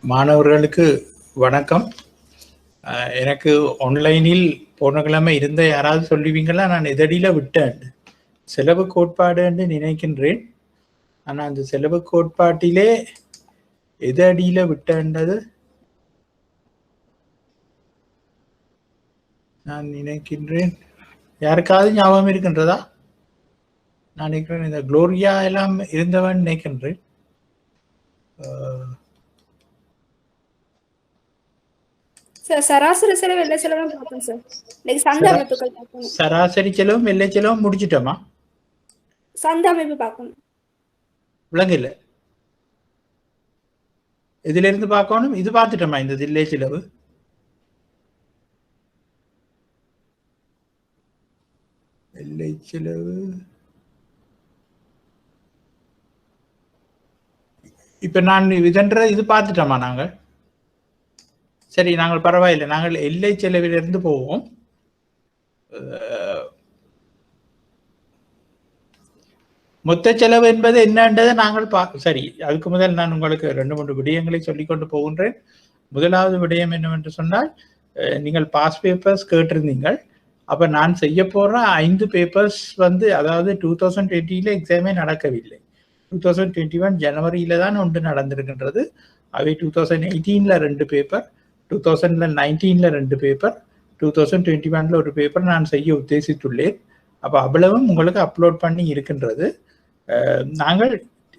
மாணவர்களுக்கு வணக்கம். எனக்கு ஆன்லைனில் போன கிழமை இருந்த யாராவது சொல்லுவீங்களா? நான் எதடியில் விட்டேன் செலவு கோட்பாடு என்று நினைக்கின்றேன். ஆனால் அந்த செலவு கோட்பாட்டிலே எது அடியில் விட்டேன்றது நான் நினைக்கின்றேன். யாருக்காவது ஞாபகம் இருக்கின்றதா? நான் நினைக்கிறேன் இந்த குளோரியா எல்லாம் இருந்தவன் நினைக்கின்றேன். சராசரி செலவு எல்லை செலவும் பார்த்தோம் சார். இன்னைக்கு சந்தை அமைப்புகள் பார்க்கணும். சராசரி செலவும் எல்லை செலவும் முடிச்சிட்டோமா? சந்தை அமைப்பு பார்க்கணும். விளங்க இல்லை, இதுல இருந்து பார்க்கணும். இது பார்த்துட்டோமா? இந்த எல்லை செலவு எல்லை செலவு இப்ப நான் இதென்ற இது பார்த்துட்டோமா நாங்கள்? சரி, நாங்கள் பரவாயில்லை, நாங்கள் எல்லை செலவிலிருந்து போவோம். மொத்த செலவு என்பது என்னன்றதை நாங்கள் சரி, அதுக்கு முதல் நான் உங்களுக்கு 2-3 விடயங்களை சொல்லிக்கொண்டு போகின்றேன். முதலாவது விடயம் என்னவென்று சொன்னால், நீங்கள் பாஸ் பேப்பர்ஸ் கேட்டிருந்தீங்கள். அப்ப நான் செய்ய போற 5 பேப்பர்ஸ் அதாவது 2020 எக்ஸாமே நடக்கவில்லை. 2021 ஜனவரியில தான் ஒன்று நடந்திருக்கின்றது. அவை 2018 2 பேப்பர், 2019 2 பேப்பர், 2021 ஒரு பேப்பர் நான் செய்ய உத்தேசித்துள்ளேன். அப்ப அவ்வளவும் உங்களுக்கு அப்லோட் பண்ணி இருக்கின்றது. நாங்கள்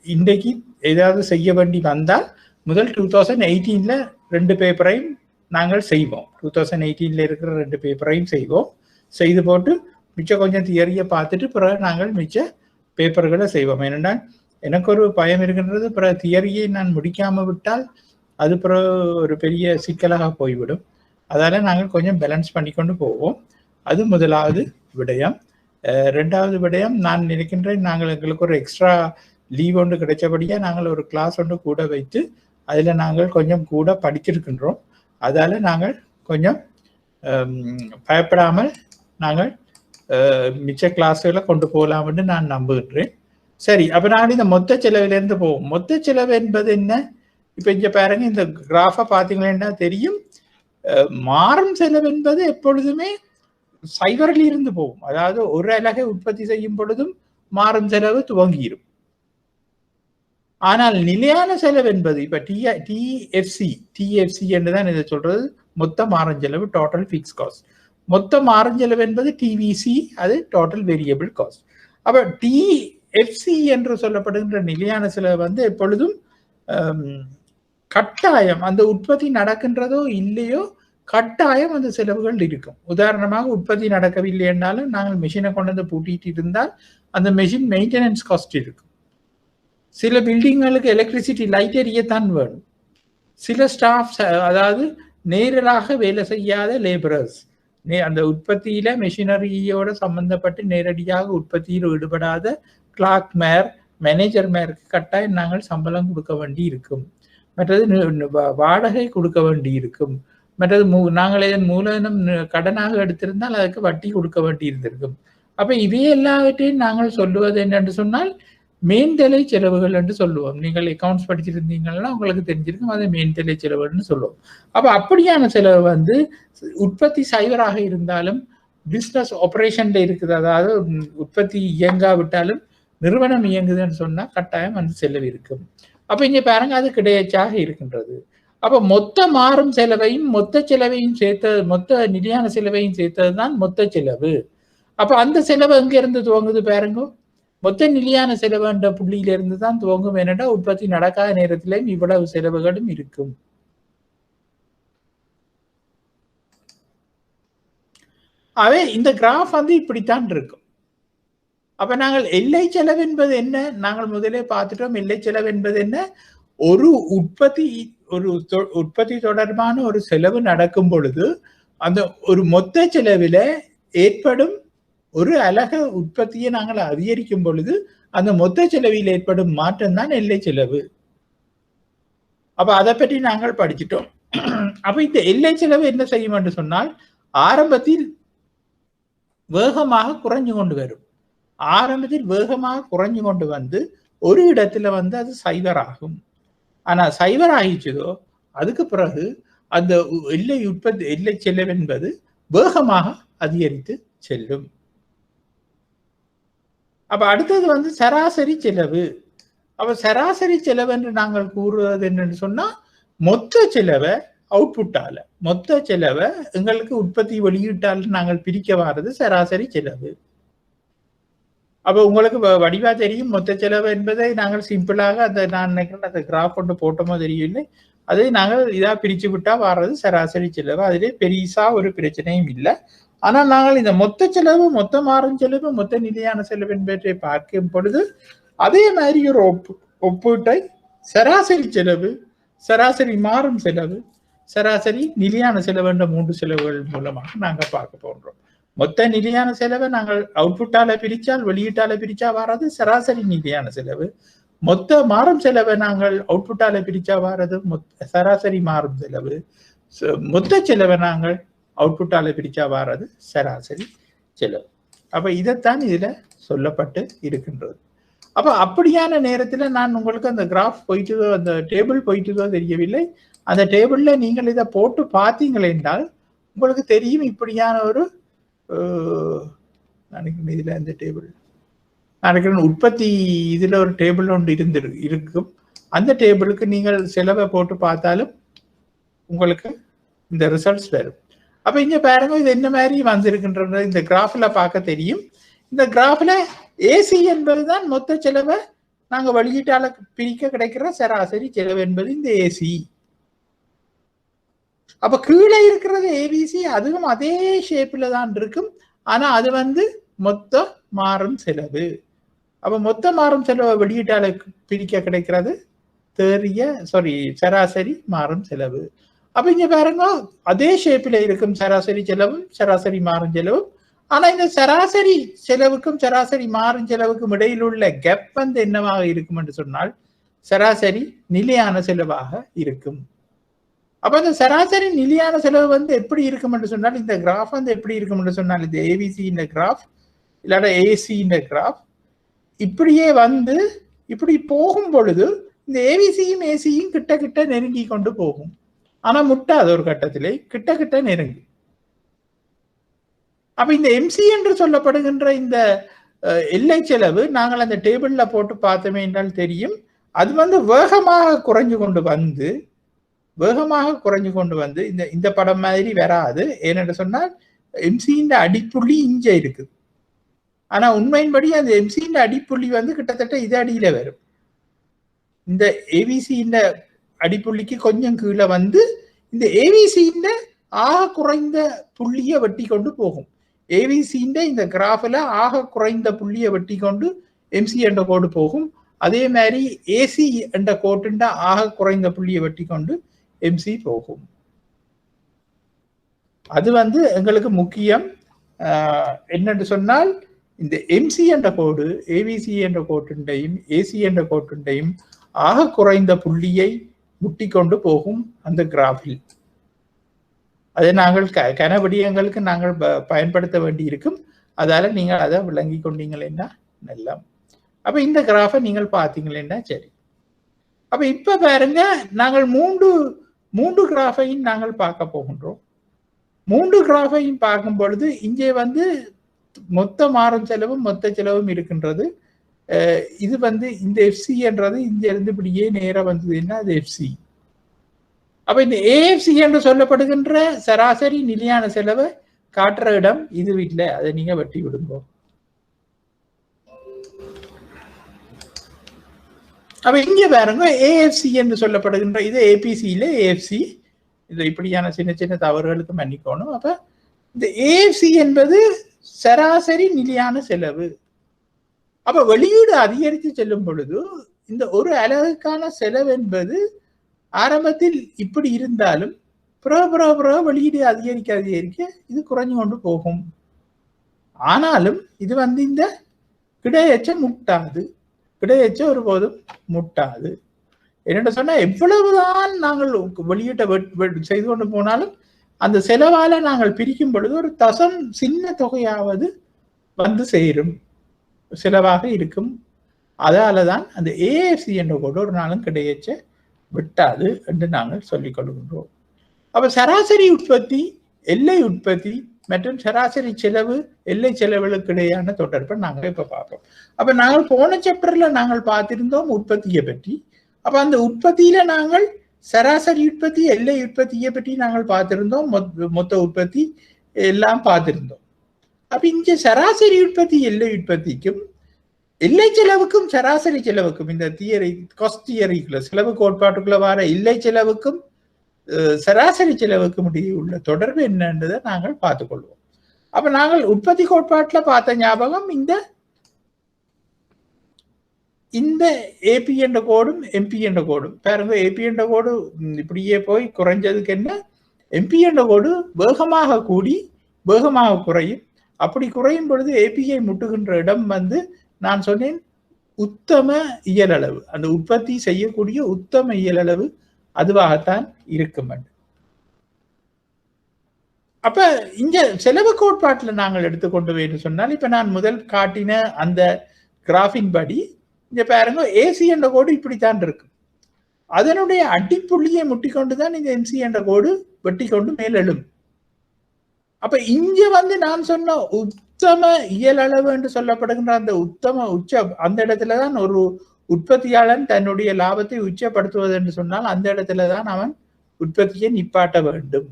இன்றைக்கு ஏதாவது செய்ய வேண்டி வந்தால் முதல் 2018 2 பேப்பரையும் நாங்கள் செய்வோம். 2018 இருக்கிற 2 பேப்பரையும் செய்வோம். செய்து போட்டு மிச்சம் கொஞ்சம் தியரியை பார்த்துட்டு பிறகு நாங்கள் மிச்ச பேப்பர்களை செய்வோம். ஏனென்றால் எனக்கு ஒரு பயம் இருக்கின்றது, பிறகு தியரியை நான் முடிக்காம விட்டால் அது பிறகு ஒரு பெரிய சிக்கலாக போய்விடும். அதால நாங்கள் கொஞ்சம் பேலன்ஸ் பண்ணி கொண்டு போவோம். அது முதலாவது விடயம். 2வது விடயம், நான் நினைக்கின்றேன் நாங்கள் எங்களுக்கு ஒரு எக்ஸ்ட்ரா லீவ் ஒன்று கிடைச்சபடியா நாங்கள் ஒரு கிளாஸ் ஒன்று கூட வைத்து அதில் நாங்கள் கொஞ்சம் கூட படிச்சிருக்கின்றோம். அதால நாங்கள் கொஞ்சம் பயப்படாமல் நாங்கள் மிச்ச கிளாஸ்களை கொண்டு போகலாம்னு நான் நம்புகின்றேன். சரி, அப்ப நாங்கள் இந்த மொத்த செலவிலிருந்து போவோம். மொத்த செலவு என்பது என்ன? இப்ப இங்க பாருங்க, இந்த கிராஃபை பார்த்தீங்கன்னா தெரியும். மாறும் செலவு என்பது எப்பொழுதுமே சைவரில் இருந்து போகும். அதாவது ஒரு அலகை உற்பத்தி செய்யும் பொழுதும் மாறும் செலவு துவங்கிடும். ஆனால் நிலையான செலவு என்பது இப்ப டிஎஃப்சி என்றுதான் இதை சொல்றது, மொத்த மாறும் செலவு, டோட்டல் ஃபிக்ஸ் காஸ்ட். மொத்த மாறும் செலவு என்பது டிவிசி, அது டோட்டல் வேரியபிள் காஸ்ட். அப்ப டிஎஃப்சி என்று சொல்லப்படுகின்ற நிலையான செலவு எப்பொழுதும் கட்டாயம் அந்த உற்பத்தி நடக்கின்றதோ இல்லையோ கட்டாயம் அந்த செலவுகள் இருக்கும். உதாரணமாக உற்பத்தி நடக்கவில்லை என்றாலும் நாங்கள் மெஷினை கொண்டு வந்து பூட்டிட்டு இருந்தால் அந்த மெஷின் மெயின்டெனன்ஸ் காஸ்ட் இருக்கும். சில பில்டிங்களுக்கு எலக்ட்ரிசிட்டி லைட் எரியத்தான் வேணும். சில ஸ்டாஃப்ஸ், அதாவது நேரடியாக வேலை செய்யாத லேபரர்ஸ், அந்த உற்பத்தியில மெஷினரியோட சம்பந்தப்பட்டு நேரடியாக உற்பத்தியில் ஈடுபடாத கிளார்க் மேர், மேனேஜர் மேருக்கு கட்டாயம் நாங்கள் சம்பளம் கொடுக்க வேண்டி இருக்கும். மற்றது வாடகை கொடுக்க வேண்டி இருக்கும். மற்றது நாங்கள் இதன் மூலதனம் கடனாக எடுத்திருந்தால் அதுக்கு வட்டி கொடுக்க வேண்டி இருந்திருக்கும். அப்ப இவை எல்லாவற்றையும் நாங்கள் சொல்லுவது என்னென்று சொன்னால் மேன்தலை செலவுகள் என்று சொல்லுவோம். நீங்கள் அக்கௌண்ட்ஸ் படிச்சிருந்தீங்கன்னா உங்களுக்கு தெரிஞ்சிருக்கும், அது மேன்தலை செலவுன்னு சொல்லுவோம். அப்ப அப்படியான செலவு உற்பத்தி சைவராக இருந்தாலும் பிஸ்னஸ் ஆபரேஷன்ல இருக்குது, அதாவது உற்பத்தி இயங்காவிட்டாலும் நிறுவனம் இயங்குதுன்னு சொன்னா கட்டாயம் அந்த செலவு இருக்கும். அப்ப இங்க பாருங்க, அது கிடையாச்சாக இருக்கின்றது. அப்ப மொத்த மாறும் செலவையும் மொத்த செலவையும் சேர்த்தது, மொத்த நிலையான செலவையும் சேர்த்ததுதான் மொத்த செலவு. அப்ப அந்த செலவு எங்க இருந்து துவங்குது பாருங்க, மொத்த நிலையான செலவு என்ற புள்ளியில இருந்து தான் துவங்கும். என்னடா உற்பத்தி நடக்காத நேரத்திலும் இவ்வளவு செலவுகளும் இருக்கும். அவே இந்த கிராஃப் இப்படித்தான் இருக்கும். அப்ப நாங்கள் எல்லை செலவு என்பது என்ன? நாங்கள் முதலே பார்த்துட்டோம். எல்லை செலவு என்பது என்ன? ஒரு உற்பத்தி தொடர்பான ஒரு செலவு நடக்கும் பொழுது அந்த ஒரு மொத்த செலவில ஏற்படும் ஒரு அலக உற்பத்தியை நாங்கள் அதிகரிக்கும் பொழுது அந்த மொத்த செலவில் ஏற்படும் மாற்றம் தான் எல்லை செலவு. அப்ப அதை பற்றி நாங்கள் படிச்சிட்டோம். அப்ப இந்த எல்லை செலவு என்ன செய்யும் என்று சொன்னால், ஆரம்பத்தில் வேகமாக குறைஞ்சு கொண்டு வரும். ஆரம்பத்தில் வேகமாக குறைஞ்சு கொண்டு வந்து ஒரு இடத்துல அது சைவர் ஆகும். ஆனா சைவர் ஆகிச்சதோ அதுக்கு பிறகு அந்த எல்லை செலவு என்பது வேகமாக அதிகரித்து செல்லும். அப்ப அடுத்தது சராசரி செலவு. அப்ப சராசரி செலவு என்று நாங்கள் கூறுவது என்னன்னு சொன்னா மொத்த செலவை அவுட்புட்டால, மொத்த செலவை எங்களுக்கு உற்பத்தி வெளியீட்டால் நாங்கள் பிரிக்க வாரது சராசரி செலவு. அப்ப உங்களுக்கு வடிவா தெரியும் மொத்த செலவு என்பதை நாங்கள் சிம்பிளாக நான் நினைக்கிறேன் அந்த கிராஃப் கொண்டு போட்டோமோ தெரியவில்லை, அதை நாங்கள் இதா பிரிச்சு விட்டா வாரது சராசரி செலவு. அதிலே பெரிசா ஒரு பிரச்சனையும் இல்லை. ஆனால் நாங்கள் இந்த மொத்த செலவு, மொத்த மாறும் செலவு, மொத்த நிலையான செலவு என்பதை பார்க்கும் பொழுது அதே மாதிரி ஒரு ஒப்பீட்டை சராசரி செலவு, சராசரி மாறும் செலவு, சராசரி நிலையான செலவு என்ற 3 செலவுகள் மூலமாக நாங்கள் பார்க்க போன்றோம். மொத்த நிலையான செலவை நாங்கள் அவுட்புட்டால பிரிச்சால், வெளியீட்டால பிரிச்சா வாரது சராசரி நிலையான செலவு. மொத்த மாறும் செலவை நாங்கள் அவுட்புட்டால பிரிச்சா வாரது சராசரி மாறும் செலவு. மொத்த செலவை நாங்கள் அவுட்புட்டால பிரிச்சா வாரது சராசரி செலவு. அப்ப இதைத்தான் இதுல சொல்லப்பட்டு இருக்கின்றது. அப்ப அப்படியான நேரத்துல நான் உங்களுக்கு அந்த கிராஃப் போயிட்டுதோ, அந்த டேபிள் போயிட்டுதோ தெரியவில்லை. அந்த டேபிள்ல நீங்கள் இதை போட்டு பார்த்தீங்கள் என்றால் உங்களுக்கு தெரியும் இப்படியான ஒரு நினைக்கிறேன் இதுல இந்த டேபிள் நினைக்கிறேன் உற்பத்தி இதுல ஒரு டேபிள் ஒன்று இருக்கும். அந்த டேபிளுக்கு நீங்கள் செலவை போட்டு பார்த்தாலும் உங்களுக்கு இந்த ரிசல்ட்ஸ் வரும். அப்ப இங்க பாருங்க இது என்ன மாதிரி வந்திருக்கின்றது இந்த கிராஃப்ல பார்க்க தெரியும். இந்த கிராஃப்ல ஏசி என்பதுதான் மொத்த செலவை நாங்க வெளியீட்டால பிரிக்க கிடைக்கிற சராசரி செலவு என்பது இந்த ஏசி. அப்ப கீழே இருக்கிறது ஏபிசி, அதுவும் அதே ஷேப்ல தான் இருக்கும். ஆனா அது மொத்த மாறும் செலவு. அப்ப மொத்த மாறும் செலவை வெளியீட்டால பிரிக்க கிடைக்கிறது சராசரி மாறும் செலவு. அப்ப இங்க பாருங்க அதே ஷேப்ல இருக்கும் சராசரி செலவும் சராசரி மாறும் செலவும். ஆனா இந்த சராசரி செலவுக்கும் சராசரி மாறும் செலவுக்கும் இடையில் உள்ள கேப் என்னவாக இருக்கும் என்று சொன்னால் சராசரி நிலையான செலவாக இருக்கும். அப்ப இந்த சராசரி நிலையான செலவு எப்படி இருக்கும் என்று சொன்னால் இந்த கிராஃப் எப்படி இருக்கும் என்று சொன்னால் இந்த ஏபிசி இந்த கிராஃப் இல்லாட்ட ஏசி இந்த கிராஃப் இப்படியே இப்படி போகும் பொழுது இந்த ஏபிசியும் ஏசியும் கிட்ட கிட்ட நெருங்கி கொண்டு போகும். ஆனா முட்டாது, ஒரு கட்டத்திலே கிட்ட கிட்ட நெருங்கும். அப்ப இந்த எம்சி என்று சொல்லப்படுகின்ற இந்த எல்லை செலவு நாங்கள் அந்த டேபிள்ல போட்டு பார்த்தோமே என்றால் தெரியும். அது வேகமாக குறைஞ்சு கொண்டு வந்து இந்த படம் மாதிரி வராது. ஏனென்று சொன்னால் எம்சியின் அடிப்புள்ளி இங்க இருக்குது. ஆனா உண்மையின்படி அந்த எம்சியின் அடிப்புள்ளி கிட்டத்தட்ட இது அடியில வரும். இந்த ஏபிசியின் அடிப்புள்ளிக்கு கொஞ்சம் கீழே இந்த ஏபிசியின் ஆக குறைந்த புள்ளியை வெட்டி கொண்டு போகும். ஏபிசியின் இந்த கிராஃப்ல ஆக குறைந்த புள்ளியை வெட்டி கொண்டு எம்சி என்ற கோடு போகும். அதே மாதிரி ஏசி என்ற கோட்டுண்ட ஆக குறைந்த புள்ளியை வெட்டி கொண்டு எம்சி போகும். அது எங்களுக்கு முக்கியம். என்னென்று சொன்னால் இந்த எம்சி என்ற கோடு ஏபிசி என்ற கோட்டுண்டையும் ஏசி என்ற கோட்டுண்டையும் ஆக குறைந்த புள்ளியை முட்டி கொண்டு போகும் அந்த கிராஃபில். அதை நாங்கள் கனவடியங்களுக்கு நாங்கள் பயன்படுத்த வேண்டி இருக்கும். அதால நீங்கள் அதை விளங்கி கொண்டீங்களா நல்லா. அப்ப இந்த கிராஃபை நீங்கள் பார்த்தீங்களா சரி. அப்ப இப்ப பாருங்க நாங்கள் மூன்று கிராஃபையும் நாங்கள் பார்க்க போகின்றோம். 3 கிராஃபையும் பார்க்கும் பொழுது இங்கே மொத்த மாறும் செலவும் மொத்த செலவும் இருக்கின்றது. இது இந்த எஃப்சி என்றது இங்க இருந்து இப்படியே நேரம் வந்ததுன்னா அது எஃப்சி. அப்ப இந்த ஏஎஃப்சி என்று சொல்லப்படுகின்ற சராசரி நிலையான செலவை காட்டுற இடம் இது வீட்டுல, அதை நீங்க வெட்டி விடுங்க. அப்ப இங்க பாருங்க ஏஎஃப்சி என்று சொல்லப்படுகின்ற இது ஏபிசியில ஏஎஃப்சி. இது இப்படியான சின்ன சின்ன தவறுகளுக்கு மன்னிக்கணும். அப்ப இந்த ஏஎஃப்சி என்பது சராசரி நிலையான செலவு. அப்ப வெளியீடு அதிகரித்து செல்லும் பொழுது இந்த ஒரு அலகுக்கான செலவு என்பது ஆரம்பத்தில் இப்படி இருந்தாலும் வெளியீடு அதிகரிக்க இது குறைஞ்சு கொண்டு போகும். ஆனாலும் இது இந்த கிடையச்ச முட்டாது, கிடையச்ச ஒருபோதும் முட்டாது. என்னென்ன சொன்னா எவ்வளவுதான் நாங்கள் வெளியீட்டை செய்து கொண்டு போனாலும் அந்த செலவால நாங்கள் பிரிக்கும் பொழுது ஒரு சின்ன தொகையாவது சேரும் செலவாக இருக்கும். அதாலதான் அந்த ஏஎஃப்சி என்ற கோடு ஒரு நாளும் கிடையச்ச விட்டாது என்று நாங்கள் சொல்லிக் கொள்கின்றோம். அப்ப சராசரி உற்பத்தி, எல்லை உற்பத்தி மற்றும் சராசரி செலவு, எல்லை செலவுகளுக்கு இடையான தொடர்பை நாங்கள் இப்ப பார்ப்போம். அப்ப நாங்கள் போன சாப்டர்ல நாங்கள் பார்த்திருந்தோம் உற்பத்தியை பற்றி. அப்ப அந்த உற்பத்தியில நாங்கள் சராசரி உற்பத்தி, எல்லை உற்பத்தியை பற்றி நாங்கள் பார்த்திருந்தோம், மொத்த உற்பத்தி எல்லாம் பார்த்திருந்தோம். அப்ப இங்க சராசரி உற்பத்தி, எல்லை உற்பத்திக்கும் எல்லை செலவுக்கும் சராசரி செலவுக்கும், இந்த தியரி காஸ்ட் தியரிக்குள்ள செலவு கோட்பாட்டுக்குள்ள வர எல்லை செலவுக்கும் சராசரி செலவுக்கும் இடையே உள்ள தொடர்பு என்னன்றதை நாங்கள் பார்த்துக் கொள்வோம். அப்ப நாங்கள் உற்பத்தி கோட்பாட்டுல பார்த்த ஞாபகம் இந்த ஏபி என்ற கோடும் எம்பி என்ற கோடும் பாருங்க. ஏபி என்ற கோடு இப்படியே போய் குறைஞ்சதுக்கு என்ன, எம்பி என்ற கோடு வேகமாக கூடி வேகமாக குறையும். அப்படி குறையும் பொழுது ஏபியை முட்டுகின்ற இடம் நான் சொன்னேன் உத்தம இயலளவு, அந்த உற்பத்தி செய்யக்கூடிய உத்தம இயலளவு அதுவாகத்தான் இருக்கும். அப்ப இங்க செலவு கோட்பாட்டுல நாங்கள் எடுத்துக்கொண்டு வேண்டும் சொன்னால், இப்ப நான் முதல் காட்டின அந்த கிராஃபின் படி இங்க பாருங்க, ஏசி என்ற கோடு இப்படித்தான் இருக்கு. அதனுடைய அடிப்புள்ளியை முட்டிக்கொண்டுதான் இந்த எம்சி என்ற கோடு வெட்டி கொண்டு மேலெழும். அப்ப இங்க நான் சொன்ன உத்தம இயலளவு என்று சொல்லப்படுகின்ற அந்த உத்தம உச்ச, அந்த இடத்துலதான் ஒரு உற்பத்தியாளன் தன்னுடைய லாபத்தை உச்சப்படுத்துவது என்று சொன்னால் அந்த இடத்துலதான் அவன் உற்பத்தியை நிப்பாட்ட வேண்டும்.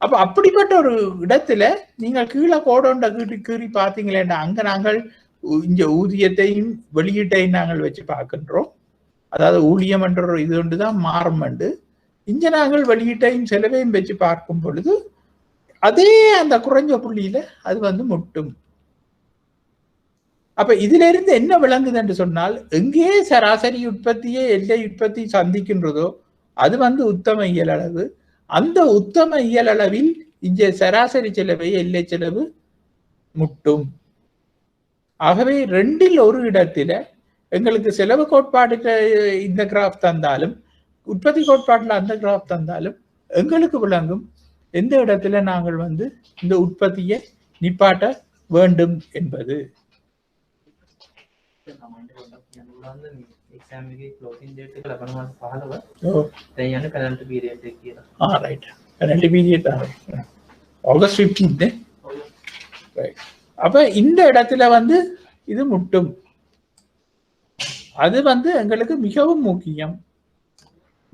அப்ப அப்படிப்பட்ட ஒரு இடத்துல நீங்கள் கீழே கோடொண்ட கீறி பார்த்தீங்களேன்னா, அங்க நாங்கள் இங்க ஊதியத்தையும் வெளியீட்டையும் நாங்கள் வச்சு பார்க்கின்றோம். அதாவது ஊழியம் என்ற ஒரு இது ஒன்றுதான் மாறும். இங்க நாங்கள் வெளியீட்டையும் செலவையும் வச்சு பார்க்கும் பொழுது அதே அந்த குறைஞ்ச புள்ளியில அது முட்டும். அப்ப இதுல இருந்து என்ன விளங்குது என்று சொன்னால், எங்கே சராசரி உற்பத்தியை எல்லை உற்பத்தி சந்திக்கின்றதோ அது உத்தம இயலளவு. அந்த உத்தம இயலளவில் இங்கே சராசரி செலவை எல்லை செலவு முட்டும். ஆகவே ரெண்டில் ஒரு இடத்துல எங்களுக்கு செலவு கோட்பாடுல இந்த கிராஃப் தந்தாலும் உற்பத்தி கோட்பாட்டுல அந்த கிராஃப் தந்தாலும் எங்களுக்கு விளங்கும் எந்த இடத்துல நாங்கள் இந்த உற்பத்தியை நிப்பாட்ட வேண்டும் என்பது. ஆகஸ்ட் 15. அப்ப இந்த இடத்துல இது முட்டும். அது எங்களுக்கு மிகவும் முக்கியம்.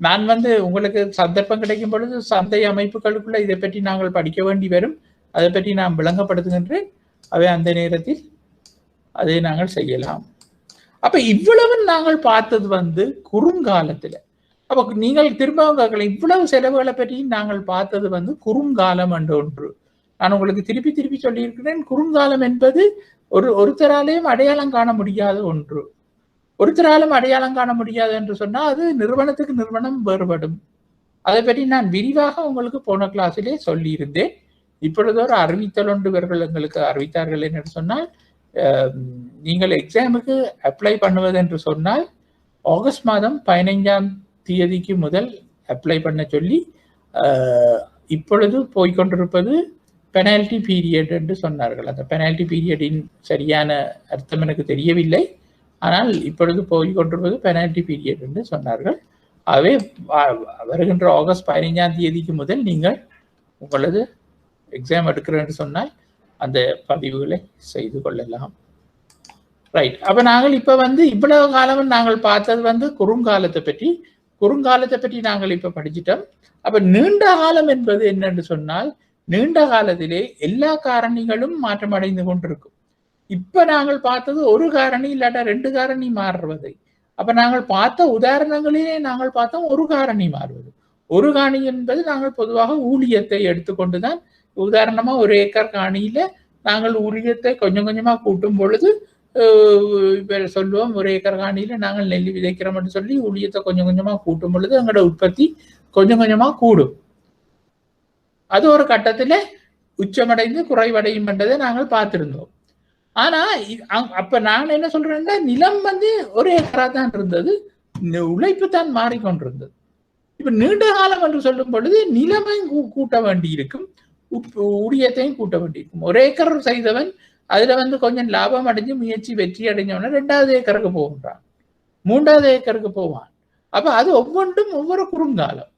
நான் உங்களுக்கு சந்தர்ப்பம் கிடைக்கும் பொழுது சந்தை அமைப்புகளுக்குள்ள இதை பற்றி நாங்கள் படிக்க வேண்டி வரும். அதை பற்றி நான் விளங்கப்படுத்துகின்றேன். அவை அந்த நேரத்தில் அதை நாங்கள் செய்யலாம். அப்ப இவ்வளவு நாங்கள் பார்த்தது குறுங்காலத்துல. அப்ப நீங்கள் திரும்ப இவ்வளவு செலவுகளை பற்றி நாங்கள் பார்த்தது குறுங்காலம் என்ற ஒன்று. நான் உங்களுக்கு திருப்பி திருப்பி சொல்லியிருக்கிறேன், குறுங்காலம் என்பது ஒருத்தராலேயும் அடையாளம் காண முடியாத ஒன்று. ஒருத்தராலும் அடையாளம் காண முடியாது என்று சொன்னால் அது நிறுவனத்துக்கு நிறுவனம் வேறுபடும். அதை பற்றி நான் விரிவாக உங்களுக்கு போன கிளாஸிலே சொல்லியிருந்தேன். இப்பொழுது ஒரு அறிவித்தல் ஒன்று இவர்கள் எங்களுக்கு அறிவித்தார்கள் என்று சொன்னால், நீங்கள் எக்ஸாமுக்கு அப்ளை பண்ணுவது என்று சொன்னால் ஆகஸ்ட் மாதம் 15ஆம் தேதிக்கு முதல் அப்ளை பண்ண சொல்லி இப்பொழுது போய்கொண்டிருப்பது பெனால்டி பீரியட் என்று சொன்னார்கள். அந்த பெனால்டி பீரியடின் சரியான அர்த்தம் எனக்கு தெரியவில்லை. ஆனால் இப்பொழுது போய்கொண்டிருப்பது பெனால்டி பீரியட் என்று சொன்னார்கள். ஆகவே வருகின்ற ஆகஸ்ட் 15ஆம் தேதிக்கு முதல் நீங்கள் உங்களது எக்ஸாம் எடுக்கிறேன் என்று சொன்னால் அந்த பதிவுகளை செய்து கொள்ளலாம். ரைட். அப்ப நாங்கள் இப்ப இவ்வளவு காலம் நாங்கள் பார்த்தது குறுங்காலத்தை பற்றி நாங்கள் இப்ப படிச்சிட்டோம். அப்ப நீண்ட காலம் என்பது என்னன்னு சொன்னால், நீண்ட காலத்திலே எல்லா காரணிகளும் மாற்றம் அடைந்து கொண்டிருக்கும். இப்ப நாங்கள் பார்த்தது ஒரு காரணி இல்லாட்டா 2 காரணி மாறுவதை. அப்ப நாங்கள் பார்த்த உதாரணங்களிலே நாங்கள் பார்த்தோம் ஒரு காரணி மாறுவது. ஒரு காரணி என்பது நாங்கள் பொதுவாக ஊழியத்தை எடுத்துக்கொண்டுதான், உதாரணமா ஒரு ஏக்கர் காணியில நாங்கள் ஊழியத்தை கொஞ்சம் கொஞ்சமா கூட்டும் பொழுது சொல்லுவோம், ஒரு ஏக்கர் காணியில நாங்கள் நெல் விதைக்கிறோம்னு சொல்லி ஊழியத்தை கொஞ்சம் கொஞ்சமா கூட்டும் பொழுது எங்களோட உற்பத்தி கொஞ்சம் கொஞ்சமா கூடும். அது ஒரு கட்டத்துல உச்சமடைந்து குறைவடையும் என்றதை நாங்கள் பார்த்திருந்தோம். ஆனா அப்ப நான் என்ன சொல்றேன்னா, நிலம் ஒரு ஏக்கரா தான் இருந்தது, உழைப்பு தான் மாறிக்கொண்டிருந்தது. இப்ப நீண்ட காலம் என்று சொல்லும் பொழுது நிலமையும் கூட்ட வேண்டி இருக்கும், ஊழியத்தையும் கூட்ட வேண்டி இருக்கும். ஒரு ஏக்கர் செய்தவன் அதுல கொஞ்சம் லாபம் அடைஞ்சு முயற்சி வெற்றி அடைஞ்சவன 2வது ஏக்கருக்கு போகின்றான், 3வது ஏக்கருக்கு போவான். அப்ப அது ஒவ்வொன்றும் ஒவ்வொரு குறுங்காலம்.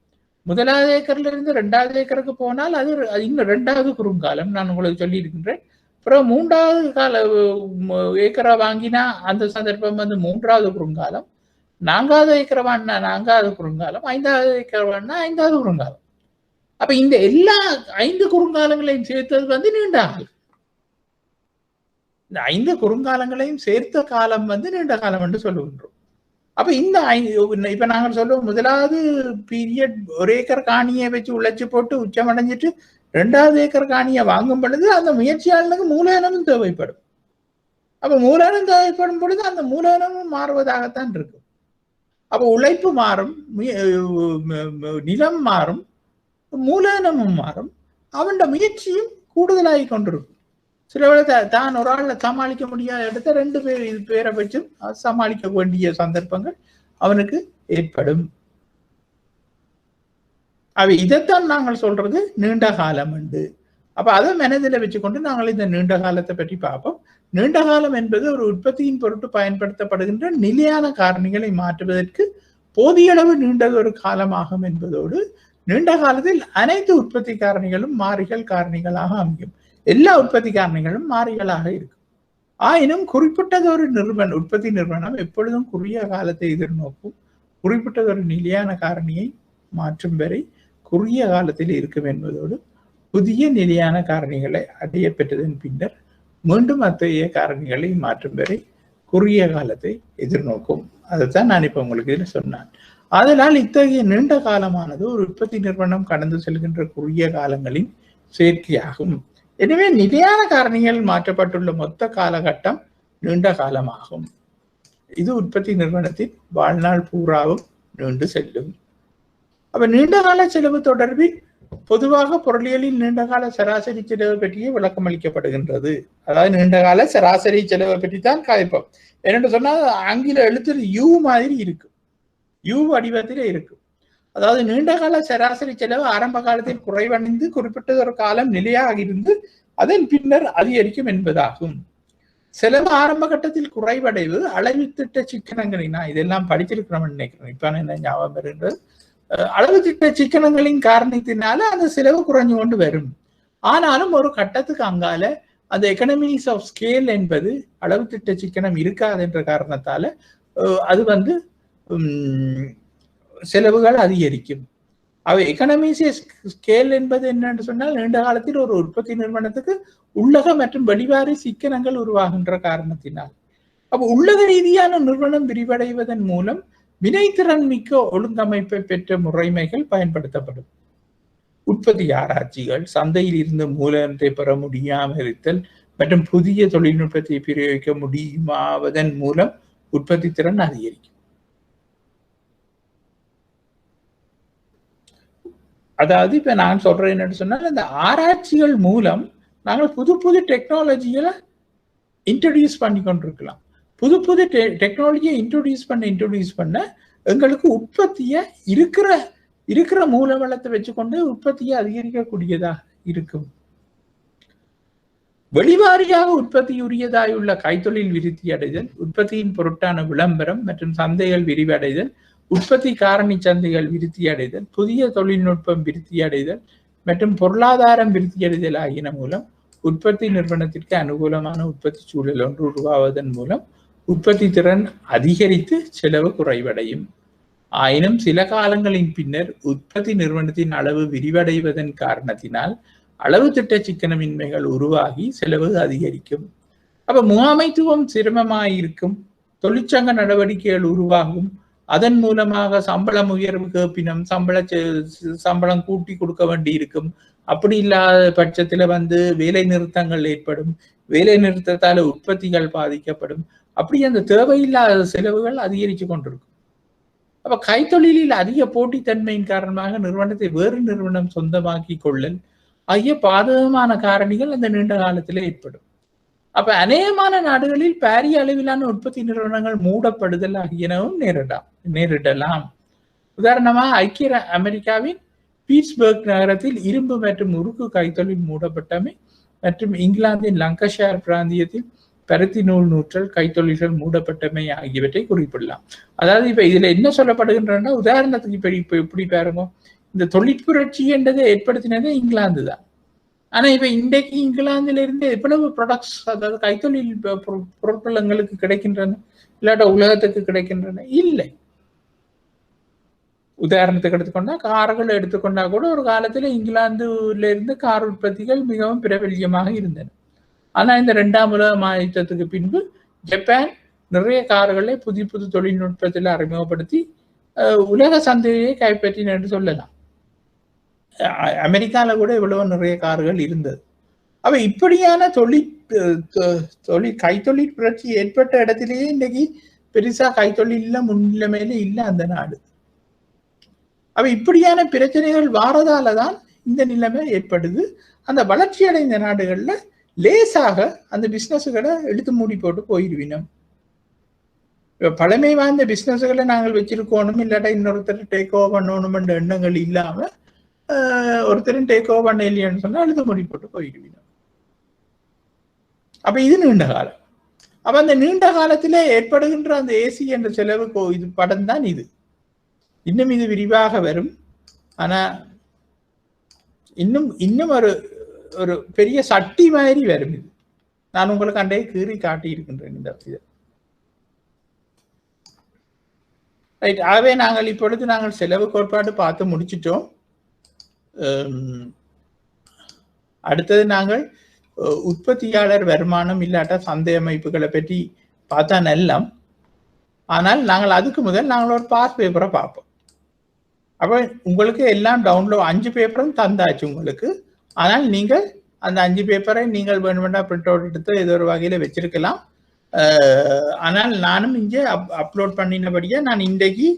முதலாவது ஏக்கர்ல இருந்து 2வது ஏக்கருக்கு போனால் அது இன்னும் 2வது குறுங்காலம் நான் உங்களுக்கு சொல்லி இருக்கின்றேன். அப்புறம் 3வது ஏக்கரை வாங்கினா அந்த சந்தர்ப்பம் வந்து 3வது குறுங்காலம், 4வது ஏக்கரை வாங்கினா 4வது குறுங்காலம், 5வது ஏக்கரை வாங்கினா 5வது குறுங்காலம். அப்ப இந்த எல்லா 5 குறுங்காலங்களையும் சேர்த்தது வந்து நீண்ட காலம். இந்த 5 குறுங்காலங்களையும் சேர்த்த காலம் வந்து நீண்ட காலம் என்று சொல்லுகின்றோம். அப்ப இந்த இப்ப நாங்கள் சொல்லுவோம் முதலாவது பீரியட் 1 ஏக்கர் காணியை வச்சு உழைச்சு போட்டு உச்சமடைஞ்சிட்டு 2வது ஏக்கர் காணியை வாங்கும் பொழுது அந்த முயற்சியாளனுக்கு மூலதனமும் தேவைப்படும். அப்ப மூலதனம் தேவைப்படும் பொழுது அந்த மூலதனமும் மாறுவதாகத்தான் இருக்கும். அப்ப உழைப்பு மாறும், நிலம் மாறும், மூலதனமும் மாறும், அவன் முயற்சியும் கூடுதலாகி கொண்டிருக்கும். சில வேளை தான் ஒரு ஆள்ல சமாளிக்க முடியாத இடத்த 2 பேரை வச்சும் சமாளிக்க வேண்டிய சந்தர்ப்பங்கள் அவனுக்கு ஏற்படும். இதைத்தான் நாங்கள் சொல்றது நீண்ட காலம் உண்டு. அப்ப அதை மனதில் வச்சுக்கொண்டு நாங்கள் இந்த நீண்ட காலத்தை பற்றி பார்ப்போம். நீண்ட காலம் என்பது ஒரு உற்பத்தியின் பொருட்டு பயன்படுத்தப்படுகின்ற நிலையான காரணிகளை மாற்றுவதற்கு போதிய அளவு நீண்டது ஒரு காலமாகும் என்பதோடு நீண்ட காலத்தில் அனைத்து உற்பத்தி காரணிகளும் மாறிகள் காரணிகளாக அமையும். எல்லா உற்பத்தி காரணிகளும் மாறிகளாக இருக்கும். ஆயினும் குறிப்பிட்டதொரு உற்பத்தி நிறுவனம் எப்பொழுதும் குறுகிய காலத்தை எதிர்நோக்கும். குறிப்பிட்டதொரு நிலையான காரணியை மாற்றும் வரை குறுகிய காலத்தில் இருக்கும் என்பதோடு புதிய நிலையான காரணிகளை அடைய பெற்றதன் பின்னர் மீண்டும் அத்தகைய காரணிகளை மாற்றும் வரை குறுகிய காலத்தை எதிர்நோக்கும். அதைத்தான் நான் இப்ப உங்களுக்கு இதில் சொன்னேன். அதனால் இத்தகைய நீண்ட காலமானது ஒரு உற்பத்தி நிறுவனம் கடந்து செல்கின்ற குறுகிய காலங்களின் சேர்க்கையாகும். எனவே நிலையான காரணிகள் மாற்றப்பட்டுள்ள மொத்த காலகட்டம் நீண்ட காலமாகும். இது உற்பத்தி நிறுவனத்தின் வாழ்நாள் பூராவும் நீண்டு செல்லும். அப்ப நீண்டகால செலவு தொடர்பில் பொதுவாக பொருளியலில் நீண்டகால சராசரி செலவு பற்றியே விளக்கம் அளிக்கப்படுகின்றது. அதாவது நீண்டகால சராசரி செலவை பற்றி தான் காய்ப்போம். என்னென்று சொன்னால் ஆங்கில எழுத்து யூ மாதிரி இருக்கும், யூ வடிவத்திலே இருக்கும். அதாவது நீண்டகால சராசரி செலவு ஆரம்ப காலத்தில் குறைவடைந்து குறிப்பிட்ட ஒரு காலம் நிலையாக இருந்து அதன் பின்னர் அதிகரிக்கும் என்பதாகும். செலவு ஆரம்ப கட்டத்தில் குறைவடைவு அளவு திட்ட சிக்கனங்களின் இதெல்லாம் படிச்சிருக்கிறோம்னு நினைக்கிறேன். இப்ப என்ன ஞாபகம் வருகின்றது, அளவு திட்ட சிக்கனங்களின் காரணத்தினால அந்த செலவு குறைஞ்சு கொண்டு வரும். ஆனாலும் ஒரு கட்டத்துக்கு அங்கால அந்த எக்கனமிஸ் ஆஃப் ஸ்கேல் என்பது அளவு திட்ட சிக்கனம் இருக்காது என்ற காரணத்தால அது வந்து செலவுகள் அதிகரிக்கும். அவை எக்கனமிஸ் ஸ்கேல் என்பது என்னன்னு சொன்னால் நீண்ட காலத்தில் ஒரு உற்பத்தி நிறுவனத்துக்கு உள்ளக மற்றும் வெளிவாரி சிக்கனங்கள் உருவாகின்ற காரணத்தினால் அப்ப உள்ளக ரீதியான நிறுவனம் விரிவடைவதன் மூலம் வினைத்திறன் மிக்க ஒழுங்கமைப்பை பெற்ற முறைமைகள் பயன்படுத்தப்படும். உற்பத்தி ஆராய்ச்சிகள், சந்தையில் இருந்து மூலதனத்தை பெற முடியாமல் இருத்தல் மற்றும் புதிய தொழில்நுட்பத்தை பிரயோகிக்க முடியுமாவதன் மூலம் உற்பத்தி திறன் அதிகரிக்கும். அதாவது இப்ப நான் சொல்றேன் என்னன்னு சொன்னால் இந்த ஆராய்ச்சிகள் மூலம் நாங்கள் புது புது டெக்னாலஜிகளை இன்ட்ரடியூஸ் பண்ணி கொண்டிருக்கலாம். புது புது டெக்னாலஜியை இன்ட்ரடியூஸ் பண்ண எங்களுக்கு உற்பத்தியை இருக்கிற மூல வளத்தை வச்சுக்கொண்டு உற்பத்தியை அதிகரிக்கக்கூடியதாக இருக்கும். வெளிவாரியாக உற்பத்தியுரியதாயுள்ள கைத்தொழில் விருத்தி அடைதல், உற்பத்தியின் பொருட்டான விளம்பரம் மற்றும் சந்தைகள் விரிவடைதல், உற்பத்தி காரணி சந்தைகள் விருத்தி அடைதல், புதிய தொழில்நுட்பம் விருத்தி அடைதல் மற்றும் பொருளாதாரம் விருத்தி அடைதல் ஆகியன மூலம் உற்பத்தி நிறுவனத்திற்கு அனுகூலமான உற்பத்தி சூழல் ஒன்று உருவாவதன் மூலம் உற்பத்தி திறன் அதிகரித்து செலவு குறைவடையும். ஆயினும் சில காலங்களின் பின்னர் உற்பத்தி நிறுவனத்தின் அளவு விரிவடைவதன் காரணத்தினால் அளவு திட்ட சிக்கனமின்மைகள் உருவாகி செலவு அதிகரிக்கும். அப்ப முகாமைத்துவம் சிரமமாயிருக்கும், தொழிற்சங்க நடவடிக்கைகள் உருவாகும், அதன் மூலமாக சம்பளம் உயர்வு கேப்பினம், சம்பளம் கூட்டி கொடுக்க வேண்டி இருக்கும். அப்படி இல்லாத பட்சத்துல வேலை நிறுத்தங்கள் ஏற்படும், வேலை நிறுத்தத்தால உற்பத்திகள் பாதிக்கப்படும். அப்படி அந்த தேவையில்லாத செலவுகள் அதிகரித்து கொண்டிருக்கும். அப்ப கைத்தொழிலில் அதிக போட்டித்தன்மையின் காரணமாக நிறுவனத்தை வேறு நிறுவனம் சொந்தமாக்கி கொள்ளல் ஆகிய பாதகமான காரணிகள் அந்த நீண்ட காலத்திலே ஏற்படும். அப்ப அநேகமான நாடுகளில் பாரிய அளவிலான உற்பத்தி நிறுவனங்கள் மூடப்படுதல் ஆகியனவும் நேரிடலாம். உதாரணமா ஐக்கிய அமெரிக்காவின் பீட்ஸ்பர்க் நகரத்தில் இரும்பு மற்றும் உருக்கு கைத்தொழில் மூடப்பட்டமை மற்றும் இங்கிலாந்தின் லங்கஷயர் பிராந்தியத்தில் பருத்தி நூல் நூற்றல், கைத்தொழில்கள் மூடப்பட்டமை ஆகியவற்றை குறிப்பிடலாம். அதாவது இப்ப இதுல என்ன சொல்லப்படுகின்றன, உதாரணத்துக்கு இப்ப எப்படி பாருங்க, இந்த தொழிற்புரட்சி என்றதை ஏற்படுத்தினதே இங்கிலாந்து தான். ஆனா இப்ப இன்றைக்கு இங்கிலாந்துல இருந்து எவ்வளவு ப்ராடக்ட்ஸ், அதாவது கைத்தொழில் பொருட்கள் எங்களுக்கு கிடைக்கின்றன, இல்லாட்ட உலகத்துக்கு கிடைக்கின்றன? இல்லை. உதாரணத்துக்கு எடுத்துக்கொண்டா கார்கள் எடுத்துக்கொண்டா கூட ஒரு காலத்துல இங்கிலாந்துல இருந்து கார் உற்பத்திகள் மிகவும் பிரபல்யமாக இருந்தன. ஆனா இந்த 2ஆம் உலக யுத்தத்துக்கு பின்பு ஜப்பான் நிறைய கார்களை புதிய புது தொழில்நுட்பத்தில் அறிமுகப்படுத்தி உலக சந்தையை கைப்பற்றின என்று சொல்லலாம். அமெரிக்கால கூட இவ்வளவு நிறைய கார்கள் இருந்தது. அப்ப இப்படியான கைத்தொழில் புரட்சி ஏற்பட்ட இடத்திலேயே இன்னைக்கு பெருசா கைத்தொழில முன்னிலைமையில இல்லை அந்த நாடு. அப்ப இப்படியான பிரச்சனைகள் வாரதாலதான் இந்த நிலைமை ஏற்படுது. அந்த வளர்ச்சி அடைந்த நாடுகள்ல லேசாக அந்த பிசினஸ்களை எடுத்து மூடி போட்டு போயிடுவினோம். பழமை வாய்ந்த பிசினஸ்களை நாங்கள் வச்சிருக்கணும், இல்லாட்டா இன்னொருத்தர் டேக் ஓவர் பண்ணணும் என்ற எண்ணங்கள் இல்லாம ஒருத்தரும் டேக் ஓவர் பண்ண இல்லையான்னு சொன்னா எடுத்து மூடி போட்டு போயிடுவினோம். அப்ப இது நீண்ட காலம். அப்ப அந்த நீண்ட காலத்துல ஏற்படுகின்ற அந்த ஏசி என்ற செலவு இது படம் தான் இது. இன்னும் இது விரிவாக வரும். ஆனா இன்னும் ஒரு பெரிய சட்டி மாதிரி வரும் இது. நான் உங்களுக்கு அண்டையை கீறி காட்டி இருக்கின்றேன் இந்த இதை. ரைட். ஆகவே நாங்கள் இப்பொழுது நாங்கள் செலவு கோட்பாடு பார்த்து முடிச்சிட்டோம். அடுத்தது நாங்கள் உற்பத்தியாளர் வருமானம் இல்லாட்ட சந்தை அமைப்புகளை பற்றி பார்த்தா நல்லம். ஆனால் நாங்கள் அதுக்கு முதல் நாங்கள் ஒரு பாஸ் பேப்பரை பார்ப்போம். அப்போ உங்களுக்கு எல்லாம் டவுன்லோட் 5 பேப்பரும் தந்தாச்சு உங்களுக்கு. ஆனால் நீங்கள் அந்த 5 பேப்பரை நீங்கள் வேணுமெண்டா பிரிண்ட் அவுட் எடுத்து ஏதோ ஒரு வகையில் வச்சிருக்கலாம். ஆனால் நானும் இங்கே அப்லோட் பண்ணினபடியே நான் இன்றைக்கு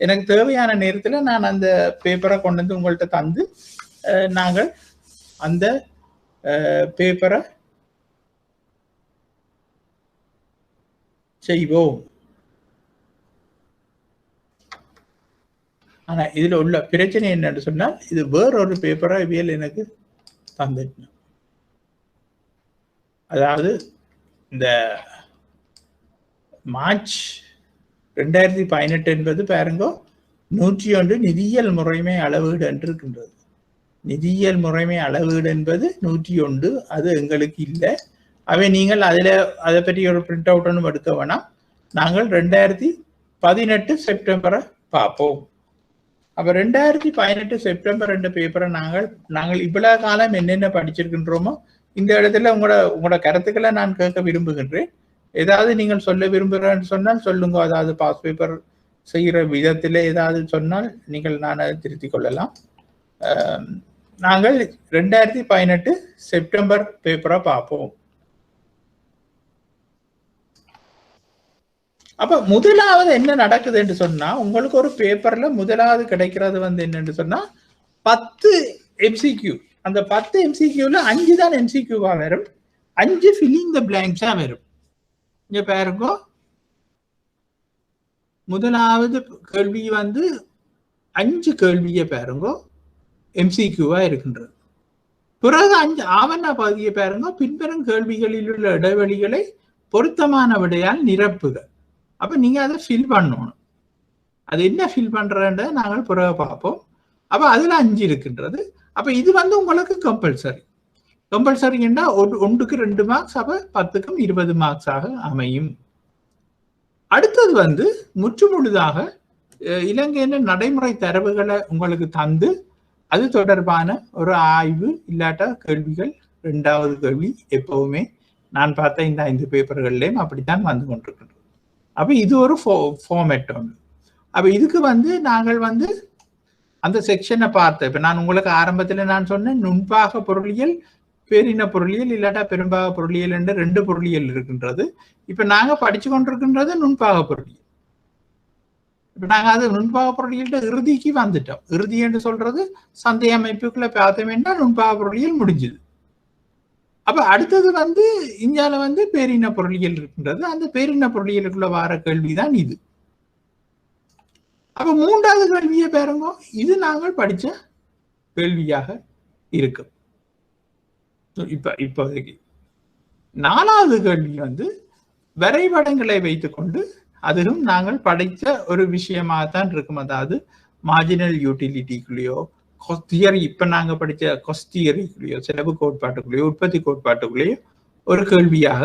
எனக்கு தேவையான நேரத்தில் நான் அந்த பேப்பரை கொண்டு வந்து உங்கள்கிட்ட தந்து நாங்கள் அந்த பேப்பரை செய்வோம். ஆனா இதுல உள்ள பிரச்சனை என்னன்னு சொன்னால், இது வேறொரு பேப்பரா இவியல் எனக்கு தந்துட்டு, அதாவது இந்த மார்ச் 2018 என்பது பாருங்க 101 நிதியியல் முறைமை அளவீடு என்று இருக்கின்றது. நிதியியல் முறைமை அளவீடு என்பது 101, அது எங்களுக்கு இல்லை. அவை நீங்கள் அதை பற்றி ஒரு பிரிண்ட் அவுட் ஒன்றும் எடுக்க வேணாம். நாங்கள் 2018 செப்டம்பரை பார்ப்போம். அப்ப 2018 செப்டம்பர் என்ற பேப்பரை நாங்கள் இவ்வளவு காலம் என்னென்ன படிச்சிருக்கின்றோமோ இந்த இடத்துல உங்களோட கருத்துக்களை நான் கேட்க விரும்புகின்றேன். ஏதாவது நீங்கள் சொல்ல விரும்புகிறேன்னு சொன்னால் சொல்லுங்க. அதாவது பாஸ் பேப்பர் செய்கிற விதத்தில் ஏதாவது சொன்னால் நான் அதை திருத்திக் கொள்ளலாம். நாங்கள் 2018 செப்டம்பர் பேப்பரை பார்ப்போம். அப்ப முதலாவது என்ன நடக்குது என்று சொன்னா, உங்களுக்கு ஒரு பேப்பர்ல முதலாவது கிடைக்கிறது என்னன்னு சொன்னா 10 MCQ. அந்த 10 MCQல 5 தான் MCQவா வரும், 5 ஃபில்லிங் த பிளாங்க்ஸா வரும். இங்க பாருங்க, முதலாவது கேள்வி 5 கேள்வியை பாருங்க MCQவா இருக்கின்றது. பிறகு 5 ஆவண பகுதியை பாருங்க, பின்வரும் கேள்விகளில் உள்ள இடைவெளிகளை பொருத்தமான விடையால் நிரப்புக. அப்ப நீங்க அதை ஃபில் பண்ணணும். அது என்ன ஃபில் பண்றத நாங்கள் பிறகு பார்ப்போம். அப்ப அதுல 5 இருக்கின்றது. அப்ப இது உங்களுக்கு கம்பல்சரி என்றா 1க்கு 2 மார்க்ஸ், அப்ப 10க்கும் 20 மார்க்ஸாக அமையும். அடுத்தது முற்றுமுழுதாக இலங்கையின் நடைமுறை தரவுகளை உங்களுக்கு தந்து அது தொடர்பான ஒரு ஆய்வு இல்லாட்ட கேள்விகள். 2வது கேள்வி எப்பவுமே நான் பார்த்த இந்த 5 பேப்பர்கள்லயும் அப்படித்தான் வந்து கொண்டிருக்கின்றோம். அப்ப இது ஒரு ஃபார்மேட் ஒன்று. அப்ப இதுக்கு நாங்கள் அந்த செக்ஷனை பார்த்த, இப்ப நான் உங்களுக்கு ஆரம்பத்துல நான் சொன்னேன் நுண்பாக பொருளியல், பேரின பொருளியல் இல்லாட்டா பெரும்பாக பொருளியல் என்று 2 பொருளியல் இருக்கின்றது. இப்ப நாங்க படிச்சு கொண்டிருக்கின்றது நுண்பாக பொருளியல். இப்ப நாங்க அது நுண்பாக பொருளியல் இறுதிக்கு வந்துட்டோம். இறுதி என்று சொல்றது சந்தை அமைப்புக்குள்ள பார்த்தோம்னா நுண்பாக பொருளியல் முடிஞ்சுது. அப்ப அடுத்தது இந்தியாவில பேரின பொருளியல் இருக்கின்றது. அந்த பேரின பொருளியலுக்குள்ள வார கேள்விதான் இது. அப்ப 3வது கேள்வியை பாருங்க, இது நாங்கள் படிச்ச கேள்வியாக இருக்கும் இப்போதைக்கு. 4வது கேள்வி வந்து வரைபடங்களை வைத்துக்கொண்டு அதுவும் நாங்கள் படித்த ஒரு விஷயமாகத்தான் இருக்கும். அதாவது மார்ஜினல் யூட்டிலிட்டிக்குள்ளேயோ தியரி, இப்ப நாங்க படிச்ச காஸ்ட் தியரிக்குள்ளேயோ செலவு கோட்பாட்டுக்குள்ளேயோ உற்பத்தி கோட்பாட்டுக்குள்ளேயோ ஒரு கேள்வியாக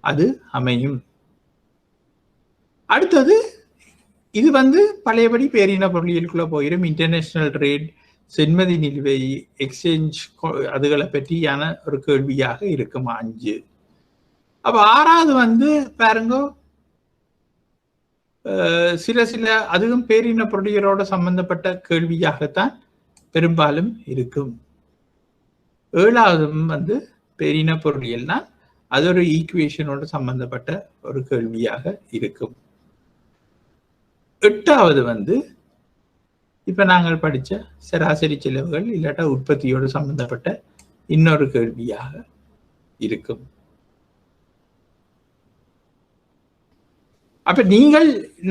அது அமையும். அடுத்தது இது வந்து பழையபடி பேரின பொருளியலுக்குள்ள போயிடும். இன்டர்நேஷனல் ட்ரேட், சென்மதி நிலுவை, எக்ஸ்சேஞ்ச், அதுகளை பற்றியான ஒரு கேள்வியாக இருக்கும் 5. அப்ப 6வது வந்து பாருங்க, சில அதுவும் பேரின பொருளியலோட சம்பந்தப்பட்ட கேள்வியாகத்தான் பெரும்பாலும் இருக்கும். 7வது வந்து பேரின பொருளியல் தான், அது ஒரு ஈக்குவேஷனோட சம்பந்தப்பட்ட ஒரு கேள்வியாக இருக்கும். 8வது வந்து இப்ப நாங்கள் படிச்ச சராசரி செலவுகள் இல்லாட்டா உற்பத்தியோடு சம்பந்தப்பட்ட இன்னொரு கேள்வியாக இருக்கும். அப்ப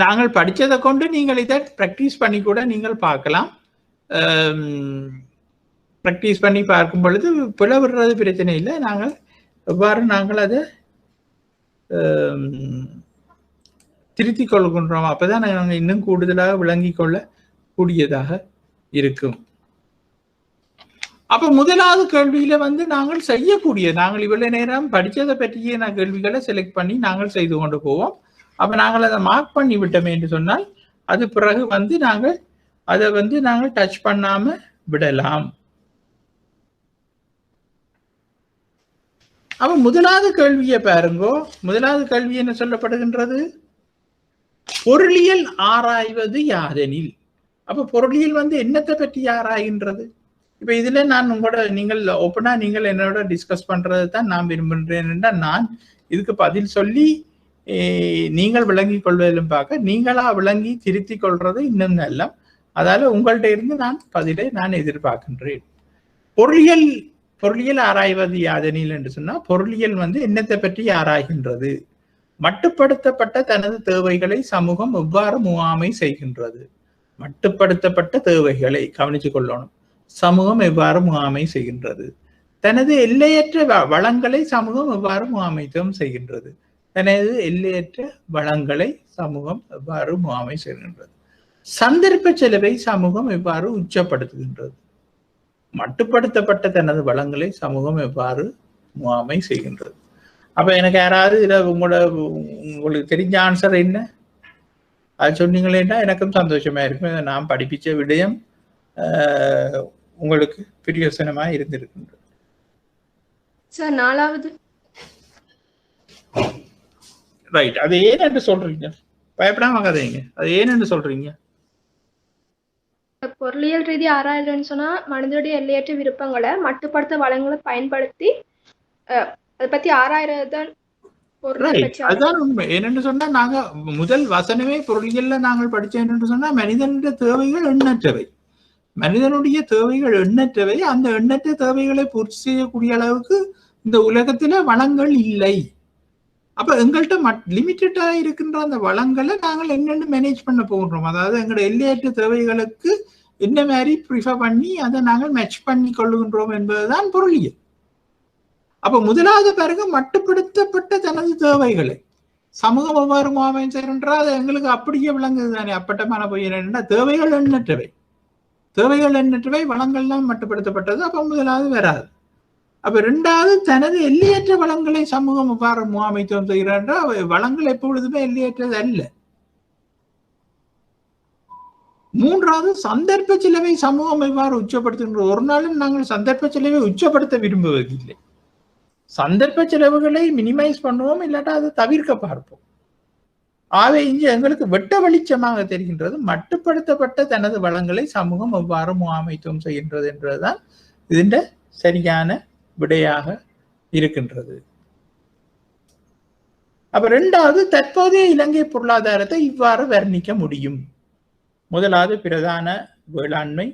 நாங்கள் படிச்சதை கொண்டு நீங்கள் இதை பிராக்டிஸ் பண்ணி கூட நீங்கள் பார்க்கலாம். பிராக்டிஸ் பண்ணி பார்க்கும் பொழுது பிளவுறது பிரச்சனை இல்லை. எவ்வாறு நாங்கள் அதை திருத்திக் கொள்கின்றோம், அப்பதான் நாங்கள் இன்னும் கூடுதலாக விளங்கிக் கொள்ள கூடியதாக இருக்கும். அப்ப முதலாவது கேள்வியில வந்து நாங்கள் செய்யக்கூடிய, நாங்கள் இவ்வளவு நேரம் படிச்சதை பற்றிய கேள்விகளை செலக்ட் பண்ணி நாங்கள் செய்து கொண்டு போவோம். அப்ப நாங்கள் அதை மார்க் பண்ணி விட்டோமே என்று சொன்னால் அது பிறகு வந்து நாங்கள் டச் பண்ணாம விடலாம். அப்ப முதலாவது கேள்வியை பாருங்கோ. முதலாவது கேள்வி என்ன சொல்லப்படுகின்றது? பொருளியல் ஆராய்வது யாதெனில். அப்ப பொருளியல் வந்து என்னத்தை பற்றி ஆராய்கின்றது? இப்ப இதுல நான் நீங்கள் ஓப்பனா நீங்கள் என்னோட டிஸ்கஸ் பண்றது தான் நான் விரும்புகிறேன் என்றால், நான் இதுக்கு பதில் சொல்லி நீங்கள் விளங்கி கொள்வதிலும் பார்க்க, நீங்களா விளங்கி திருத்தி கொள்றது இன்னும் நல்ல. அதால உங்கள்கிட்ட இருந்து நான் பதிலை நான் எதிர்பார்க்கின்றேன். பொருளியல் ஆராய்வது யாதெனில் என்று சொன்னா, பொருளியல் வந்து என்னத்தை பற்றி ஆராய்கின்றது? மட்டுப்படுத்தப்பட்ட தனது தேவைகளை சமூகம் எவ்வாறு முகாமை செய்கின்றது? மட்டுப்படுத்தப்பட்ட தேவைகளை கவனித்துக் கொள்ளணும். சமூகம் எவ்வாறு முகாமை செய்கின்றது? தனது எல்லையற்ற வளங்களை சமூகம் எவ்வாறு முகாமைத்துவம் செய்கின்றது? தனது எல்லையற்ற வளங்களை சமூகம் எவ்வாறு முகாமை செய்கின்றது? சந்தர்ப்ப செலவை சமூகம் எவ்வாறு உச்சப்படுத்துகின்றது? மட்டுப்படுத்தப்பட்ட தனது வளங்களை சமூகம் எவ்வாறு முகாமை செய்கின்றது? அப்ப எனக்கு யாராவது இதுல உங்களுக்கு தெரிஞ்ச ஆன்சர் என்ன அது சொன்னீங்களேன்னா எனக்கும் சந்தோஷமா இருக்கும். நான் படிப்பிச்ச விடயம் உங்களுக்கு பிரயோசனமா இருந்திருக்கின்றது. சார் 4வது. ரைட். அது ஏன் என்று சொல்றீங்க? பயப்படாம கதைங்க. அது ஏன் என்று சொல்றீங்க? பொருளியல் ரீதி ஆராய்தல்னு சொன்னா மனிதனுடைய எல்லையற்ற விருப்பங்களை மட்டுப்படுத்த வளங்களை பயன்படுத்தி அதை பத்தி ஆராய்றதுதான். அதுதான் உண்மை. என்னென்னு சொன்னா, நாங்க முதல் வசனமே பொருளியல்ல நாங்கள் படிச்சோம் என்னென்று சொன்னா, மனிதனுடைய தேவைகள் எண்ணற்றவை. மனிதனுடைய தேவைகள் எண்ணற்றவை. அந்த எண்ணற்ற தேவைகளை பூர்த்தி செய்யக்கூடிய அளவுக்கு இந்த உலகத்துல வளங்கள் இல்லை. அப்ப எங்கள்கிட்ட லிமிட்டடா இருக்கின்ற அந்த வளங்களை நாங்கள் என்னென்னு மேனேஜ் பண்ண போகிறோம். அதாவது எங்களோட எல்லையற்ற தேவைகளுக்கு என்ன மாதிரி ப்ரிஃபர் பண்ணி அதை நாங்கள் மேட்ச் பண்ணி கொள்ளுகின்றோம் என்பதுதான் பொருளியல். அப்ப முதலாவது பிறகு மட்டுப்படுத்தப்பட்ட தனது தேவைகளை சமூகம் எவ்வாறு முகாமை செய்கின்றால் அது எங்களுக்கு அப்படியே விளங்குது தானே. அப்பட்டமான போய் என்னன்னா, தேவைகள் எண்ணற்றவை வளங்கள்லாம் மட்டுப்படுத்தப்பட்டது. அப்ப முதலாவது வராது. அப்ப 2வது தனது எல்லையற்ற வளங்களை சமூகம் எவ்வாறு முகாமைத்துவம் செய்கிறார். வளங்கள் எப்பொழுதுமே எல்லையற்றது அல்ல. 3வது சந்தர்ப்ப செலவை சமூகம் எவ்வாறு உச்சப்படுத்துகின்றோம். ஒரு நாளும் நாங்கள் சந்தர்ப்ப செலவை உச்சப்படுத்த விரும்புவதில்லை. சந்தர்ப்ப செலவுகளை மினிமைஸ் பண்ணுவோம், இல்லாட்டா அதை தவிர்க்க பார்ப்போம். ஆகவே இங்கே எங்களுக்கு வெட்ட வெளிச்சமாக தெரிகின்றது மட்டுப்படுத்தப்பட்ட தனது வளங்களை சமூகம் எவ்வாறு முகாமைத்துவம் செய்கின்றது என்றதுதான் இதன் சரியான விடையாக இருக்கின்றது. அப்ப 2வது தற்போதைய இலங்கை பொருளாதாரத்தை இவ்வாறு வர்ணிக்க முடியும். முதலாவது பிரதான வேளாண்மை,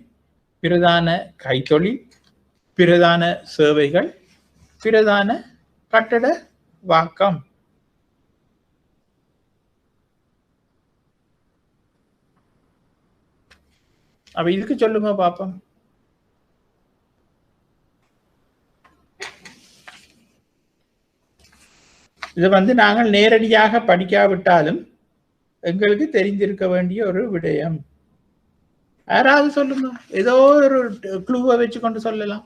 பிரதான கைத்தொழில், பிரதான சேவைகள், பிரதான கட்டட வாக்கம். அப்ப இதுக்கு சொல்லுங்க பாப்போம். இது வந்து நாங்கள் நேரடியாக படிக்காவிட்டாலும் எங்களுக்கு தெரிந்திருக்க வேண்டிய ஒரு விடயம். யாராவது சொல்லுங்க, ஏதோ ஒரு க்ளூவை வச்சு கொண்டு சொல்லலாம்.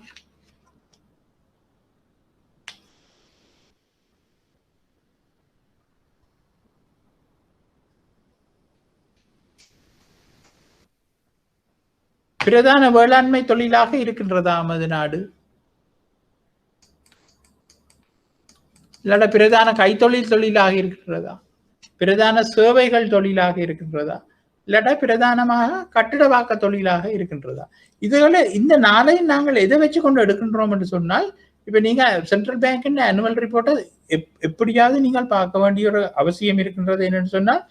பிரதான வேளாண்மை தொழிலாக இருக்கின்றதா நமது நாடு? இல்லாட்ட பிரதான கைத்தொழில் தொழிலாக இருக்கின்றதா? பிரதான சேவைகள் தொழிலாக இருக்கின்றதா? இல்லாட்டா பிரதானமாக கட்டிடவாக்க தொழிலாக இருக்கின்றதா? இதுகளை இந்த நாளையும் நாங்கள் எதை வச்சு கொண்டு எடுக்கின்றோம் என்று சொன்னால், இப்ப நீங்க சென்ட்ரல் பேங்கின் ஆனுவல் ரிப்போர்ட்டை எப்படியாவது நீங்கள் பார்க்க வேண்டிய ஒரு அவசியம் இருக்கின்றது. என்னன்னு சொன்னால்,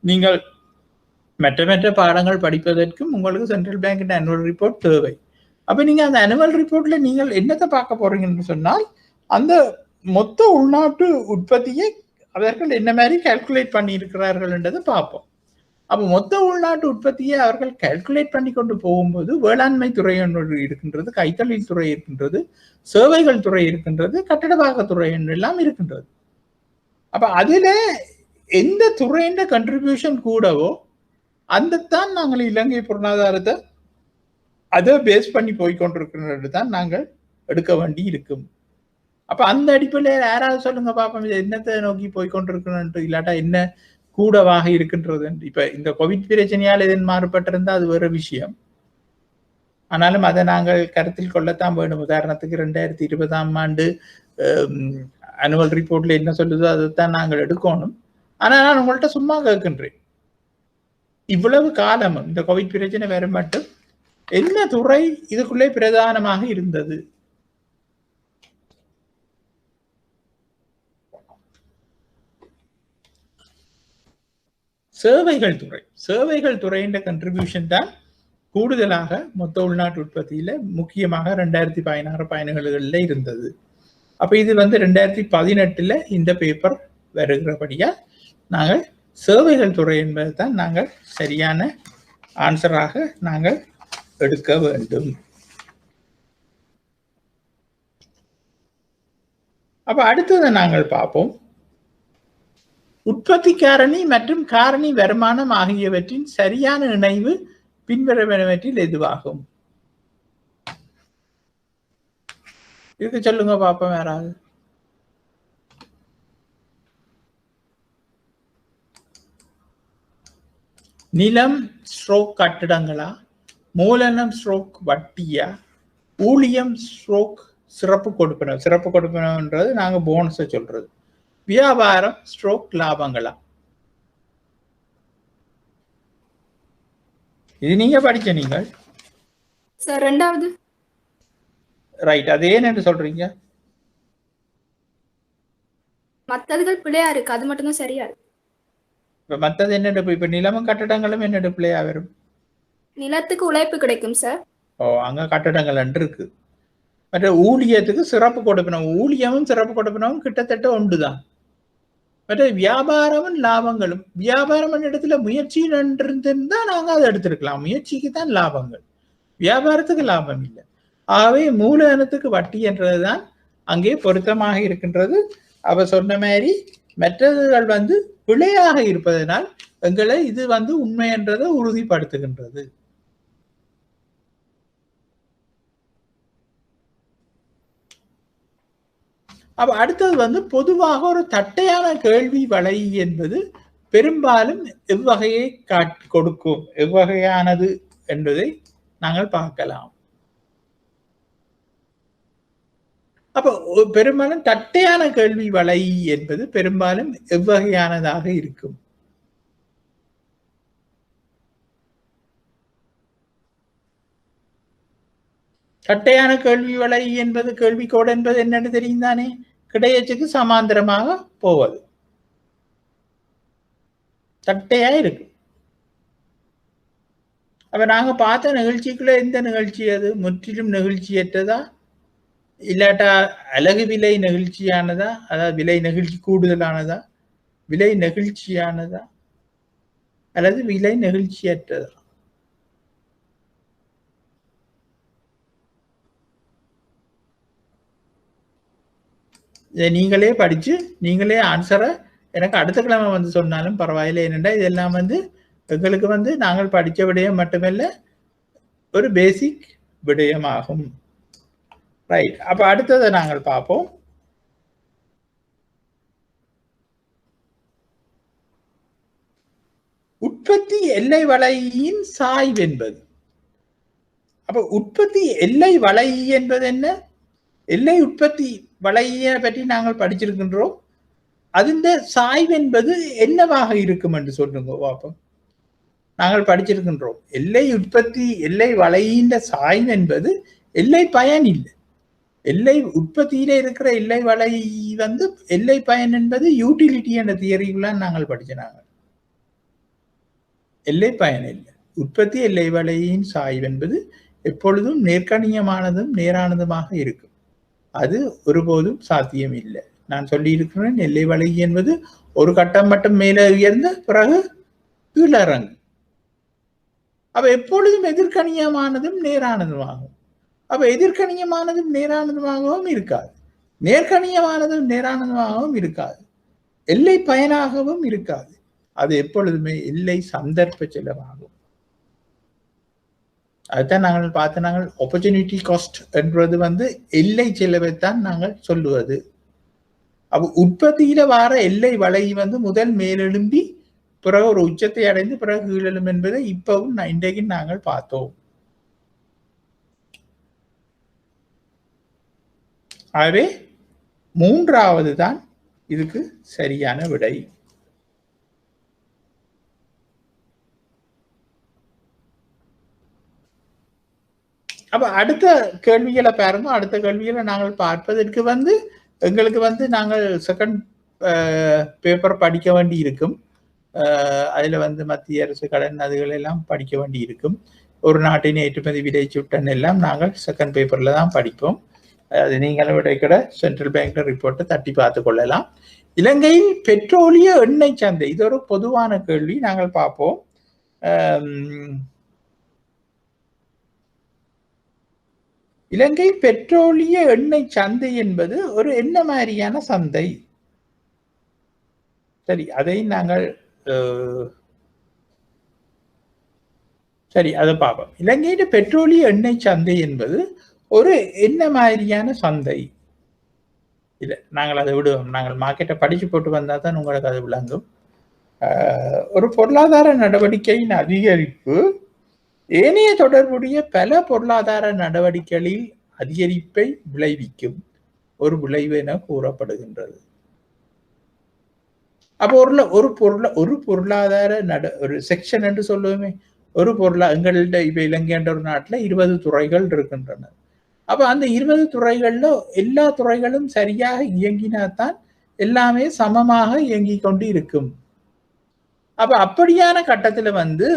நீங்கள் மற்ற மற்ற பாடங்கள் படிப்பதற்கும் உங்களுக்கு சென்ட்ரல் பேங்கின் ஆனுவல் ரிப்போர்ட் தேவை. அப்ப நீங்க அந்த ஆனுவல் ரிப்போர்ட்ல நீங்கள் என்னத்தை பார்க்க போறீங்கன்னு சொன்னால், அந்த மொத்த உள்நாட்டு உற்பத்தியை அவர்கள் என்ன மாதிரி கால்குலேட் பண்ணி இருக்கிறார்கள் என்றதை பார்ப்போம். அப்போ மொத்த உள்நாட்டு உற்பத்தியை அவர்கள் கால்குலேட் பண்ணி கொண்டு போகும்போது வேளாண்மை துறை ஒன்று இருக்கின்றது, கைத்தொழில் துறை இருக்கின்றது, சேவைகள் துறை இருக்கின்றது, கட்டடவாக்க துறை எல்லாம் இருக்கின்றது. அப்ப அதுல எந்த துறையின் கண்ட்ரிபியூஷன் கூடவோ அந்த தான் நாங்கள் இலங்கை பொருளாதாரத்தை அதை பேஸ் பண்ணி போய்கொண்டிருக்கிறது தான் நாங்கள் எடுக்க வேண்டி இருக்கும். அப்ப அந்த அடிப்படையில் யாராவது சொல்லுங்க பாப்போம், என்னத்தை நோக்கி போய்கொண்டிருக்கணும், இல்லாட்டா என்ன கூடவாக இருக்கின்றது. இப்ப இந்த கோவிட் பிரச்சனையால் எதன் மாறுபட்டிருந்தா அது வேற விஷயம். ஆனாலும் அதை நாங்கள் கருத்தில் கொள்ளத்தான் வேண்டும். உதாரணத்துக்கு 2020 ஆண்டு ஆனுவல் ரிப்போர்ட்ல என்ன சொல்லுதோ அதைத்தான் நாங்கள் எடுக்கணும். ஆனா நான் உங்கள்கிட்ட சும்மா கேட்கின்றேன், இவ்வளவு காலம் இந்த கோவிட் பிரச்சனை வேற மட்டும் என்ன துறை இதுக்குள்ளே பிரதானமாக இருந்தது? சேவைகள் துறை. சேவைகள் துறையின் கண்ட்ரிபியூஷன் தான் கூடுதலாக மொத்த உள்நாட்டு உற்பத்தியில முக்கியமாக 2016-17 இருந்தது. அப்ப இது வந்து 2018 இந்த பேப்பர் வருகிறபடியா நாங்கள் சேவைகள் துறை என்பதை தான் நாங்கள் சரியான ஆன்சராக நாங்கள் எடுக்க வேண்டும். அப்ப அடுத்ததை நாங்கள் பார்ப்போம். உற்பத்தி காரணி மற்றும் காரணி வருமானம் ஆகியவற்றின் சரியான இணைவு பின்வருவனவற்றில் எதுவாகும்? இதுக்கு சொல்லுங்க பாப்போம் யாராவது. நிலம் ஸ்ட்ரோக் கட்டிடங்களா, மூலதனம் ஸ்ட்ரோக் வட்டியா, ஊழியம் ஸ்ட்ரோக் சிறப்பு கொடுப்பனவு? சிறப்பு கொடுப்பனவுன்றது நாங்க போனஸை சொல்றது. வியாபாரம் ஸ்ட்ரோக் லாபங்களா? இது நீங்க படிச்ச நீங்கள் சார் ரெண்டாவது. ரைட். அது ஏன் என்று சொல்றீங்க? மற்றதுகள் பிள்ளையா இருக்கு, அது மட்டும்தான் சரியா இருக்கு. இப்ப மற்றது என்னென்ன? இப்ப நிலமும் கட்டடங்களும் என்னென்ன பிள்ளையா வரும்? நிலத்துக்கு உழைப்பு கிடைக்கும் சார். ஓ, அங்க கட்டடங்கள் என்று இருக்கு. மற்ற ஊழியத்துக்கு சிறப்பு கொடுப்பனவு. ஊழியமும் சிறப்பு கொடுப்பனவும் கிட்டத்தட்ட ஒன்றுதான். மற்ற வியாபாரமும் லாபங்களும். வியாபாரம் இடத்துல முயற்சி நன்றிருந்தா நாங்க அதை எடுத்திருக்கலாம். முயற்சிக்கு தான் லாபங்கள், வியாபாரத்துக்கு லாபம் இல்லை. ஆகவே மூலதனத்துக்கு வட்டி என்றதுதான் அங்கே பொருத்தமாக இருக்கின்றது. அவ சொன்ன மாதிரி மற்றதுகள் வந்து பிழையாக இருப்பதனால் எங்களை இது வந்து உண்மை என்றதை உறுதிப்படுத்துகின்றது. அப்ப அடுத்தது வந்து பொதுவாக ஒரு தட்டையான கேள்வி வலை என்பது பெரும்பாலும் எவ்வகையை கொடுக்கும், எவ்வகையானது என்பதை நாங்கள் பார்க்கலாம். அப்ப பெரும்பாலும் தட்டையான கேள்வி வலை என்பது பெரும்பாலும் எவ்வகையானதாக இருக்கும்? தட்டையான கேள்வி வலை என்பது, கேள்விக்கோடு என்பது என்னன்னு தெரியும் தானே? கிடையச்சுக்கு சமாந்தரமாக போவது, தட்டையா இருக்கு. அப்ப நாங்க பார்த்த நிகழ்ச்சிக்குள்ள எந்த நிகழ்ச்சி அது? முற்றிலும் நிகழ்ச்சியற்றதா, இல்லாட்டா அழகு விலை நெகிழ்ச்சியானதா, அதாவது விலை நெகிழ்ச்சி கூடுதலானதா, விலை நெகிழ்ச்சியானதா, அல்லது விலை நெகிழ்ச்சியற்றதா? இதை நீங்களே படிச்சு நீங்களே ஆன்சரை எனக்கு அடுத்த கிழமை வந்து சொன்னாலும் பரவாயில்லை. என்னென்னா இதெல்லாம் வந்து எங்களுக்கு வந்து நாங்கள் படித்த விடயம் மட்டுமல்ல, ஒரு பேசிக் விடயமாகும். ரைட். அப்ப அடுத்ததை நாங்கள் பார்ப்போம். உற்பத்தி எல்லை வளையின் சாய்வு என்பது. அப்ப உற்பத்தி எல்லை வளை என்பது என்ன? எல்லை உற்பத்தி வளையை பற்றி நாங்கள் படிச்சிருக்கின்றோம். அதிന്റെ சாய்வு என்பது என்னவாக இருக்கும் என்று சொல்லுங்க பாப்போம். நாங்கள் படிச்சிருக்கின்றோம். எல்லை உற்பத்தி எல்லை வளையின் சாய்வு என்பது எல்லை பயன் இல்லை. எல்லை உற்பத்தியில இருக்கிற எல்லை வளை வந்து எல்லை பயன் என்பது யூட்டிலிட்டி என்ற தியரிக்குள்ள நாங்கள் படிச்சனாங்க. எல்லை பயன் இல்லை. உற்பத்தி எல்லை வளையின் சாய்வு என்பது எப்பொழுதும் நேர்கணியமானதும் நேரானதுமாக இருக்கும். அது ஒருபோதும் சாத்தியம் இல்லை. நான் சொல்லி இருக்கிறேன், எல்லை வளை என்பது ஒரு கட்டம் மட்டும் மேலே உயர்ந்த பிறகு கீழறங்கு. அப்ப எப்பொழுதும் எதிர்கணியமானதும் நேரானதுமாகும். அப்ப எதிர்கணியமானதும் நேரானதுமாகவும் இருக்காது, நேர்கணியமானதும் நேரானதுமாகவும் இருக்காது, எல்லை பயனாகவும் இருக்காது. அது எப்பொழுதுமே எல்லை சந்தர்ப்ப செலவாகும். அதுதான் நாங்கள் பார்த்து நாங்கள் ஆப்பர்ச்சுனிட்டி காஸ்ட் என்றது வந்து எல்லை செலவைத்தான் நாங்கள் சொல்லுவது. அப்ப உற்பத்தியில வார எல்லை வளை வந்து முதல் மேலெழும்பி பிறகு ஒரு உச்சத்தை அடைந்து பிறகு கீழெழும் என்பதை இப்பவும் இன்றைக்கு நாங்கள் பார்த்தோம். ஆகவே மூன்றாவது தான் இதுக்கு சரியான விடை. அப்ப அடுத்த கேள்விகளை பாருங்க. அடுத்த கேள்விகளை நாங்கள் பார்ப்பதற்கு வந்து எங்களுக்கு வந்து நாங்கள் செகண்ட் பேப்பர் படிக்க வேண்டி இருக்கும். அதுல வந்து மத்திய அரசு கடன் அதுகள் எல்லாம் படிக்க வேண்டி இருக்கும். ஒரு நாட்டின் ஏற்றுமதி விலை சுட்டன் எல்லாம் நாங்கள் செகண்ட் பேப்பர்ல தான் படிப்போம். அது நீங்களும் விடைக்கிட சென்ட்ரல் பேங்க் ரிப்போர்ட்டை தட்டி பார்த்து கொள்ளலாம். இலங்கையில் பெட்ரோலிய எண்ணெய் சந்தை, இது ஒரு பொதுவான கேள்வி, நாங்கள் பார்ப்போம். இலங்கை பெட்ரோலிய எண்ணெய் சந்தை என்பது ஒரு என்ன மாதிரியான சந்தை? சரி, அதை நாங்கள் சரி அதை பார்ப்போம். இலங்கையில பெட்ரோலிய எண்ணெய் சந்தை என்பது ஒரு என்ன மாதிரியான சந்தை? இல்லை, நாங்கள் அதை விடுவோம். நாங்கள் மார்க்கெட்டை படிச்சு போட்டு வந்தால் தான் உங்களுக்கு அது விளங்கும். ஒரு பொருளாதார நடவடிக்கையின் அதிகரிப்பு ஏனைய தொடர்புடைய பல பொருளாதார நடவடிக்கைகளில் அதிகரிப்பை விளைவிக்கும் ஒரு விளைவு என கூறப்படுகின்றது. அப்போ ஒரு பொருளாதார ஒரு செக்ஷன் என்று சொல்லுவோமே, ஒரு எங்கள்கிட்ட இப்ப இலங்கை என்ற ஒரு நாட்டில் 20 துறைகள் இருக்கின்றன. அப்ப அந்த 20 துறைகள்ல எல்லா துறைகளும் சரியாக இயங்கினால்தான் எல்லாமே சமமாக இயங்கி கொண்டு இருக்கும். அப்ப அப்படியான கட்டத்துல வந்து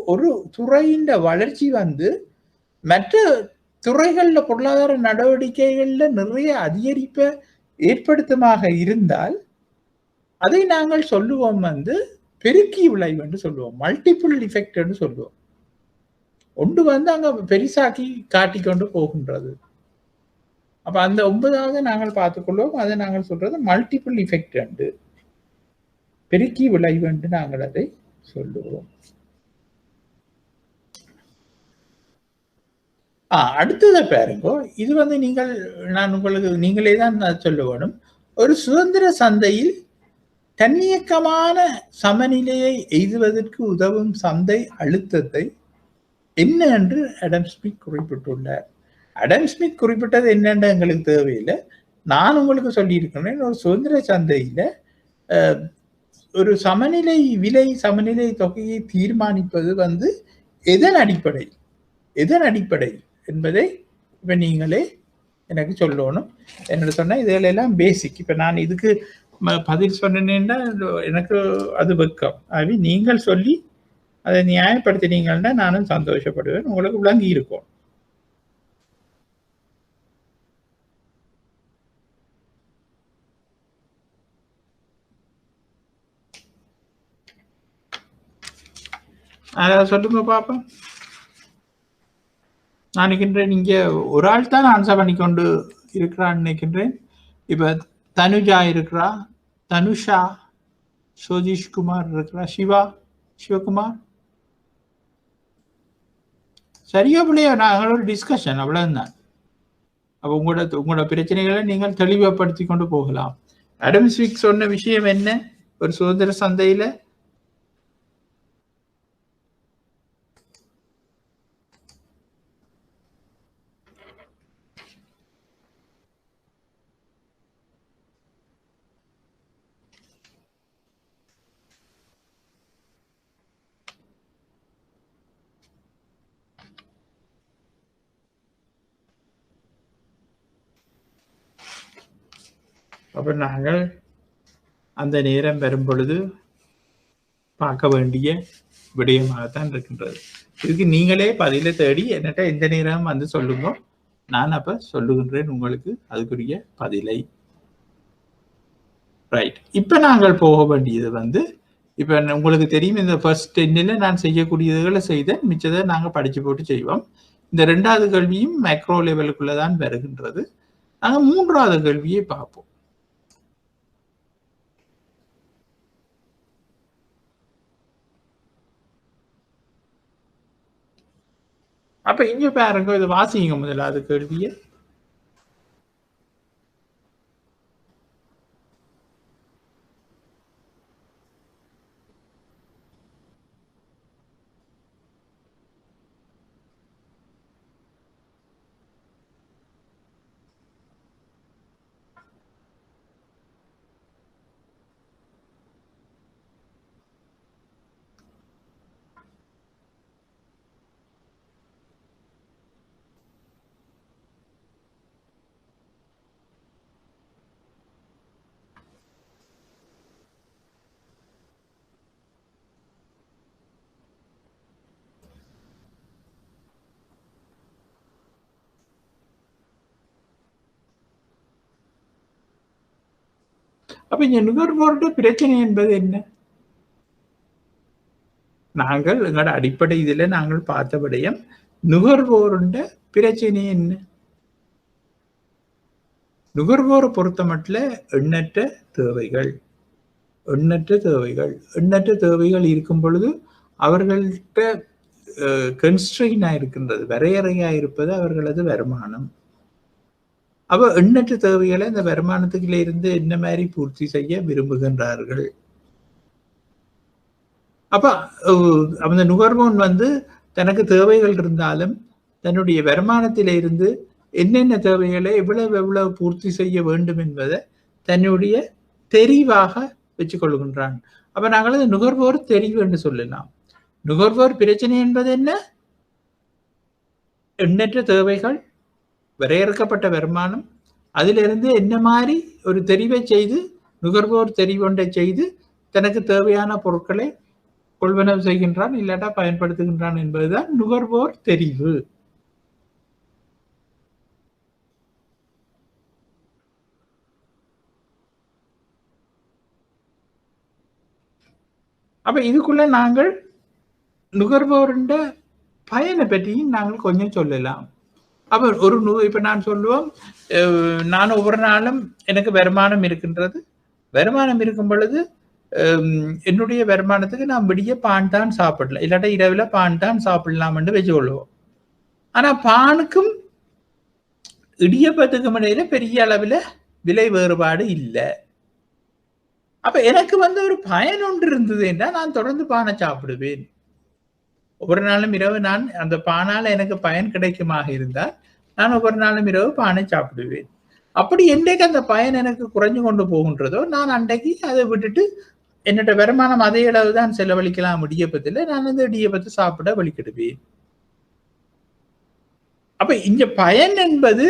ஒரு துறையின் வளர்ச்சி வந்து மற்ற துறைகள்ல பொருளாதார நடவடிக்கைகள்ல நிறைய அதிகரிப்பை ஏற்படுத்துமாக இருந்தால் அதை நாங்கள் சொல்லுவோம் வந்து பெருக்கி விளைவு என்று சொல்லுவோம், மல்டிபிள் இஃபெக்ட் என்று சொல்லுவோம். ஒன்று வந்து அங்க பெரிசாக்கி காட்டிக்கொண்டு போகின்றது. அப்ப அந்த 9வது நாங்கள் பார்த்துக்கொள்வோம். அதை நாங்கள் சொல்றது மல்டிபிள் இஃபெக்ட் என்று, பெருக்கி விளைவு என்று நாங்கள் அதை சொல்லுவோம். அடுத்ததை பாருங்க. இது வந்து நான் உங்களுக்கு நீங்களே தான் சொல்ல வேணும். ஒரு சுதந்திர சந்தையில் தன்னியக்கமான சமநிலையை எய்துவதற்கு உதவும் சந்தை அழுத்தத்தை என்ன என்று அடம் ஸ்மித் குறிப்பிட்டுள்ளார். அடம் ஸ்மித் குறிப்பிட்டது என்னென்று எங்களுக்கு தேவையில்லை, நான் உங்களுக்கு சொல்லியிருக்கிறேன். ஒரு சுதந்திர சந்தையில ஒரு சமநிலை விலை சமநிலை தொகையை தீர்மானிப்பது வந்து எதன் அடிப்படை என்பதை இப்ப நீங்களே எனக்கு சொல்லணும். என்னோட சொன்ன இதெல்லாம் பேசிக். இப்ப நான் இதுக்கு பதில் சொன்னேன்னா எனக்கு அது வெக்கம். ஆகவே நீங்கள் சொல்லி அதை நியாயப்படுத்தினீங்கன்னா நானும் சந்தோஷப்படுவேன், உங்களுக்கு விளங்கி இருக்கும். அத சொல்லுங்க பாப்போம். நான் நினைக்கின்றேன் இங்க ஒரு ஆள் தான் ஆன்சர் பண்ணி கொண்டு இருக்கிறான்னு நினைக்கின்றேன். இப்ப தனுஜா இருக்கிறா, தனுஷா, சோதீஷ்குமார் இருக்கிறா, சிவகுமார். சரியா பிள்ளையா நாங்கள் ஒரு டிஸ்கஷன் அவ்வளவுதான். அப்ப உங்களோட பிரச்சனைகளை நீங்கள் தெளிவுபடுத்தி கொண்டு போகலாம். அடம் ஸ்மித் சொன்ன விஷயம் என்ன? ஒரு சுதந்திர சந்தையில அப்ப நாங்கள் அந்த நேரம் வரும் பொழுது பார்க்க வேண்டிய விடயமாகத்தான் இருக்கின்றது. இதுக்கு நீங்களே பதிலை தேடி என்னட்ட எந்த நேரம் வந்து சொல்லுங்க, நான் அப்ப சொல்லுகின்றேன் உங்களுக்கு அதுக்குரிய பதிலை. ரைட். இப்ப நாங்கள் போக வேண்டியது இப்ப உங்களுக்கு தெரியும், இந்த ஃபர்ஸ்ட் 10ல நான் செய்யக்கூடியதுகளை செய்தேன், மிச்சதை நாங்க படிச்சு போட்டு செய்வோம். இந்த 2வது கேள்வியும் மேக்ரோ லெவலுக்குள்ளதான் வருகின்றது. நாங்க 3வது கேள்வியை பார்ப்போம். அப்ப இங்க பாருங்க, இதை வாசிங்க முதலாவது கேள்வியை. அப்ப இங்க நுகர்வோருடைய பிரச்சனை என்பது என்ன? நாங்கள் எங்களோட அடிப்படை இதுல நாங்கள் பார்த்த விடயம் நுகர்வோருடைய பிரச்சனை என்ன? நுகர்வோரை பொறுத்த மட்டும் எண்ணற்ற தேவைகள் இருக்கும் பொழுது அவர்கள்ட்ட கன்ஸ்ட்ரெயினா இருக்கின்றது, வரையறையா இருப்பது அவர்களது வருமானம். அப்ப எண்ணற்ற தேவைகளை இந்த வருமானத்துக்குள்ள இருந்து என்ன மாதிரி பூர்த்தி செய்ய விரும்புகின்றார்கள். அப்ப அந்த நுகர்வோன் தனக்கு தேவைகள் இருந்தாலும் தன்னுடைய வருமானத்தில இருந்து என்னென்ன தேவைகளை எவ்வளவு பூர்த்தி செய்ய வேண்டும் என்பதை தன்னுடைய தெரிவாக வச்சுக் கொள்கின்றான். அப்ப நாங்கள் நுகர்வோர் தெரிவு என்று சொல்லலாம். நுகர்வோர் பிரச்சனை என்பது என்ன? எண்ணற்ற தேவைகள், வரையறுக்கப்பட்ட வருமானம், அதிலிருந்து என்ன மாதிரி ஒரு தெரிவை செய்து நுகர்வோர் தெரிவொன்றை செய்து தனக்கு தேவையான பொருட்களை கொள்வனவு செய்கின்றான், இல்லாட்டா பயன்படுத்துகின்றான் என்பதுதான் நுகர்வோர் தெரிவு. அப்ப இதுக்குள்ள நாங்கள் நுகர்வோருண்ட பயனை பற்றி நாங்கள் கொஞ்சம் சொல்லலாம். அப்ப இப்ப நான் சொல்லுவோம், நான் ஒவ்வொரு நாளும் எனக்கு வருமானம் இருக்கின்றது. வருமானம் இருக்கும் பொழுது என்னுடைய வருமானத்துக்கு நான் விடிய பான் தான் சாப்பிடலாம், இல்லாட்டா இரவுல பான் தான் சாப்பிடலாம் என்று வச்சு கொள்வோம். ஆனா பானுக்கும் இடியப்பத்துக்கும் இடையில பெரிய அளவுல விலை வேறுபாடு இல்லை. அப்ப எனக்கு ஒரு பயன் ஒன்று இருந்தது என்றால் நான் தொடர்ந்து பானை சாப்பிடுவேன். ஒவ்வொரு நாளும் இரவு நான் அந்த பானால எனக்கு பயன் கிடைக்குமாக இருந்தால் நான் ஒவ்வொரு நாளும் இரவு பானை சாப்பிடுவேன். அப்படி என்றைக்கு அந்த பயன் எனக்கு குறைஞ்சு கொண்டு போகின்றதோ நான் அன்றைக்கு அதை விட்டுட்டு என்னோட வருமானம் அதே அளவு தான் செலவழிக்கலாம் இடியப்பத்தில், நான் அந்த இடியப்பத்தை சாப்பிட வழிக்கிடுவேன். அப்ப இங்க பயன் என்பது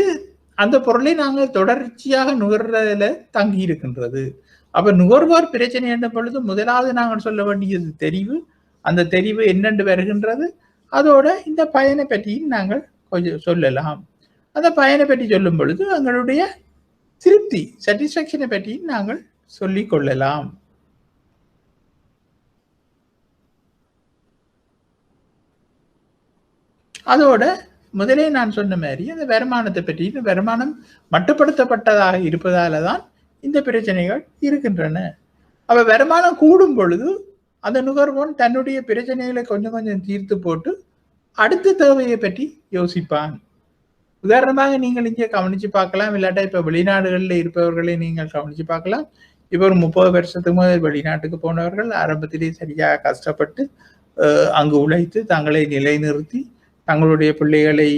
அந்த பொருளை நாங்கள் தொடர்ச்சியாக நுகர்றதுல தங்கி இருக்கின்றது. அப்ப நுகர்வோர் பிரச்சனை என்ற பொழுது முதலாவது நாங்கள் சொல்ல வேண்டியது தெரிவு. அந்த தெரிவு என்னென்று வருகின்றது, அதோட இந்த பயனை பற்றியும் நாங்கள் கொஞ்சம் சொல்லலாம். அந்த பயனை பற்றி சொல்லும் பொழுது எங்களுடைய திருப்தி, சாட்டிஸ்பாக்சனை பற்றியும் நாங்கள் சொல்லிக் கொள்ளலாம். அதோட முதலே நான் சொன்ன மாதிரி அந்த வருமானத்தை பற்றி, இந்த வருமானம் மட்டுப்படுத்தப்பட்டதாக இருப்பதால தான் இந்த பிரச்சனைகள் இருக்கின்றன. அப்ப வருமானம் கூடும் பொழுது அந்த நுகர்வோன் தன்னுடைய பிரச்சனைகளை கொஞ்சம் கொஞ்சம் தீர்த்து போட்டு அடுத்த தேவையை பற்றி யோசிப்பான். உதாரணமாக நீங்கள் இங்கே கவனிச்சு பார்க்கலாம், இல்லாட்டா இப்ப வெளிநாடுகளில் இருப்பவர்களை நீங்கள் கவனிச்சு பார்க்கலாம். இப்ப ஒரு 30 வருஷத்துக்கு முதல் வெளிநாட்டுக்கு போனவர்கள் ஆரம்பத்திலே சரியாக கஷ்டப்பட்டு அங்கு உழைத்து தங்களை நிலைநிறுத்தி தங்களுடைய பிள்ளைகளை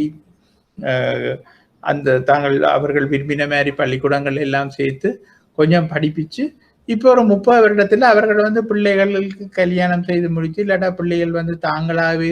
அவர்கள் விரும்பின மாதிரி பள்ளிக்கூடங்கள் எல்லாம் சேர்த்து கொஞ்சம் படிப்பிச்சு இப்போ ஒரு 30 வருடத்துல அவர்கள் பிள்ளைகளுக்கு கல்யாணம் செய்து முடிச்சு இல்லாட்டா பிள்ளைகள் தாங்களாகவே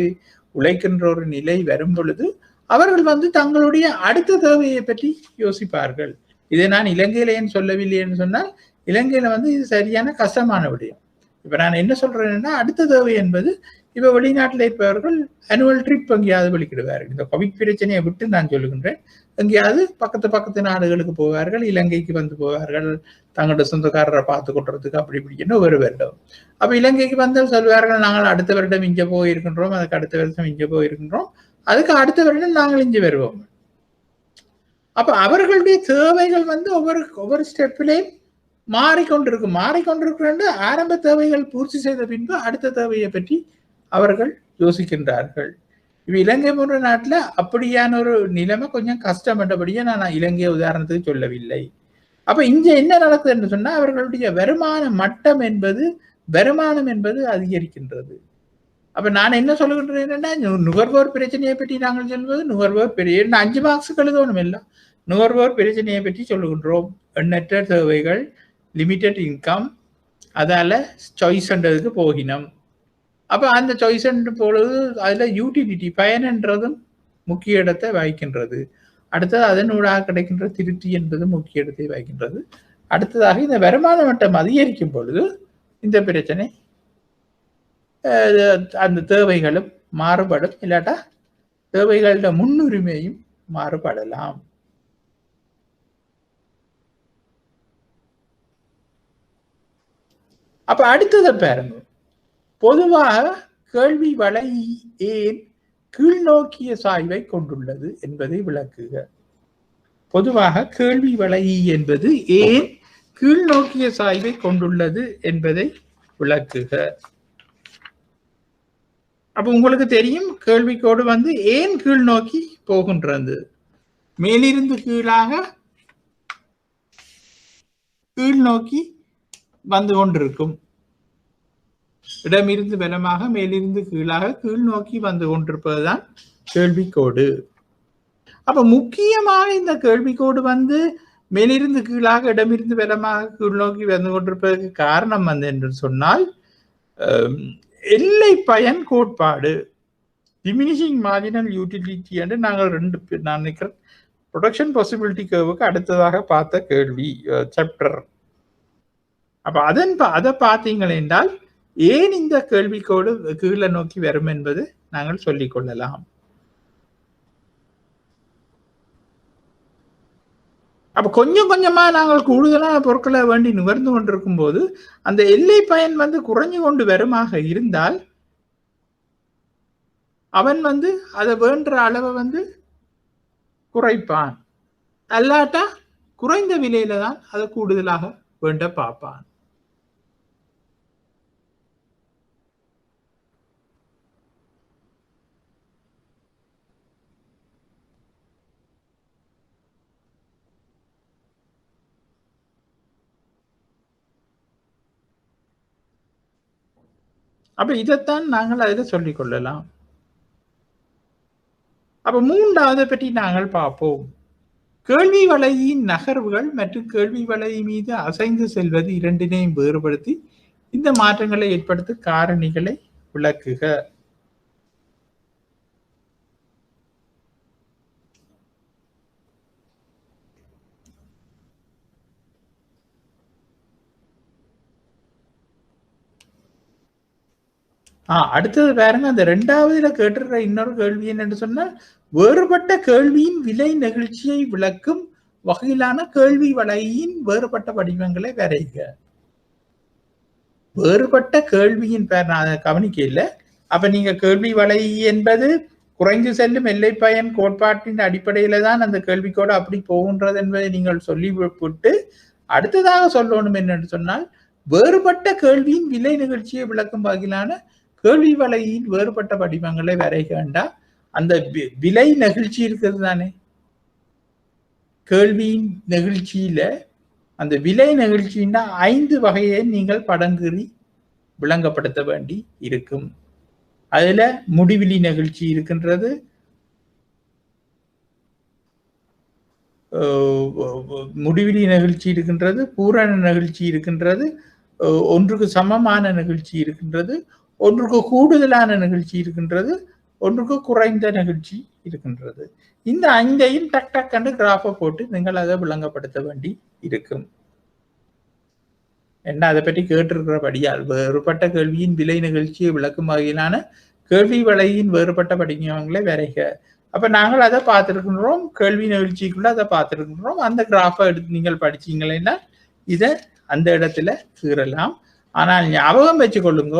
உழைக்கின்ற ஒரு நிலை வரும் பொழுது அவர்கள் தங்களுடைய அடுத்த தேவையை பற்றி யோசிப்பார்கள். இதை நான் இலங்கையில ஏன் சொல்லவில்லைன்னு சொன்னால், இலங்கையில இது சரியான கஷ்டமான விடயம். இப்ப நான் என்ன சொல்றேன்னா, அடுத்த தேவை என்பது இப்ப வெளிநாட்டில் இருப்பவர்கள் ஆனுவல் ட்ரிப் எங்கேயாவது வெளிக்கிடுவார்கள். இந்த கோவிட் பிரச்சனையை விட்டு நான் சொல்லுகின்றேன், எங்கேயாவது பக்கத்து நாடுகளுக்கு போவார்கள், இலங்கைக்கு போவார்கள், தங்களோட சொந்தக்காரரை பார்த்து கொள்றதுக்கு அப்படி இப்படின்னு ஒரு வருடம். அப்ப இலங்கைக்கு வந்தால் சொல்வார்கள், நாங்கள் அடுத்த வருடம் இங்கே போயிருக்கின்றோம், அதுக்கு அடுத்த வருஷம் இங்கே போயிருக்கின்றோம், அதுக்கு அடுத்த வருடம் நாங்கள் இங்கே வருவோம். அப்ப அவர்களுடைய தேவைகள் ஒவ்வொரு ஸ்டெப்பிலையும் மாறிக்கொண்டிருக்கின்ற ஆரம்ப தேவைகள் பூர்த்தி செய்த பின்பு அடுத்த தேவையை பற்றி அவர்கள் யோசிக்கின்றார்கள். இப்ப இலங்கை போன்ற நாட்டுல அப்படியான ஒரு நிலைமை கொஞ்சம் கஷ்டம் என்றபடியே நான் இலங்கை உதாரணத்துக்கு சொல்லவில்லை. அப்ப இங்க என்ன நடக்குதுன்னு சொன்னா, அவர்களுடைய வருமானம் என்பது அதிகரிக்கின்றது. அப்ப நான் என்ன சொல்லுகின்றேன்னா, நுகர்வோர் பிரச்சனையை பற்றி நாங்கள் சொல்வது நுகர்வோர் 5 மார்க்ஸ் எழுதணும் இல்லை, நுகர்வோர் பிரச்சனையை பற்றி சொல்லுகின்றோம். எண்ணற்ற தேவைகள், லிமிட்டட் இன்கம், அதால சாய்ஸ்ன்றதுக்கு போகினோம். அப்ப அந்த சாய்ஸ் பொழுது அதுல யூட்டிலிட்டி பயனன்றதும் முக்கிய இடத்தை வகிக்கின்றது. அடுத்தது அதனூடாக கிடைக்கின்ற திருப்தி என்பது முக்கிய இடத்தை வகிக்கின்றது. அடுத்ததாக இந்த வருமான மட்டம் அதிகரிக்கும் பொழுது இந்த பிரச்சனை அந்த தேவைகளும் மாறுபடும், இல்லாட்டா தேவைகளோட முன்னுரிமையும் மாறுபடலாம். அப்ப அடுத்ததை பாருங்க, பொதுவாக கேள்வி வலை ஏன் கீழ்நோக்கிய சாய்வை கொண்டுள்ளது என்பதை விளக்குக. பொதுவாக கேள்வி வலை என்பது ஏன் கீழ்நோக்கிய சாய்வை கொண்டுள்ளது என்பதை விளக்குக. அப்ப உங்களுக்கு தெரியும், கேள்விக்கோடு ஏன் கீழ் நோக்கி போகின்றது, மேலிருந்து கீழாக கீழ் நோக்கி வந்து கொண்டிருக்கும், இடமிருந்து பலமாக மேலிருந்து கீழாக கீழ் நோக்கி வந்து கொண்டிருப்பதுதான் கேள்விக்கோடு. அப்ப முக்கியமாக இந்த கேள்விக்கோடு மேலிருந்து கீழாக இடமிருந்து பலமாக கீழ் நோக்கி வந்து கொண்டிருப்பதற்கு காரணம் என்று சொன்னால், எல்லை பயன் கோட்பாடு, டிமினிஷிங் மார்ஜினல் யூட்டிலிட்டி என்று நாங்கள் நான் நினைக்கிறேன் ப்ரொடக்ஷன் பாசிபிலிட்டி கர்வுக்கு அடுத்ததாக பார்த்த கேள்வி சாப்டர். அப்ப அதை பார்த்தீங்கள் என்றால் ஏன் இந்த கேள்விக்கோடு கீழே நோக்கி வரும் என்பது நாங்கள் சொல்லிக் கொள்ளலாம். அப்ப கொஞ்சம் கொஞ்சமா நாங்கள் கூடுதலான பொருட்களை வேண்டி நுகர்ந்து கொண்டிருக்கும் போது அந்த எல்லை பயன் குறைஞ்சு கொண்டு வருமாக இருந்தால் அவன் அதை வேண்ட அளவை குறைப்பான், அல்லாட்டா குறைந்த விலையில தான் அதை கூடுதலாக வேண்ட பார்ப்பான். அப்ப இதைத்தான் நாங்கள் அதில் சொல்லிக் கொள்ளலாம். அப்ப மூன்றாவது பற்றி நாங்கள் பார்ப்போம். கேள்வி வலையின் நகர்வுகள் மற்றும் கேள்வி வலை மீது அசைந்து செல்வது இரண்டினையும் வேறுபடுத்தி இந்த மாற்றங்களை ஏற்படுத்தும் காரணிகளை விளக்குக. அடுத்தது பாருங்க, அந்த 2வதுல கேட்டுற இன்னொரு கேள்வி என்னன்னு சொன்னா, வேறுபட்ட கேள்வியின் விலை நெகிழ்ச்சியை விளக்கும் வகையிலான கேள்வி வலையின் வேறுபட்ட வடிவங்களை வரைக. வேறுபட்ட கேள்வியின் பேர் நான் கவனிக்க இல்லை. அப்ப நீங்க கேள்வி வலை என்பது குறைந்து செல்லும் எல்லை பயன் கோட்பாட்டின் அடிப்படையில தான் அந்த கேள்விக்கோடு அப்படி போகின்றது என்பதை நீங்கள் சொல்லிவிட்டு அடுத்ததாக சொல்லணும் என்னென்று சொன்னால் வேறுபட்ட கேள்வியின் விலை நிகழ்ச்சியை விளக்கும் வகையிலான கேள்வி வலையின் வேறுபட்ட வடிவங்களை வரைகண்டா அந்த விலை நிகழ்ச்சி இருக்கிறது தானே கேள்வியின் நிகழ்ச்சியில அந்த விலை நிகழ்ச்சின்னா 5 வகையை நீங்கள் படங்கீறி விளங்கப்படுத்த வேண்டி இருக்கும். அதுல முடிவிலி நிகழ்ச்சி இருக்கின்றது, முடிவிலி நிகழ்ச்சி இருக்கின்றது, பூரண நிகழ்ச்சி இருக்கின்றது, ஒன்றுக்கு சமமான நிகழ்ச்சி இருக்கின்றது, ஒன்றுக்கு கூடுதலான நிகழ்ச்சி இருக்கின்றது, ஒன்றுக்கு குறைந்த நிகழ்ச்சி இருக்கின்றது. இந்த 5ஐயும் டக் டக் என்று கிராஃபை போட்டு நீங்கள் அதை விளங்கப்படுத்த வேண்டி இருக்கும். என்ன அதை பற்றி கேட்டிருக்கிறபடியால் வேறுபட்ட கேள்வியின் விலை நிகழ்ச்சியை விளக்கும் வகையிலான கேள்வி வலையின் வேறுபட்ட படிவங்களை வரைக. அப்ப நாங்கள் அதை பார்த்திருக்கின்றோம், கேள்வி நிகழ்ச்சிக்குள்ள அதை பார்த்திருக்கின்றோம். அந்த கிராஃபை எடுத்து நீங்கள் படிச்சீங்கன்னா இதை அந்த இடத்துல கீறலாம். ஆனால் ஞாபகம் வச்சு கொள்ளுங்க,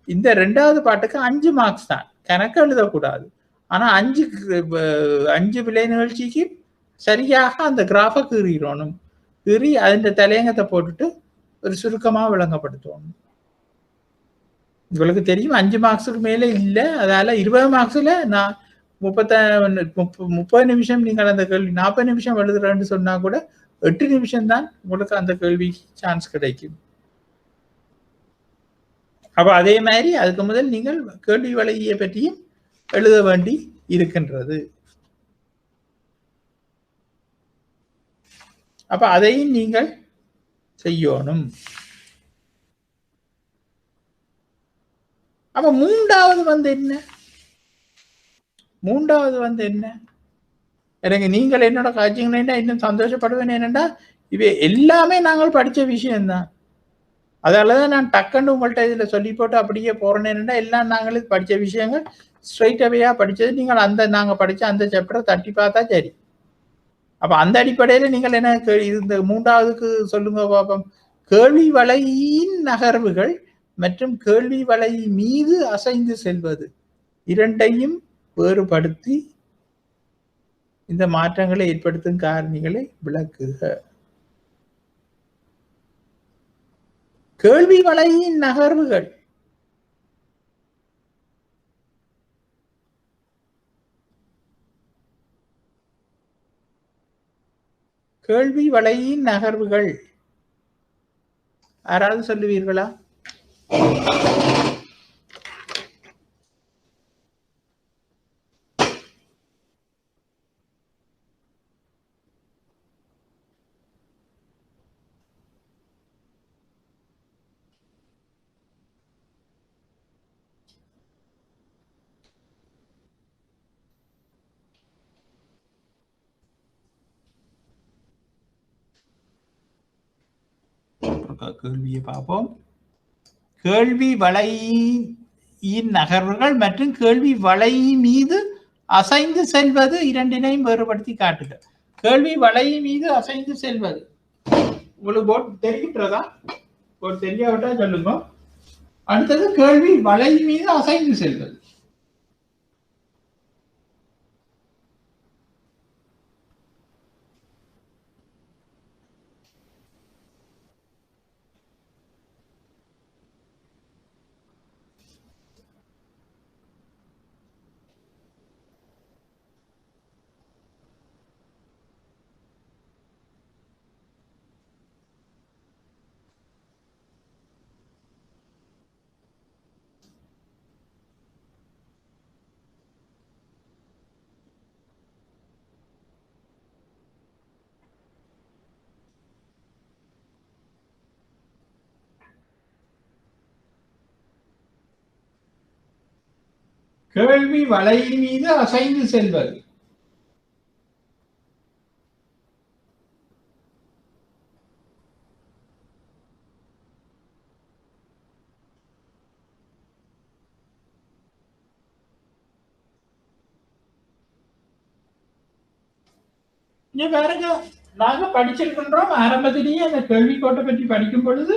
இந்த 2வது பாட்டுக்கு 5 மார்க்ஸ் தான், கணக்கு எழுதக்கூடாது. ஆனா 5 விலை நிகழ்ச்சிக்கு சரியாக அந்த கிராஃபை கீறிடணும். கீறி அந்த தலையங்கத்தை போட்டுட்டு ஒரு சுருக்கமா விளங்கப்படுத்தணும். உங்களுக்கு தெரியும் 5 மார்க்ஸுக்கு மேலே இல்லை. அதால 20 மார்க்ஸ்ல நான் 30 நிமிஷம் நீங்கள் அந்த கேள்வி 40 நிமிஷம் எழுதுறேன்னு சொன்னா கூட 8 நிமிஷம் தான் உங்களுக்கு அந்த கேள்விக்கு சான்ஸ் கிடைக்கும். அப்ப அதே மாதிரி அதுக்கு முதல் நீங்கள் கேள்வி வலையை பற்றியும் எழுத வேண்டி இருக்கின்றது. அப்ப அதையும் நீங்கள் செய்யணும். அப்ப மூன்றாவது என்ன எனக்கு நீங்கள் என்னோட காட்சிங்கன்னா இன்னும் சந்தோஷப்படுவேன். என்னன்னா இவை எல்லாமே நாங்கள் படிச்ச விஷயம்தான். அதாலதான் நான் டக்குன்னு உங்கள்கிட்ட இதுல சொல்லி போட்டு அப்படியே போறேன்னு என்னன்னா எல்லாம் நாங்களுக்கு படிச்ச விஷயங்கள் ஸ்ட்ரைட் அவேயா படிச்சது. நீங்கள் நாங்க படிச்ச அந்த சாப்டரை தட்டி பார்த்தா சரி. அப்ப அந்த அடிப்படையில நீங்கள் என்ன இந்த 3வதுக்கு சொல்லுங்க பாப்போம். கேள்வி வலையின் நகர்வுகள் மற்றும் கேள்வி வலை மீது அசைந்து செல்வது இரண்டையும் வேறுபடுத்தி இந்த மாற்றங்களை ஏற்படுத்தும் காரணிகளை விளக்குக. கேள்வி வலையின் நகர்வுகள் யாராவது சொல்லுவீர்களா? கேள்வியை பார்ப்போம். கேள்வி வலையின் நகர்வுகள் மற்றும் கேள்வி வலை மீது அசைந்து செல்வது இரண்டினையும் வேறுபடுத்தி காட்டுக. கேள்வி வலை மீது அசைந்து செல்வது உங்களுக்கு போர்டு தெரிகின்றதா? போர்டு தெரியாவிட்டா சொல்லுங்க. அடுத்தது கேள்வி வலை மீது அசைந்து செல்வது. கேள்வி வலை மீது அசைந்து செல்வது. இங்க பாருங்க, நாங்க படிச்சிருக்கின்றோம் ஆரம்பத்திலேயே அந்த கேள்வி கோட்டை பற்றி படிக்கும் பொழுது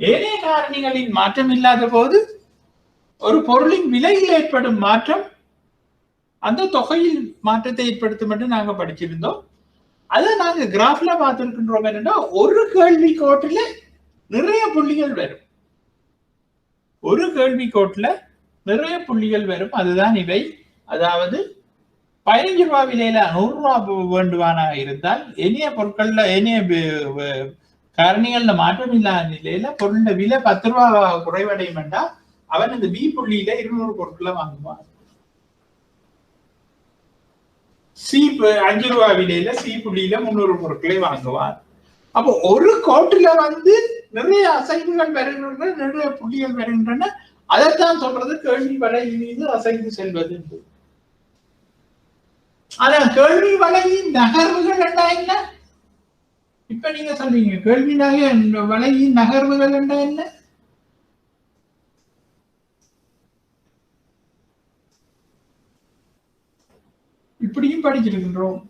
ஏனைய காரணிகளின் மாற்றம் இல்லாத போது ஒரு பொருளின் விலையில் ஏற்படும் மாற்றம் அந்த தொகையில் மாற்றத்தை ஏற்படுத்தும் என்று நாங்க படிச்சிருந்தோம். அதை நாங்க கிராஃப்ல பார்த்திருக்கின்றோம். என்னன்னா ஒரு கேள்வி கோட்டில நிறைய புள்ளிகள் வரும். ஒரு கேள்வி கோட்டில் நிறைய புள்ளிகள் வரும். அதுதான் இவை. அதாவது 15 ரூபாய் விலையில 100 ரூபாய் வேண்டுவானா இருந்தால் இனிய பொருட்கள்ல இனிய காரணிகள்ல மாற்றம் இல்லாத நிலையில பொருளோட விலை 10 ரூபாய் குறைவடையும் என்றால் அவன் இந்த பி புள்ளியில 200 பொருட்களை வாங்குவான். சி 5 ரூபாய் விலையில சி புள்ளியில 300 பொருட்களை வாங்குவான். அப்போ ஒரு கோட்டில நிறைய அசைவுகள் வருகின்றன, நிறைய புள்ளிகள் வருகின்றன. அதைத்தான் சொல்றது கேள்வி வலை மீது அசைந்து செல்வது. ஆனா கேள்வி வலையின் நகர்வுகள் என்ன? இப்ப நீங்க சொல்றீங்க கேள்வி வலையின் நகர்வுகள் என்ன? இப்படியும் படிச்சிருக்கின்றோம்.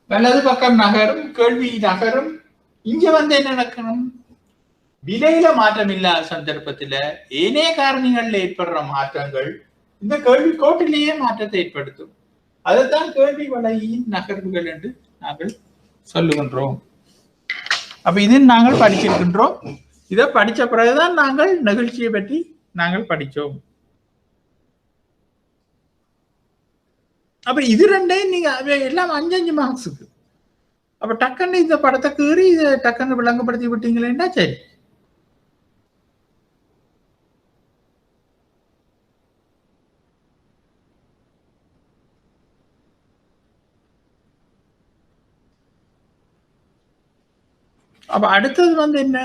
வலது பக்கம் நகரும், கேள்வி நகரும். இங்க என்ன நடக்கணும்? விலையில மாற்றம் இல்லாத சந்தர்ப்பத்துல ஏனைய காரணிகள்ல ஏற்படுற மாற்றங்கள் இந்த கேள்வி கோட்டிலேயே மாற்றத்தை ஏற்படுத்தும். அதைத்தான் கேள்வி வலையின் நகர்வுகள் என்று நாங்கள் சொல்லுகின்றோம். அப்ப இது நாங்கள் படிச்சிருக்கின்றோம். இதை படிச்ச பிறகுதான் நாங்கள் நிகழ்ச்சியை பற்றி நாங்கள் படிச்சோம். அப்ப இது ரெண்டையும் நீங்க எல்லாம் 5 மார்க்ஸுக்கு. அப்ப டக்குன்னு இந்த படத்தை கீறி இதை டக்குன்னு விளங்கப்படுத்தி விட்டீங்களேன்னா சரி. அப்ப அடுத்தது என்ன?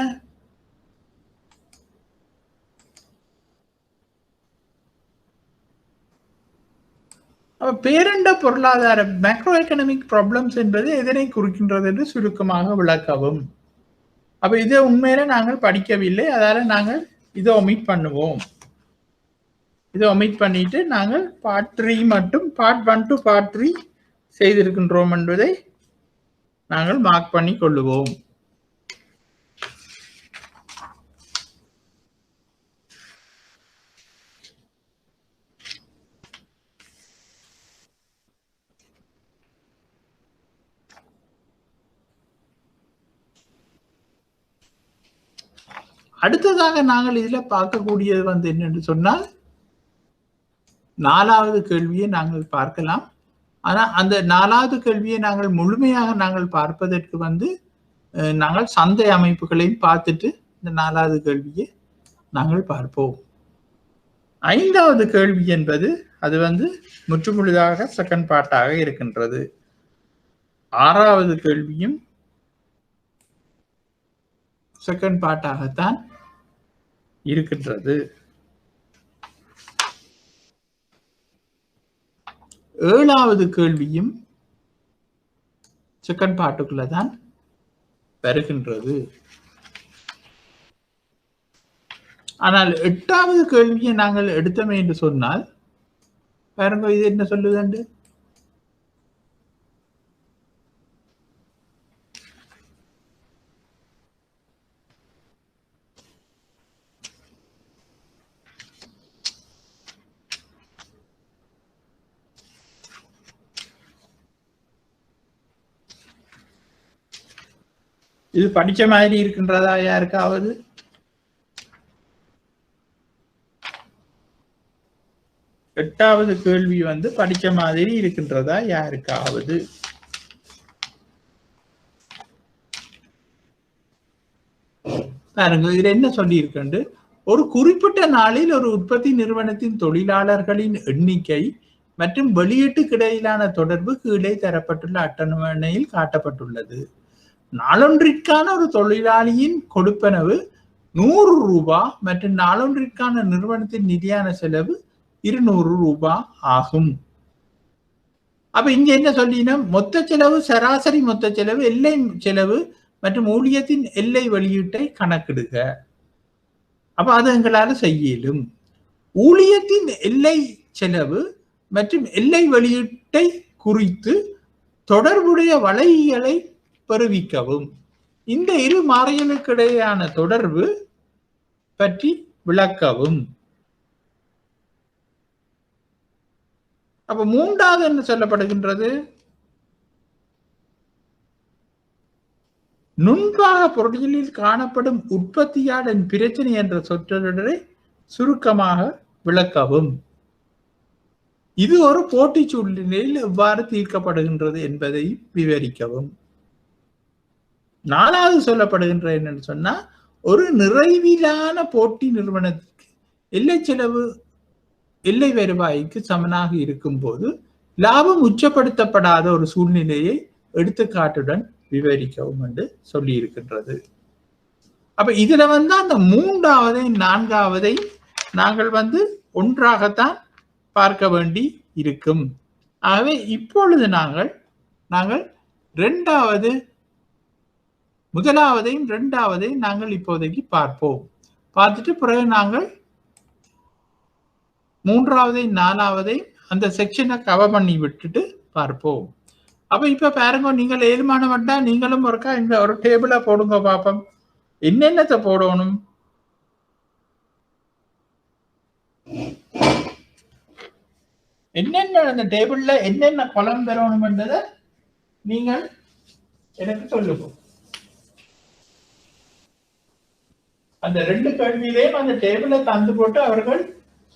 பேரண்ட பொருளாதார மேக்ரோ எக்கனாமிக் ப்ராப்ளம்ஸ் என்பது எதனை குறிக்கின்றது என்று சுருக்கமாக விளக்கவும். அப்ப இதை உண்மையில நாங்கள் படிக்கவில்லை, அதால நாங்கள் இதை ஒமிட் பண்ணுவோம். இதை ஒமிட் பண்ணிட்டு நாங்கள் பார்ட் 3 மட்டும் பார்ட் 1 to பார்ட் 3 செய்திருக்கின்றோம் என்பதை நாங்கள் மார்க் பண்ணி கொள்ளுவோம். அடுத்ததாக நாங்கள் இதுல பார்க்கக்கூடியது என்னன்னு சொன்னால் 4வது கேள்வியை நாங்கள் பார்க்கலாம். ஆனா அந்த 4வது கேள்வியை நாங்கள் முழுமையாக நாங்கள் பார்ப்பதற்கு நாங்கள் சந்தை அமைப்புகளையும் பார்த்துட்டு இந்த 4வது கேள்வியை நாங்கள் பார்ப்போம். 5வது கேள்வி என்பது அது முற்றுமுழுதாக செகண்ட் பார்ட்டாக இருக்கின்றது. 6வது கேள்வியும் செகண்ட் பார்ட்டாகத்தான் இருக்கின்றது. 7வது கேள்வியும் செகண்ட் பார்ட்டுக்குள்ளதான் வருகின்றது. ஆனால் 8வது கேள்வியை நாங்கள் எடுத்தோமே என்று சொன்னால் பாருங்க, இது என்ன சொல்லுது? இது படிச்ச மாதிரி இருக்கின்றதா யாருக்காவது? எட்டாவது கேள்வி படிச்ச மாதிரி இருக்கின்றதா யாருக்காவது? பாருங்க, இதுல என்ன சொல்லி இருக்கு? ஒரு குறிப்பிட்ட நாளில் ஒரு உற்பத்தி நிறுவனத்தின் தொழிலாளர்களின் எண்ணிக்கை மற்றும் வெளியீட்டுக்கு இடையிலான தொடர்பு கீழே தரப்பட்டுள்ள அட்டவணையில் காட்டப்பட்டுள்ளது. நாளொன்றிற்கான ஒரு தொழிலாளியின் கொடுப்பனவு 100 ரூபாய் மற்றும் நாளொன்றிற்கான நிறுவனத்தின் நிதியான செலவு 200 ரூபாய் ஆகும். அப்ப இங்க என்ன சொல்லினா, மொத்த செலவு, சராசரி மொத்த செலவு, எல்லை செலவு மற்றும் ஊழியத்தின் எல்லை வெளியீட்டை கணக்கிடுக. அப்ப அது எங்களால செய்ய இயலும். ஊழியத்தின் எல்லை செலவு மற்றும் எல்லை வெளியீட்டை குறித்து தொடர்புடைய வளைகளை பெறுவிக்கவும். இந்த இரு மாறிகளுக்கு இடையேயான தொடர்பு பற்றி விளக்கவும். அப்ப மூன்றாவது என்ன சொல்லப்படுகின்றது? நுண்பாக பொருளியலில் காணப்படும் உற்பத்தியாளரின் பிரச்சனை என்ற சொற்றொடரை சுருக்கமாக விளக்கவும். இது ஒரு போட்டி சூழ்நிலையில் எவ்வாறு தீர்க்கப்படுகின்றது என்பதை விவரிக்கவும். நாலாவது சொல்லப்படுகின்ற என்னன்னு சொன்னா, ஒரு நிறைவிலான போட்டி நிறுவனத்துக்கு எல்லை செலவு எல்லை வருவாய்க்கு சமனாக இருக்கும் போது லாபம் உச்சப்படுத்தப்படாத ஒரு சூழ்நிலையை எடுத்துக்காட்டுடன் விவரிக்கவும் என்று சொல்லி இருக்கின்றது. அப்ப இதுல அந்த மூன்றாவதை நான்காவதை நாங்கள் ஒன்றாகத்தான் பார்க்க வேண்டி இருக்கும். ஆகவே இப்பொழுது நாங்கள் முதலாவதையும் இரண்டாவதையும் நாங்கள் இப்போதைக்கு பார்ப்போம். பார்த்துட்டு பிறகு நாங்கள் மூன்றாவதை நாலாவதை அந்த செக்ஷனை கவர் பண்ணி விட்டுட்டு பார்ப்போம். அப்ப இப்ப பாருங்க, நீங்கள் ஏழுமான வட்டா நீங்களும் ஒருக்கா இந்த ஒரு டேபிள போடுங்க பாப்போம். என்னென்னத்தை போடணும்? என்னென்ன அந்த டேபிள்ல என்னென்ன கொலம் பெறணும் என்றதை நீங்கள் எனக்கு சொல்லுங்க. அந்த 2 கேள்வியிலேயும் அந்த டேபிளை தந்து போட்டு அவர்கள்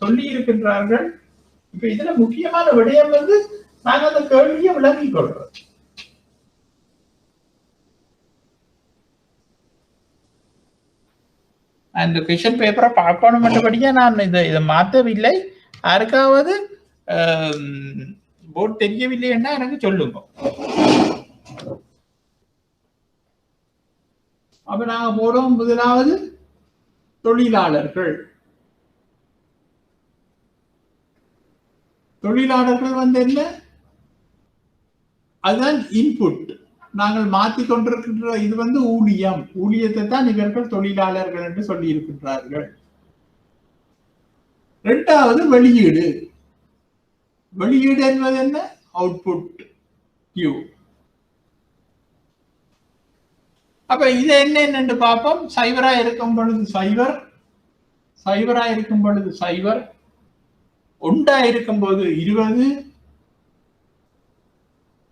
சொல்லி இருக்கின்றார்கள். இப்ப இதுல முக்கியமான விடயம் நாங்க அந்த கேள்வியை விளங்கிக் கொள்றோம். அந்த கொஸ்டின் பேப்பரை பார்க்கணும் மற்றபடியா நான் இதை மாற்றவில்லை. யாருக்காவது போர்டு தெரியவில்லைன்னா எனக்கு சொல்லுங்க. அப்ப நாங்க போடுவோம். முதலாவது தொழிலாளர்கள். என்ன? அதுதான் இன்புட். நாங்கள் மாற்றிக் கொண்டிருக்கின்ற இது ஊழியம். ஊழியத்தை தான் இவர்கள் தொழிலாளர்கள் என்று சொல்லி இருக்கின்றார்கள். இரண்டாவது வெளியீடு. வெளியீடு என்பது என்ன? Output Q. அப்ப இது என்னன்னு பார்ப்போம். சைவரா இருக்கும் பொழுது சைவர், சைவரா இருக்கும் பொழுது சைவர், ஒன்றா இருக்கும் போது 20,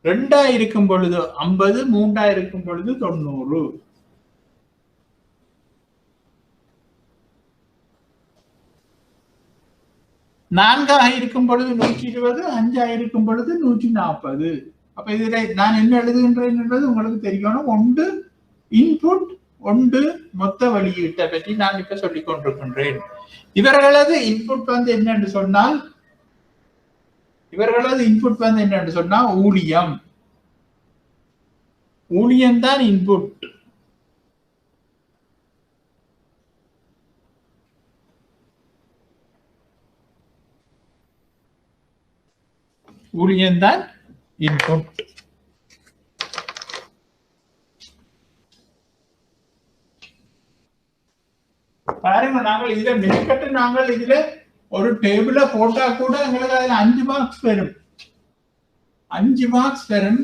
2 இருக்கும் பொழுது 50, 3 இருக்கும் பொழுது 90. நான்காக இருக்கும் பொழுது 120, 5 இருக்கும் பொழுது 140. அப்ப இதுல நான் என்ன எழுதுகின்றேன் என்பது உங்களுக்கு தெரியணும். ஒன்று இன்புட், ஒன்று மொத்த வெளியீட்டை பற்றி நான் இப்ப சொல்லிக் கொண்டிருக்கின்றேன். இவர்களது இன்புட் என்னன்னு சொன்னால் ஊழியம். ஊழியம் தான் இன்புட். ஊழியம்தான் இன்புட். பாருங்க, நாங்கள் இதுல மெனக்கட்டு நாங்கள் இதுல ஒரு டேபிள போட்டா கூட எங்களுக்கு அதுல 5 மார்க்ஸ் வரும். 5 மார்க்ஸ் வரும்.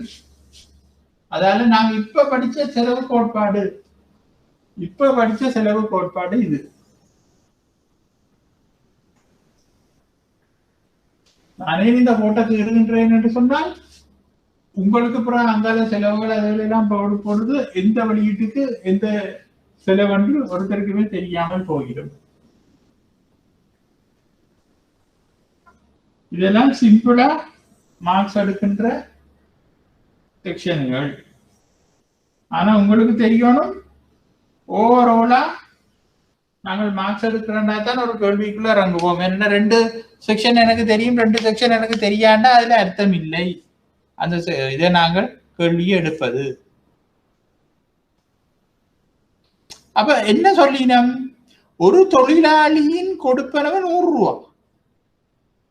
அதால நாங்க இப்ப படிச்ச செலவு கோட்பாடு இது. நானே இந்த போட்டோக்கு இருக்கின்றேன் என்று சொன்னால் உங்களுக்கு புறம் அங்கால செலவுகள் அதெல்லாம் பொழுது எந்த வெளியீட்டுக்கு எந்த செலவென்று ஒருத்தருக்குமே தெரியாமல் போகிறது. இதெல்லாம் சிம்பிளா மார்க்ஸ் எடுக்கின்ற செக்ஷன்கள். ஆனா உங்களுக்கு தெரியணும், ஓவராலா நாங்கள் மார்க்ஸ் எடுக்கிறோம்னா தான் ஒரு கேள்விக்குள்ள இறங்குவோம். என்ன 2 செக்ஷன் எனக்கு தெரியும், 2 செக்ஷன் எனக்கு தெரியாண்டா அதுல அர்த்தம் இல்லை. அந்த இதை நாங்கள் கேள்வியை எடுப்பது. அப்ப என்ன சொல்லினோம்? ஒரு தொழிலாளியின் கொடுப்பனவு 100 ரூபாய்.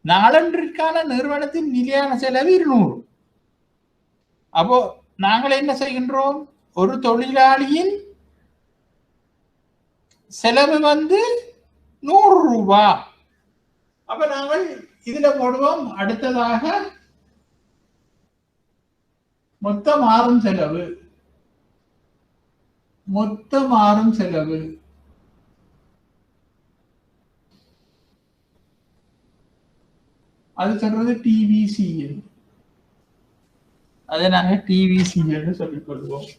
நாளன்றிற்கான நிறுவனத்தின் நிலையான செலவு 200. அப்போ நாங்கள் என்ன செய்கின்றோம்? ஒரு தொழிலாளியின் செலவு 100 ரூபாய். அப்ப நாங்கள் இதுல போடுவோம். அடுத்ததாக மொத்த மாறும் செலவு. அது சொல்றது டிவிசிஎல். அதை நாங்க டிவிசிஎல் சொல்லிக் கொள்வோம்.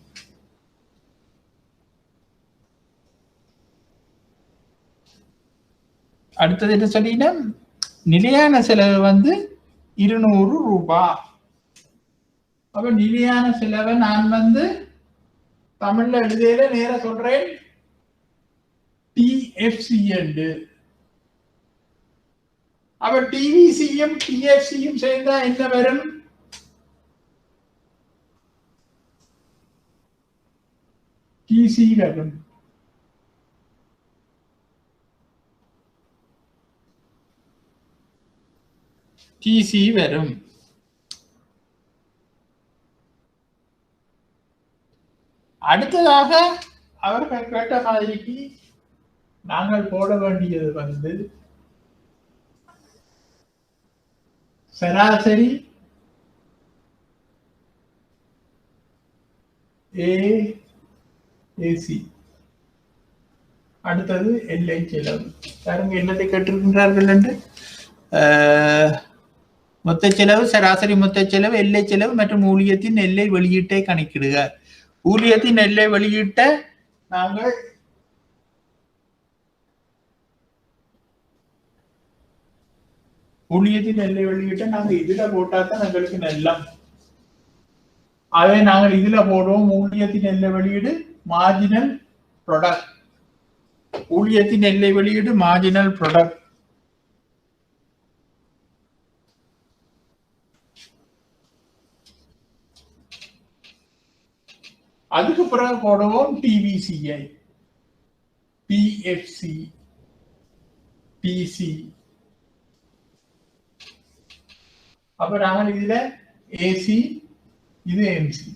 அடுத்தது என்ன சொல்லினா, நிலையான செலவு வந்து 200 ரூபாய். அப்ப நிலையான செலவை நான் வந்து தமிழ்ல எழுதியில நேர சொல்றேன் டிஎஃப்சி என்று. அப்ப டிவிசியும் டிஎஃப்சியும் சேர்ந்தா என்ன வரும்? டிசி வரும். டிசி வரும். அடுத்ததாக அவர்கள் கேட்ட மாதிரிக்கு நாங்கள் போட வேண்டியது வந்து சராசரி ஏசி, அடுத்தது எல்லை செலவு. பாருங்க என்னத்தை கேட்டிருக்கின்றார்கள் என்று. மொத்த செலவு, சராசரி மொத்த செலவு, எல்லை செலவு மற்றும் ஊழியத்தின் எல்லை வெளியீட்டை கணக்கிடுக. ஊழியத்தின் எல்லை வெளியீட்டை நாங்கள் இதுல போட்டாதான் எங்களுக்கு நல்லம். அதை நாங்கள் இதுல போடுவோம். ஊழியத்தின் எல்லை வெளியீடு மார்ஜினல் ப்ராடக்ட். ஊழியத்தின் எல்லை வெளியீடு மார்ஜினல் ப்ராடக்ட். அதுக்கு பிறகு போடுவோம் டிவிசிஐ, டிஎஃப்சி, டிசி. அப்ப நாங்கள் இதுல ஏசி, இது எம்சி.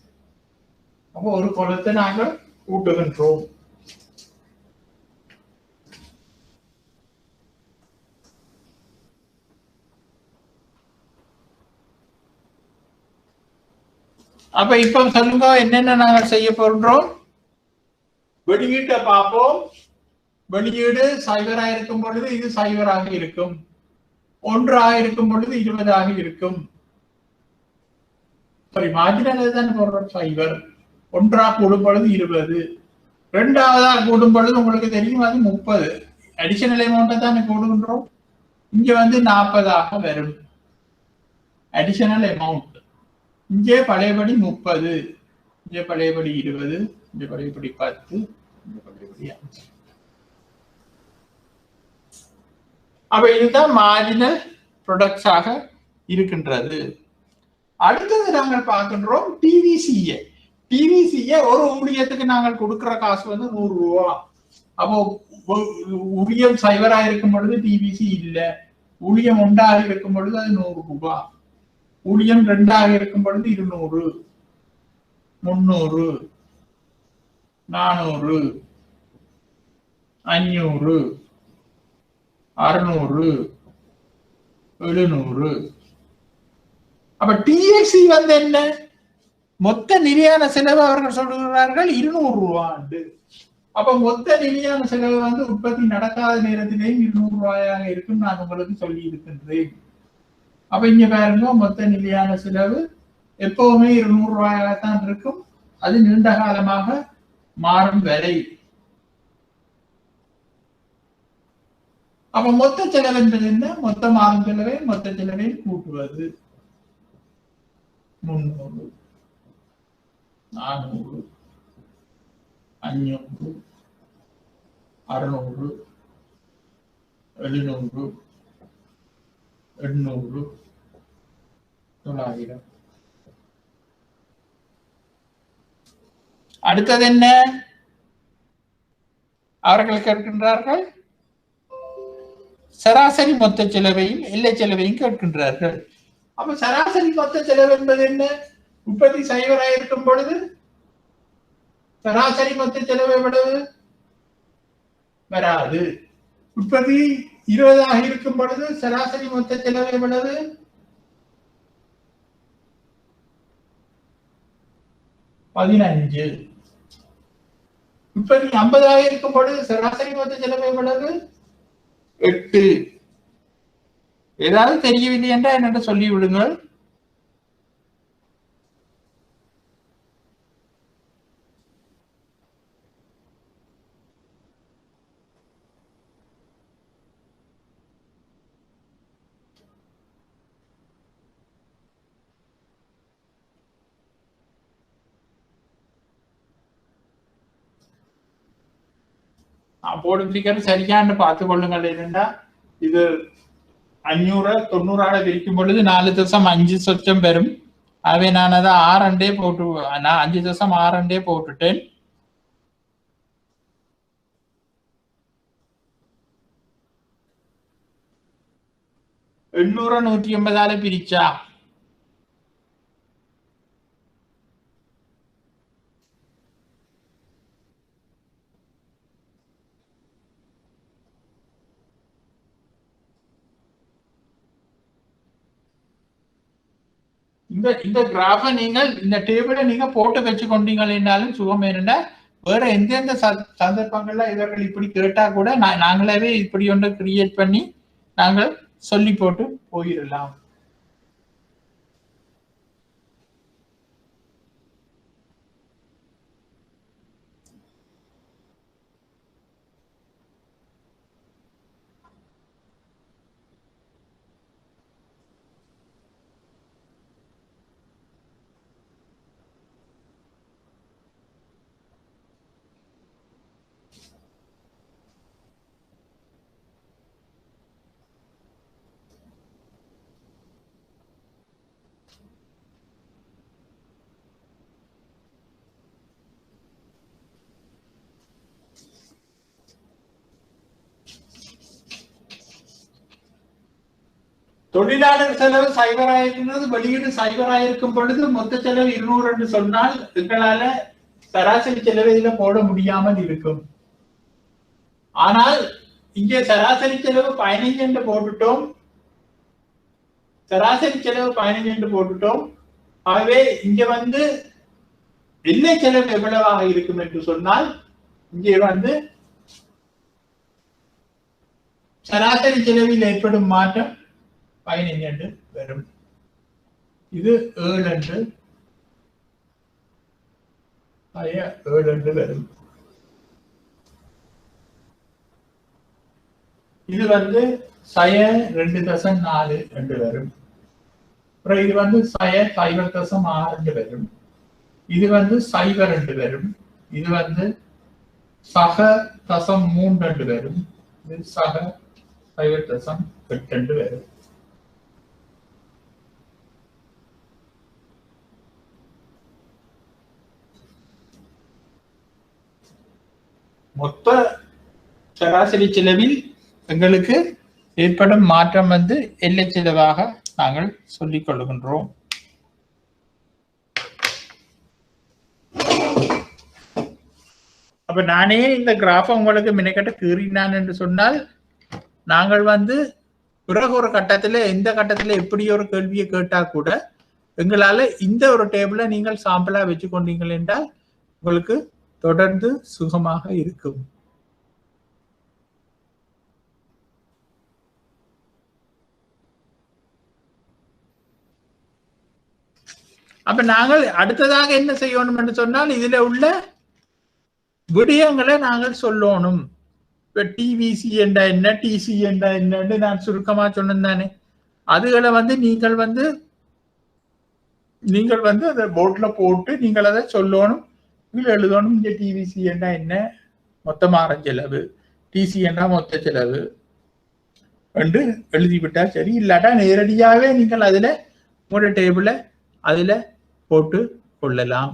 அப்போ ஒரு கொலத்தை நாங்கள் கூட்டுகின்றோம். அப்ப இப்ப சொல்லுங்க என்னென்ன நாங்கள் செய்ய போன்றோம். வெளியீட்டை பார்ப்போம். வெளியீடு 0 இருக்கும் பொழுது இது 0 இருக்கும். 1 இருக்கும் பொழுது 20 இருக்கும். சாரி, மார்ஜினல் தான் போடுறோம் 0. 1 கூடும் பொழுது 20. 2 கூடும் பொழுது உங்களுக்கு தெரியும் அது 30. அடிஷனல் அமௌண்ட்டை தான் போடுகின்றோம். இங்க வந்து 40 வரும் அடிஷனல் அமௌண்ட். இங்கே பழையபடி 30, இங்கே பழையபடி 20, இங்கே பழையபடி 10, இங்கே பழையபடி 5. அப்ப இதுதான் மார்ஜினல் ப்ராடக்ட்ஸாக இருக்கின்றது. அடுத்தது நாங்கள் பார்க்கின்றோம் டிவிசிஏ. டிவிசிஏ ஒரு ஊழியத்துக்கு நாங்கள் கொடுக்கிற காசு வந்து 100 ரூபாய். அப்போ ஊழியம் 0 இருக்கும் பொழுது டிவிசி இல்லை. ஊழியம் 1 இருக்கும் பொழுது அது 100 ரூபாய். ஊழியம் 2 இருக்கும் பொழுது 200, 300, 400, 500, 600, 700. அப்ப டிஎஃப்சி வந்து என்ன? மொத்த நிலையான செலவு அவர்கள் சொல்கிறார்கள் 200 ரூபாய். அப்ப மொத்த நிலையான செலவு வந்து உற்பத்தி நடக்காத நேரத்திலேயும் 200 ரூபாயாக இருக்கும். நான் உங்களுக்கு சொல்லி இருக்கின்றேன். அப்ப இங்க பாருங்க, மொத்த நிலையான செலவு எப்பவுமே 200 ரூபாயாகத்தான் இருக்கும். அது நீண்ட காலமாக மாறும் வரை. அப்ப மொத்த செலவு என்பது என்ன? மொத்த மாறும் செலவை மொத்த செலவை கூட்டுவது. 300, 400, 500, 600, 700, 800, 900. அடுத்தது என்ன? அவர்கள் கேட்கின்றார்கள் சராசரி மொத்த செலவையும் எல்லை செலவையும் கேட்கின்றார்கள். அப்ப சராசரி மொத்த செலவு என்பது என்ன? உற்பத்தி 0 இருக்கும் பொழுது சராசரி மொத்த செலவு எவ்வளவு? வராது. உற்பத்தி 20 இருக்கும் பொழுது சராசரி மொத்த செலவு எவ்வளவு? 15. உற்பத்தி 50 இருக்கும் பொழுது சராசரி மொத்த செலவு எவ்வளவு? 8. ஏதாவது தெரியவில்லை என்றால் என்னென்ன சொல்லி விடுங்கள். போர்டு பிடிக்கிறது சரியான்னு பார்த்து கொள்ளுங்கள். என்னென்னா இது 590 பிரிக்கும் பொழுது 4.5 பெறும். ஆகவே நான் அதை 6 போட்டு, நான் 5.6 போட்டுட்டேன். எண்ணூறு 180 பிரிச்சா இந்த கிராஃபை நீங்கள் இந்த டேபிளை நீங்க போட்டு வச்சு கொண்டீங்கன்னாலும் சுகம். என்னன்னா வேற எந்தெந்த சந்தர்ப்பங்கள்ல இவர்கள் இப்படி கேட்டா கூட நாங்களாவே இப்படி ஒன்று கிரியேட் பண்ணி நாங்கள் சொல்லி போட்டு போயிடலாம். தொழிலாளர் செலவு சைபராயிருக்கிறது, வெளியீடு சைபராயிருக்கும் பொழுது மொத்த செலவு 200 என்று சொன்னால் எங்களால சராசரி செலவு இதுல போட முடியாமல் இருக்கும். ஆனால் இங்கே சராசரி செலவு 15 என்று போட்டுட்டோம். சராசரி செலவு 15 என்று போட்டுட்டோம். ஆகவே இங்க வந்து எல்லை செலவு எவ்வளவாக இருக்கும் என்று சொன்னால் இங்கே வந்து சராசரி செலவில் ஏற்படும் மாற்றம் 15 என்று வரும். இது 7 என்று 7 என்று வரும். இது வந்து 2.4 என்று வரும். அப்புறம் இது வந்து 0.6 என்று வரும். இது வந்து 0 என்று வரும். இது வந்து 0.3 என்று வரும். இது 0.8 என்று வரும். மொத்த சராசரி செலவில் எங்களுக்கு ஏற்படும் மாற்றம் வந்து எல்லை செலவாக நாங்கள் சொல்லிக் கொள்கின்றோம். அப்ப நானே இந்த கிராஃபை உங்களுக்கு மினக்கட்ட கீறினான் என்று சொன்னால் நாங்கள் வந்து பிறகு ஒரு கட்டத்துல எந்த கட்டத்துல எப்படி ஒரு கேள்வியை கேட்டா கூட எங்களால இந்த ஒரு டேபிளை நீங்கள் சாம்பிளா வச்சு கொண்டீங்கள் என்றால் உங்களுக்கு தொடர்ந்து சுகமாக இருக்கும். அப்ப நாங்கள் அடுத்ததாக என்ன செய்யணும் என்று சொன்னால் இதுல உள்ள விடயங்களை நாங்கள் சொல்லணும். இப்ப டிவிசி என்றா என்ன, டிசி என்றா என்னன்னு நான் சுருக்கமா சொன்னேன் தானே. அதுகளை வந்து நீங்கள் வந்து அந்த போர்ட்ல போட்டு நீங்கள் அதை சொல்லணும், எழுதணும். இந்த டிவிசி என்றா என்ன, மொத்த மாற செலவு, டிசி என்றா மொத்த செலவு என்று எழுதிவிட்டா சரி. இல்லாட்டா நேரடியாவே நீங்கள் அதுல ஒரு டேபிள அதுல போட்டு கொள்ளலாம்.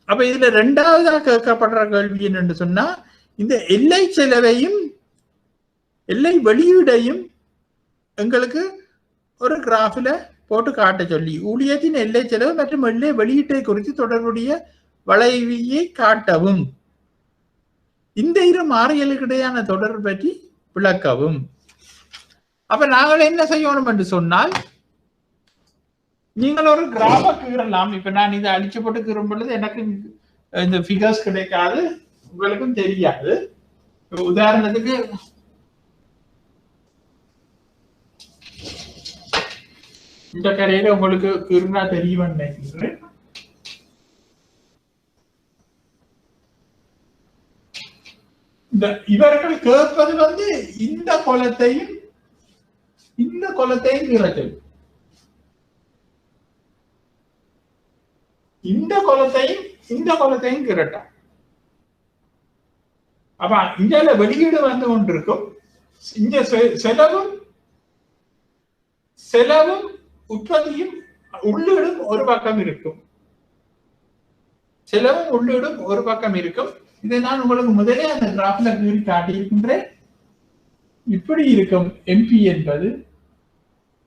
அப்ப இதுல ரெண்டாவதா கேட்கப்படுற கேள்வி என்னன்னு சொன்னா இந்த எல்லை செலவையும் எல்லை வெளியீடையும் எங்களுக்கு ஒரு கிராஃபில போட்டு காட்ட சொல்லி ஊழியத்தின் எல்லை செலவு மற்றும் எல்லை வெளியீட்டை குறித்து தொடர்புடைய வளைவியை காட்டவும், இந்த இரு மாறியலுக்கிடையான தொடர்பு பற்றி விளக்கவும். அப்ப நாங்கள் என்ன செய்யணும் என்று சொன்னால் நீங்கள் ஒரு கிராஃபை கீறலாம். இப்ப நான் இதை அழிச்சு போட்டு கீறும் பொழுது எனக்கு இந்த ஃபிகர்ஸ் கிடைக்காது, உங்களுக்கும் தெரியாது. உதாரணத்துக்கு இந்த கரையில உங்களுக்கு கிருணா தெரியும் நினைக்கிறேன். இவர்கள் கேட்பது வந்து இந்த குலத்தையும் இறக்கல், இந்த குலத்தையும் கிரட்டா. அப்ப இங்க வெளியீடு வந்து கொண்டிருக்கும். இங்க செலவும் உற்பத்தியும் உள்ளீடும் ஒரு பக்கம் இருக்கும். செலவும் உள்ளீடும் ஒரு பக்கம் இருக்கும். இதை நான் உங்களுக்கு முதலே அந்த கிராஃப்ல கீறி காட்டியிருக்கின்றேன். இப்படி இருக்கும் எம்பி என்பது,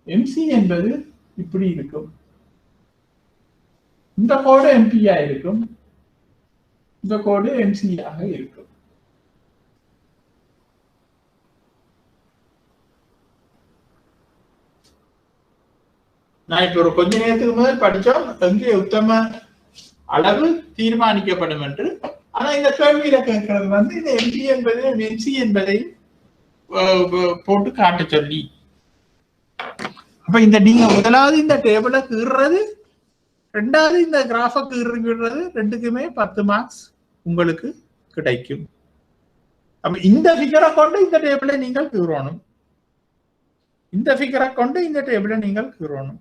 எம்சி என்பது இப்படி இருக்கும். இந்த கோடு எம்பியா இருக்கும், இந்த கோடு எம்சியாக இருக்கும். நான் இப்ப ஒரு கொஞ்ச நேரத்துக்கு முதல் படிச்சோம் எங்கே உத்தம அளவு தீர்மானிக்கப்படும் என்று. ஆனா இந்த கேள்வியில கேட்கறது வந்து இந்த எம்பி என்பது எம்சி என்பதை போட்டு காட்ட சொல்லி. அப்ப இந்த நீங்க முதலாவது இந்த டேபிளை கீறுறது, ரெண்டாவது இந்த கிராஃபை கீறுறது, ரெண்டுக்குமே 10 மார்க்ஸ் உங்களுக்கு கிடைக்கும். அப்ப இந்த ஃபிகரை கொண்டு இந்த டேபிளை நீங்கள் கீறணும், இந்த ஃபிகரை கொண்டு இந்த டேபிளை நீங்கள் கீறணும்.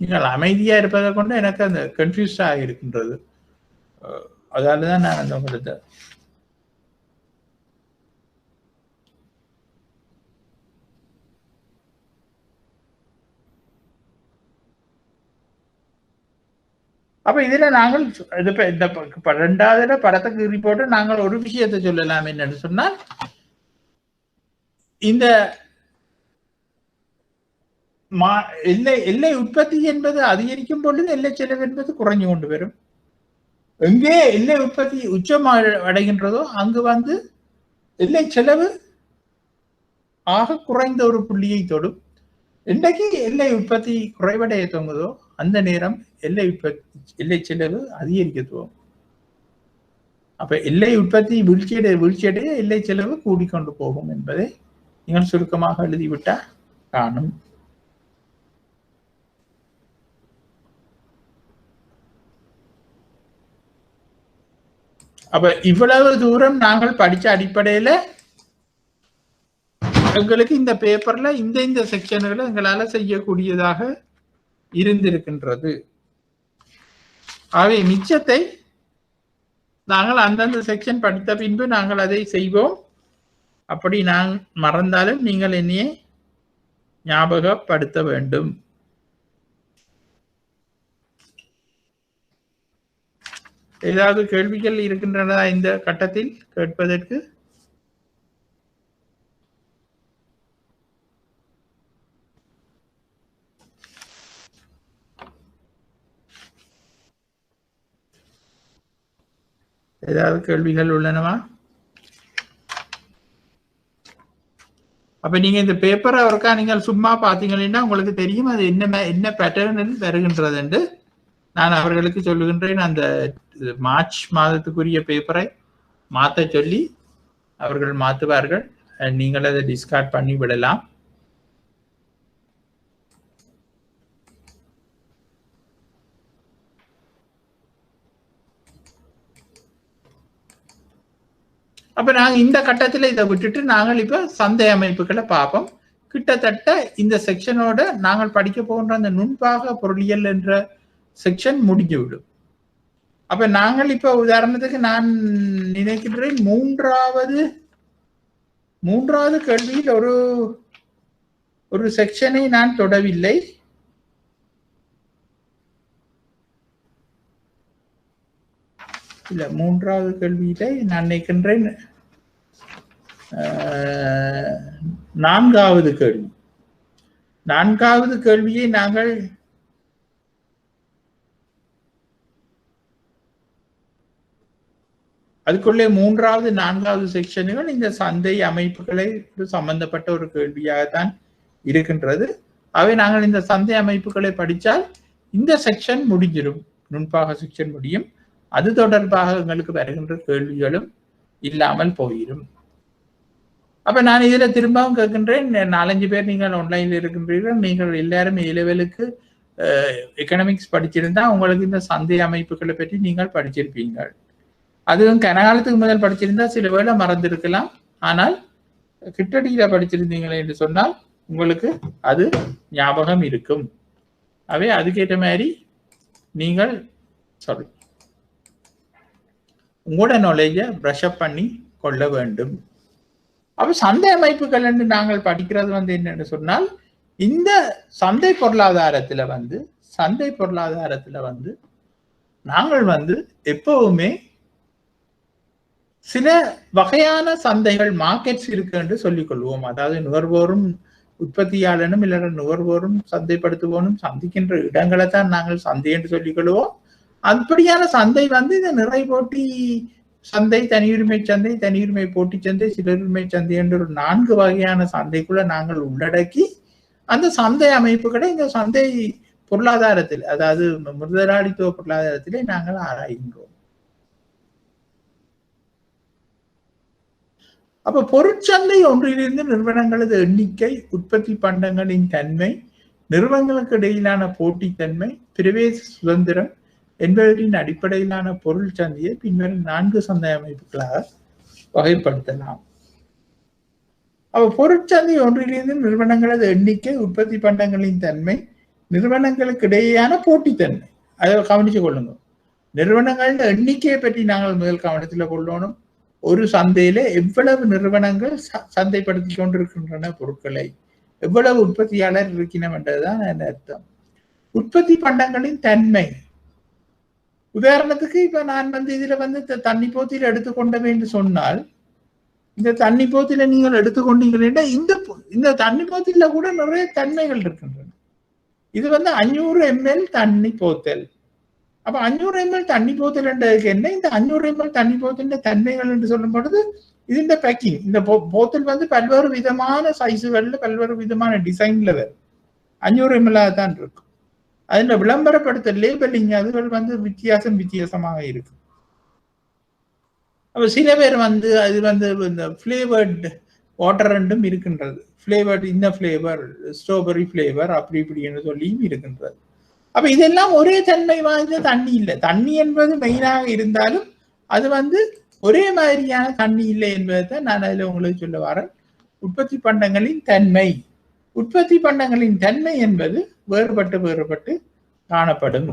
நீங்கள் அமைதியா இருப்பதை கொண்டு எனக்கு அந்த கன்ஃபியூஸ் ஆகியிருக்கின்றது. அதாலதான் நான் அந்த உங்களுக்கு அப்ப இதுல நாங்கள் இந்த ரெண்டாவது படத்துக்கு ரிப்போர்ட் நாங்கள் ஒரு விஷயத்தை சொல்லலாம். என்னன்னு சொன்னால், இந்த எல்லை உற்பத்தி என்பது அதிகரிக்கும் பொழுது எல்லை செலவு என்பது குறைஞ்சு கொண்டு வரும். எங்கே எல்லை உற்பத்தி உச்சம் அடைகின்றதோ அங்கு வந்து எல்லை செலவு ஆக குறைந்த ஒரு புள்ளியை தொடும். இன்றைக்கு எல்லை உற்பத்தி குறைவடைய தொங்குதோ அந்த நேரம் எல்லை செலவு அதிகரிக்க துவங்கும். அப்ப எல்லை உற்பத்தி வீழ்ச்சியடைய எல்லை செலவு கூடிக்கொண்டு போகும் என்பதை நீங்கள் சுருக்கமாக எழுதிவிட்டால் காணும். அப்ப இவ்வளவு தூரம் நாங்கள் படிச்ச அடிப்படையில எங்களுக்கு இந்த பேப்பர்ல இந்த செக்ஷன்களை எங்களால செய்யக்கூடியதாக இருந்திருக்கின்றது. ஆகவே மிச்சத்தை நாங்கள் அந்தந்த செக்ஷன் படித்த பின்பு நாங்கள் அதை செய்வோம். அப்படி நான் மறந்தாலும் நீங்கள் என்னையே ஞாபகப்படுத்த வேண்டும். ஏதாவது கேள்விகள் இருக்கின்றனதா இந்த கட்டத்தில் கேட்பதற்கு? ஏதாவது கேள்விகள் உள்ளனவா? அப்ப நீங்க இந்த பேப்பரை ஒருக்கா நீங்கள் சும்மா பாத்தீங்கன்னா உங்களுக்கு தெரியும் அது என்ன பேட்டர்னில் வருகின்றது என்று. நான் அவர்களுக்கு சொல்லுகின்றேன், அந்த மார்ச் மாதத்துக்குரிய பேப்பரை மாற்ற சொல்லி அவர்கள் மாற்றுவார்கள். நீங்கள் அதை டிஸ்கார்ட் பண்ணி விடலாம். அப்ப நாங்கள் இந்த கட்டத்தில் இதை விட்டுட்டு நாங்கள் இப்ப சந்தை அமைப்புகளை பார்ப்போம். கிட்டத்தட்ட இந்த செக்ஷனோட நாங்கள் படிக்க போகின்ற அந்த நுண்பாக பொருளியல் என்ற செக்ஷன் முடிஞ்சுவிடும். அப்ப நாங்கள் இப்ப உதாரணத்துக்கு நான் நினைக்கின்றேன் மூன்றாவது கேள்வியில் ஒரு செக்ஷனை நான் தொடவில்லை. இல்ல, மூன்றாவது கேள்வியில நான் நினைக்கின்றேன் நான்காவது கேள்வியை நாங்கள் அதுக்குள்ளே மூன்றாவது நான்காவது செக்ஷன்கள் இந்த சந்தை அமைப்புகளை சம்பந்தப்பட்ட ஒரு கேள்வியாகத்தான் இருக்கின்றது. அவை நாங்கள் இந்த சந்தை அமைப்புகளை படித்தால் இந்த செக்ஷன் முடிஞ்சிடும், நுண்பாக செக்ஷன் முடியும். அது தொடர்பாக எங்களுக்கு வருகின்ற கேள்விகளும் இல்லாமல் போயிடும். அப்ப நான் இதுல திரும்பவும் கேட்கின்றேன், 4-5 பேர் நீங்கள் ஆன்லைன்ல இருக்கின்றீர்கள், நீங்கள் எல்லாரும் A லெவலுக்கு எக்கனாமிக்ஸ் படிச்சிருந்தா உங்களுக்கு இந்த சந்தை அமைப்புகளை பற்றி நீங்கள் படிச்சிருப்பீங்கள். அதுவும் கனகாலத்துக்கு முதல் படிச்சிருந்தா சில வேளை மறந்திருக்கலாம். ஆனால் கிட்டடியில படிச்சிருந்தீங்களே என்று சொன்னால் உங்களுக்கு அது ஞாபகம் இருக்கும். அவை அதுக்கேற்ற மாதிரி நீங்கள் உங்களோட நாலேஜை பிரஷ் அப் பண்ணி கொள்ள வேண்டும். அப்ப சந்தை அமைப்புகள் என்று நாங்கள் படிக்கிறது என்னன்னு சொன்னால், இந்த சந்தை பொருளாதாரத்துல நாங்கள் எப்பவுமே சில வகையான சந்தைகள் மார்க்கெட்ஸ் இருக்கு என்று சொல்லிக் கொள்வோம். அதாவது நுகர்வோரும் உற்பத்தியாளனும் இல்லைன்னா நுகர்வோரும் சந்தைப்படுத்துவோனும் சந்திக்கின்ற இடங்களை தான் நாங்கள் சந்தை என்று சொல்லிக் கொள்வோம். அப்படியான சந்தை இந்த நிறை போட்டி சந்தை, தனியுரிமை சந்தை, தனியுரிமை போட்டி சந்தை, சிலருரிமை சந்தை என்ற ஒரு 4 வகையான சந்தைக்குள்ள நாங்கள் உள்ளடக்கி அந்த சந்தை அமைப்புகளை இந்த சந்தை பொருளாதாரத்தில், அதாவது முதலாளித்துவ பொருளாதாரத்திலே நாங்கள் ஆராய்கின்றோம். அப்ப பொருட்சந்தை ஒன்றிலிருந்து நிறுவனங்களது எண்ணிக்கை, உற்பத்தி பண்டங்களின் தன்மை, நிறுவனங்களுக்கு இடையிலான போட்டித்தன்மை, பிரவேச சுதந்திரம் என்பவற்றின் அடிப்படையிலான பொருள் சந்தையை பின்வரும் 4 சந்தை அமைப்புகளாக வகைப்படுத்தலாம். அப்ப பொருட்சந்தை ஒன்றிலிருந்து நிறுவனங்களது எண்ணிக்கை, உற்பத்தி பண்டங்களின் தன்மை, நிறுவனங்களுக்கு இடையேயான போட்டித்தன்மை. அதை கவனிச்சு கொள்ளுங்க. நிறுவனங்களோட எண்ணிக்கையை பற்றி நாங்கள் முதல் கவனத்தில் கொள்ளணும். ஒரு சந்தையில எவ்வளவு நிறுவனங்கள் சந்தைப்படுத்தி கொண்டிருக்கின்றன பொருட்களை, எவ்வளவு உற்பத்தியாளர் இருக்கணும் என்றதுதான் அர்த்தம். உற்பத்தி பண்டங்களின் தன்மை, உதாரணத்துக்கு இப்ப நான் இதுல தண்ணி போத்தில எடுத்துக்கொண்டவை என்று சொன்னால், இந்த தண்ணி போத்தில நீங்கள் எடுத்துக்கொண்டீங்கன்னா இந்த தண்ணி போத்தில கூட நிறைய தன்மைகள் இருக்கின்றன. இது 500 ml தண்ணி போத்தல். அப்ப 500 ml தண்ணி போத்தல் என்றதுக்கு என்ன, இந்த 500 ml தண்ணி போத்தல் தன்மைகள் என்று சொல்லும் பொழுது இது இந்த பேக்கிங், இந்த போத்தல் பல்வேறு விதமான சைஸுகள்ல பல்வேறு விதமான டிசைன்ல வரும். 500 ml தான் இருக்கும். அதுல விளம்பரப்படுத்த லேபலிங் அதுகள் வித்தியாசமாக இருக்கு. அப்ப சில பேர் அது இந்த ஃபிளேவர்டு வாட்டர் ரெண்டும் இருக்கின்றது. ஃபிளேவர்டு, இந்த ஃபிளேவர் ஸ்ட்ராபெரி ஃபிளேவர் அப்படி இப்படின்னு சொல்லியும் இருக்கின்றது. அப்ப இதெல்லாம் ஒரே தன்மை வாய்ந்த தண்ணி இல்லை. தண்ணி என்பது மெயினாக இருந்தாலும் அது ஒரே மாதிரியான தண்ணி இல்லை என்பதை நான் அதுல உங்களுக்கு சொல்ல வரேன். உற்பத்தி பண்டங்களின் தன்மை, உற்பத்தி பண்டங்களின் தன்மை என்பது வேறுபட்டு காணப்படும்.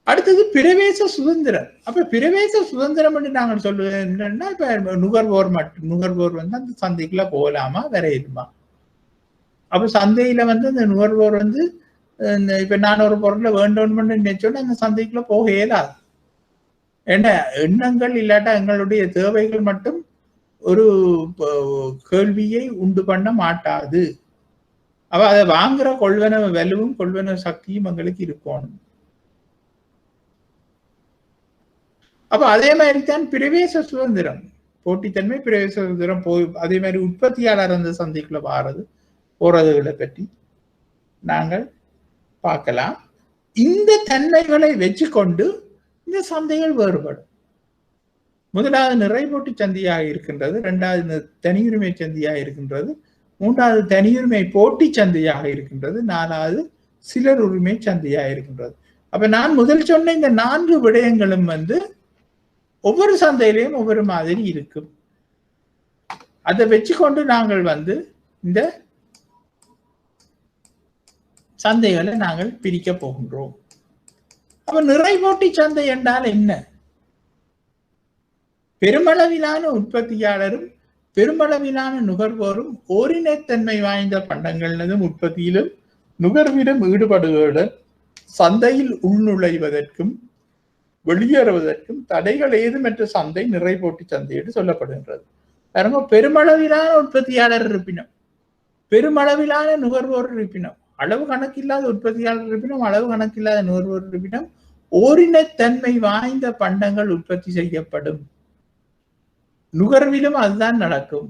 அடுத்தது பிரவேச சுதந்திரம். அப்ப பிரவேச சுதந்திரம் என்று நாங்கள் சொல்லுவது என்னன்னா, இப்ப நுகர்வோர் அந்த சந்தைக்குள்ள போகலாமா வரையிலுமா? அப்ப சந்தையில அந்த நுகர்வோர் இப்ப நான் ஒரு பொருளை வேண்டும்னு நினைச்சோன்னா அந்த சந்தைக்குள்ள போக இயலாது. ஏன்னா எண்ணங்கள் இல்லாட்டா எங்களுடைய தேவைகள் மட்டும் ஒரு கேள்வியை உண்டு பண்ண மாட்டாது. அப்ப அதை வாங்குற கொள்வன வலுவும் கொள்வன சக்தியும் எங்களுக்கு இருக்கணும். அப்ப அதே மாதிரி தான் பிரவேச சுதந்திரம், போட்டித்தன்மை, பிரவேச சுதந்திரம் அதே மாதிரி உற்பத்தியாளர் அந்த சந்தைக்குள்ள போறதுகளை பற்றி நாங்கள் பார்க்கலாம். இந்த தன்மைகளை வச்சுக்கொண்டு இந்த சந்தைகள் வேறுபடும். முதலாவது நிறைபோட்டி சந்தையாக இருக்கின்றது, 2வது தனியுரிமை சந்தையாக இருக்கின்றது, 3வது தனியுரிமை போட்டி சந்தையாக இருக்கின்றது, 4வது சிலர் உரிமை சந்தையாக இருக்கின்றது. அப்ப நான் முதல் சொன்ன இந்த 4 விடயங்களும் ஒவ்வொரு சந்தையிலையும் ஒவ்வொரு மாதிரி இருக்கும். அதை வச்சுக்கொண்டு நாங்கள் இந்த சந்தைகளை நாங்கள் பிரிக்க போகின்றோம். அப்ப நிறைபோட்டி சந்தை என்றால் என்ன? பெருமளவிலான உற்பத்தியாளரும் பெருமளவிலான நுகர்வோரும் ஓரினத்தன்மை வாய்ந்த பண்டங்களிலும் உற்பத்தியிலும் நுகர்விலும் ஈடுபடுவதுடன் சந்தையில் உள்நுழைவதற்கும் வெளியேறுவதற்கும் தடைகள் ஏதுமற்ற சந்தை நிறைபோட்டி சந்தை என்று சொல்லப்படுகின்றது. பாருங்க, பெருமளவிலான உற்பத்தியாளர் இருப்பினும், பெருமளவிலான நுகர்வோர் இருப்பினும், அளவு கணக்கில்லாத உற்பத்தியாளர் இருப்பினும், அளவு கணக்கில்லாத நுகர்வோர் இருப்பினும் ஓரினத்தன்மை வாய்ந்த பண்டங்கள் உற்பத்தி செய்யப்படும். நுகர்விலும் அதுதான் நடக்கும்.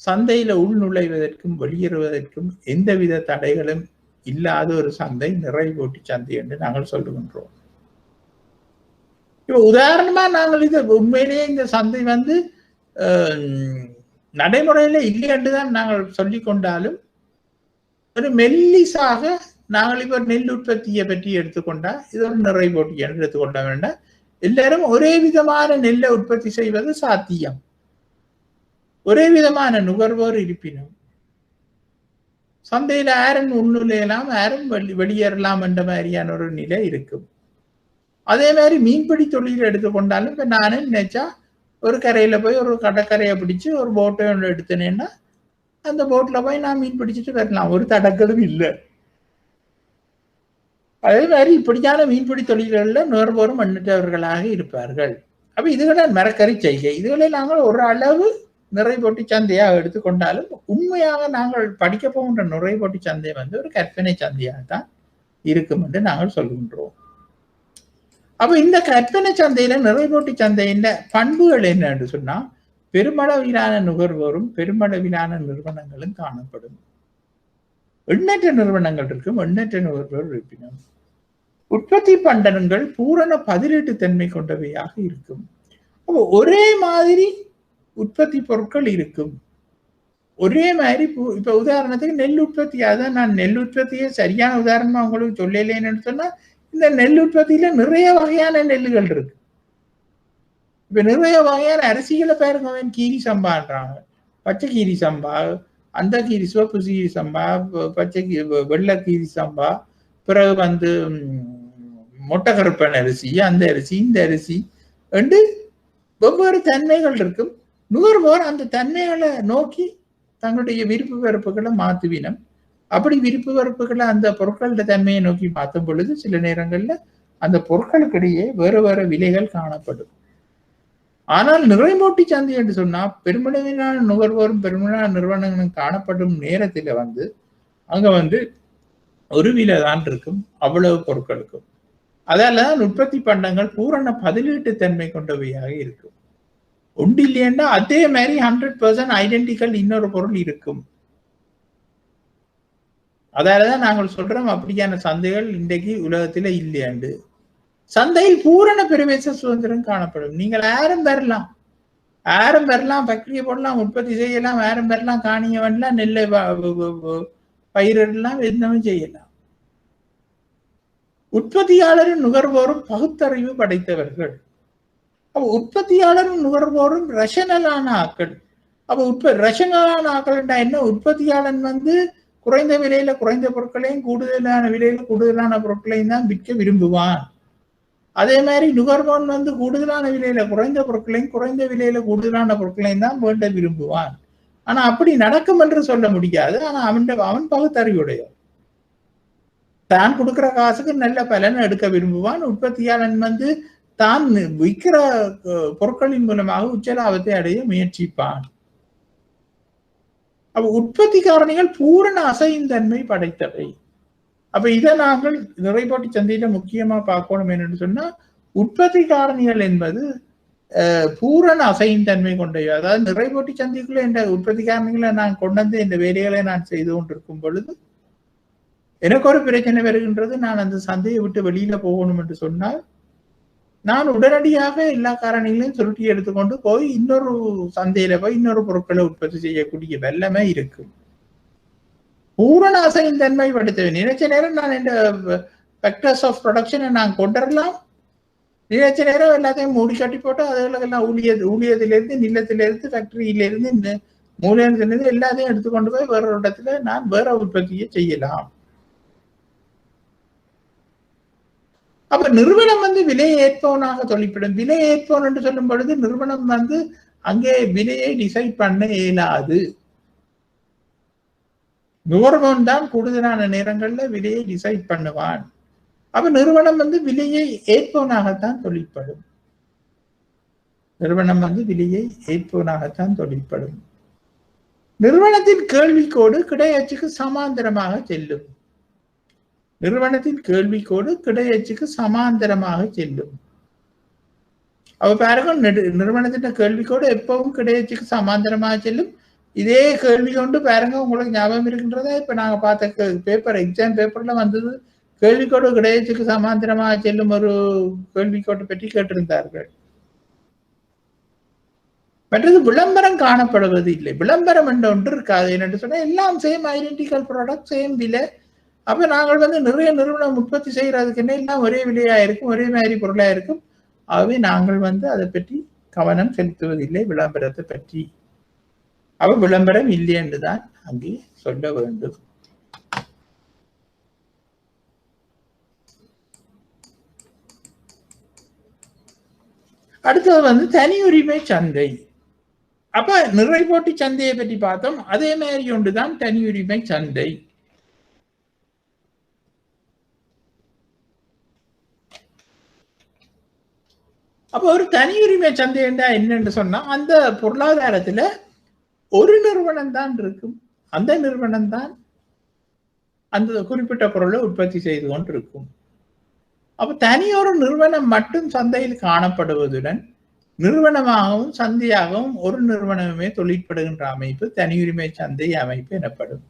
சந்தையில உள்நுழைவதற்கும் வெளியேறுவதற்கும் எந்தவித தடைகளும் இல்லாத ஒரு சந்தை நிறைபோட்டி சந்தை என்று நாங்கள் சொல்லுகின்றோம். இப்போ உதாரணமா நாங்கள் இது உண்மையிலேயே இந்த சந்தை வந்து நடைமுறையில இல்லை என்றுதான் நாங்கள் சொல்லிக் கொண்டாலும் ஒரு மெல்லிசாக நாங்கள் இப்போ நெல் உற்பத்தியை பற்றி எடுத்துக்கொண்டா இது ஒரு நிறை போட்டி என்று எடுத்துக்கொள்ள வேண்டாம். எல்லாரும் ஒரே விதமான நெல்லை உற்பத்தி செய்வது சாத்தியம். ஒரே விதமான நுகர்வோர் இருப்பினும் சந்தையில யாரும் உள்நுழையலாம், யாரும் வெளியேறலாம் என்ற மாதிரியான ஒரு நிலை இருக்கும். அதே மாதிரி மீன்பிடி தொழில் எடுத்துக்கொண்டாலும் இப்ப நானே நினைச்சா ஒரு கரையில போய் ஒரு கடற்கரையை பிடிச்சு ஒரு போட்டை ஒன்று எடுத்தேன்னா அந்த போட்ல போய் நான் மீன் பிடிச்சிட்டு வரலாம், ஒரு தடங்களும் இல்லை. அதே மாதிரி இப்படியான மீன்பிடி தொழில்கள்ல நுகர்வோரும் எண்ணற்றவர்களாக இருப்பார்கள். அப்ப இதுகளை மரக்கறி செய்கை, இதுகளை நாங்கள் ஒரு அளவு நிறை போட்டி சந்தையாக எடுத்துக்கொண்டாலும் உண்மையாக நாங்கள் படிக்க போகின்ற நிறை போட்டி சந்தை வந்து ஒரு கற்பனை சந்தையாக தான் இருக்கும் என்று நாங்கள் சொல்கின்றோம். அப்ப இந்த கற்பனை சந்தையில நிறை போட்டி சந்தையின் பண்புகள் என்னன்னு சொன்னா பெருமளவிலான நுகர்வோரும் பெருமளவிலான நிறுவனங்களும் காணப்படும். எண்ணற்ற நிறுவனங்கள் இருக்கும், எண்ணற்ற நுகர்வோர் இருப்பினும் உற்பத்தி பண்டங்கள் பூரண பதிலீட்டு தன்மை கொண்டவையாக இருக்கும். அப்போ ஒரே மாதிரி உற்பத்தி பொருட்கள் இருக்கும், ஒரே மாதிரி. இப்ப உதாரணத்துக்கு நெல் உற்பத்தி, அதான் நான் நெல் உற்பத்தியை சரியான உதாரணமா உங்களுக்கு சொல்லலைன்னு சொன்னா இந்த நெல் உற்பத்தியில நிறைய வகையான நெல்லுகள் இருக்கு. இப்ப நிறைய வகையான அரிசிகளை பாருங்க, கீரி சம்பான்றாங்க, பச்சை கீரி சம்பா, அந்த கீரி சிவப்பு கீரி சம்பா, பச்சை வெள்ளை கீரி சம்பா, பிறகு வந்து மொட்டைக்கருப்பன் அரிசி, அந்த அரிசி இந்த அரிசி என்று வெவ்வேறு தன்மைகள் இருக்கும். நுகர்வோர் அந்த தன்மைகளை நோக்கி தங்களுடைய விருப்பு வெறுப்புகளை மாற்றுவினம். அப்படி விருப்பு வெறுப்புகளை அந்த பொருட்களோட தன்மையை நோக்கி மாற்றும் பொழுது சில நேரங்கள்ல அந்த பொருட்களுக்கிடையே வேறு வேறு விலைகள் காணப்படும். ஆனால் நிறைமூட்டி சந்தை என்று சொன்னா பெருமளவிலான நுகர்வோரும் பெருமளவிலான நிறுவனங்களும் காணப்படும் நேரத்துல வந்து அங்க வந்து ஒரு விலை தான் இருக்கும் அவ்வளவு பொருட்களுக்கும். அதாலதான் உற்பத்தி பண்டங்கள் பூரண பதிலீட்டு தன்மை கொண்டவையாக இருக்கும். ஒன்று இல்லையா அதே மாதிரி 100% ஐடென்டிக்கல் இன்னொரு பொருள் இருக்கும். அதாலதான் நாங்கள் சொல்றோம் அப்படியான சந்தைகள் இன்றைக்கு உலகத்துல இல்லையாண்டு. சந்தையில் பூரண பிரவேச சுதந்திரம் காணப்படும். நீங்கள் யாரும் பெறலாம், ஃபேக்டரியை போடலாம், உற்பத்தி செய்யலாம், யாரும் பெறலாம், காணிய வேண்டலாம், நெல்லை பயிரிடலாம், எதுவும் செய்யலாம். உற்பத்தியாளரும் நுகர்வோரும் பகுத்தறிவு படைத்தவர்கள். அப்ப உற்பத்தியாளரும் நுகர்வோரும் ரஷனலான ஆக்கள். அப்ப ரஷனலான ஆக்கள் என்ன, உற்பத்தியாளன் வந்து குறைந்த விலையில குறைந்த பொருட்களையும் கூடுதலான விலையில கூடுதலான பொருட்களையும் தான் விற்க விரும்புவான். அதே மாதிரி நுகர்வோன் வந்து கூடுதலான விலையில குறைந்த பொருட்களையும் குறைந்த விலையில கூடுதலான பொருட்களையும் தான் வேண்ட விரும்புவான். ஆனா அப்படி நடக்கும் என்று சொல்ல முடியாது. ஆனா அவன் பகுத்தறிவுடைய தான் கொடுக்கிற காசுக்கு நல்ல பலன் எடுக்க விரும்புவான். உற்பத்தியாளன் வந்து தான் விற்கிற பொருட்களின் மூலமாக உச்ச லாபத்தை அடைய முயற்சிப்பான். அப்ப உற்பத்தி காரணிகள் பூரண அசையும் தன்மை படைத்தவை. அப்ப இதை நாங்கள் நிறைபாட்டு சந்தையில முக்கியமா பார்க்கணும் என்னன்னு சொன்னா உற்பத்தி காரணிகள் என்பது பூரண அசையும் தன்மை கொண்டவை. அதாவது நிறைபாட்டு சந்தைக்குள்ள இந்த உற்பத்தி காரணிகளை நான் கொண்டு வந்து இந்த வேலைகளை நான் செய்து கொண்டிருக்கும் பொழுது எனக்கு ஒரு பிரச்சனை வருகின்றது. நான் அந்த சந்தையை விட்டு வெளியில போகணும் என்று சொன்னால் நான் உடனடியாக எல்லா காரணிகளையும் சுருட்டி எடுத்துக்கொண்டு போய் இன்னொரு சந்தையில போய் இன்னொரு பொருட்களை உற்பத்தி செய்யக்கூடிய வல்லமை இருக்கு. பூரண அசையும் தன்மை படுத்தவை. நினைச்ச நேரம் நான் இந்த ஃபேக்டர்ஸ் ஆஃப் ப்ரொடக்ஷனை நான் கொண்டுடலாம், நினைச்ச நேரம் எல்லாத்தையும் மூடி கட்டி போட்டு அதுகளெல்லாம் ஊழியத்திலிருந்து நிலத்திலிருந்து ஃபேக்டரியிலிருந்து மூலத்திலிருந்து எல்லாத்தையும் எடுத்துக்கொண்டு போய் வேற இடத்துல நான் வேற உற்பத்தியை செய்யலாம். அப்ப நிறுவனம் வந்து விலையை ஏற்பவனாக தொழிற்படும். விலை ஏற்பவன் என்று சொல்லும் பொழுது நிறுவனம் வந்து அங்கே விலையை டிசைட் பண்ண இயலாது. நுகர்வோன் தான் கூடுதலான நேரங்கள்ல விலையை டிசைட் பண்ணுவான். அப்ப நிறுவனம் வந்து விலையை ஏற்பவனாகத்தான் தொழிற்படும். நிறுவனத்தின் கேள்விக்கோடு கிடையச்சுக்கு சமாந்தரமாக செல்லும். அவ பாருங்க, நிறுவனத்தின் கேள்விக்கோடு எப்பவும் கிடையச்சுக்கு சமாந்தரமாக செல்லும். இதே கேள்வி கொண்டு பாருங்க, உங்களுக்கு ஞாபகம் இருக்கின்றதா? இப்ப நாங்க பார்த்த பேப்பர், எக்ஸாம் பேப்பர்ல வந்தது கேள்விக்கோடு கிடையத்துக்கு சமாந்தரமாக செல்லும் ஒரு கேள்விக்கோட்டை பற்றி கேட்டிருந்தார்கள். மற்றது விளம்பரம் காணப்படுவது இல்லை. விளம்பரம் என்ற ஒன்று இருக்காது. என்னென்று சொன்னா எல்லாம் சேம் ஐடென்டிக்கல் ப்ராடக்ட், சேம் விலை. அப்ப நாங்கள் வந்து நிறைய நிறுவனம் உற்பத்தி செய்யறதுக்கு என்ன எல்லாம் ஒரே விலையா இருக்கும், ஒரே மாதிரி பொருளா இருக்கும். ஆகவே நாங்கள் வந்து அதை பற்றி கவனம் செலுத்துவதில்லை, விளம்பரத்தை பற்றி. அவ விளம்பரம் இல்லை என்றுதான் அங்கே சொல்ல வேண்டும். அடுத்தது வந்து தனி உரிமை சந்தை. அப்ப நிறை போட்டி சந்தையை பற்றி பார்த்தோம். அதே மாதிரி ஒன்றுதான் தனி உரிமை சந்தை. அப்ப ஒரு தனி உரிமை சந்தை என்னன்னு சொன்னா, அந்த பொருளாதாரத்துல ஒரு நிறுவனம் தான் இருக்கும். அந்த நிறுவனம் தான் அந்த குறிப்பிட்ட பொருளை உற்பத்தி செய்து கொண்டு இருக்கும். அப்ப தனியொரு நிறுவனம் மட்டும் சந்தையில் காணப்படுவதுடன் நிறுவனமாகவும் சந்தையாகவும் ஒரு நிறுவனமே தொழிற்படுகின்ற அமைப்பு தனியுரிமை சந்தை அமைப்பு எனப்படும்.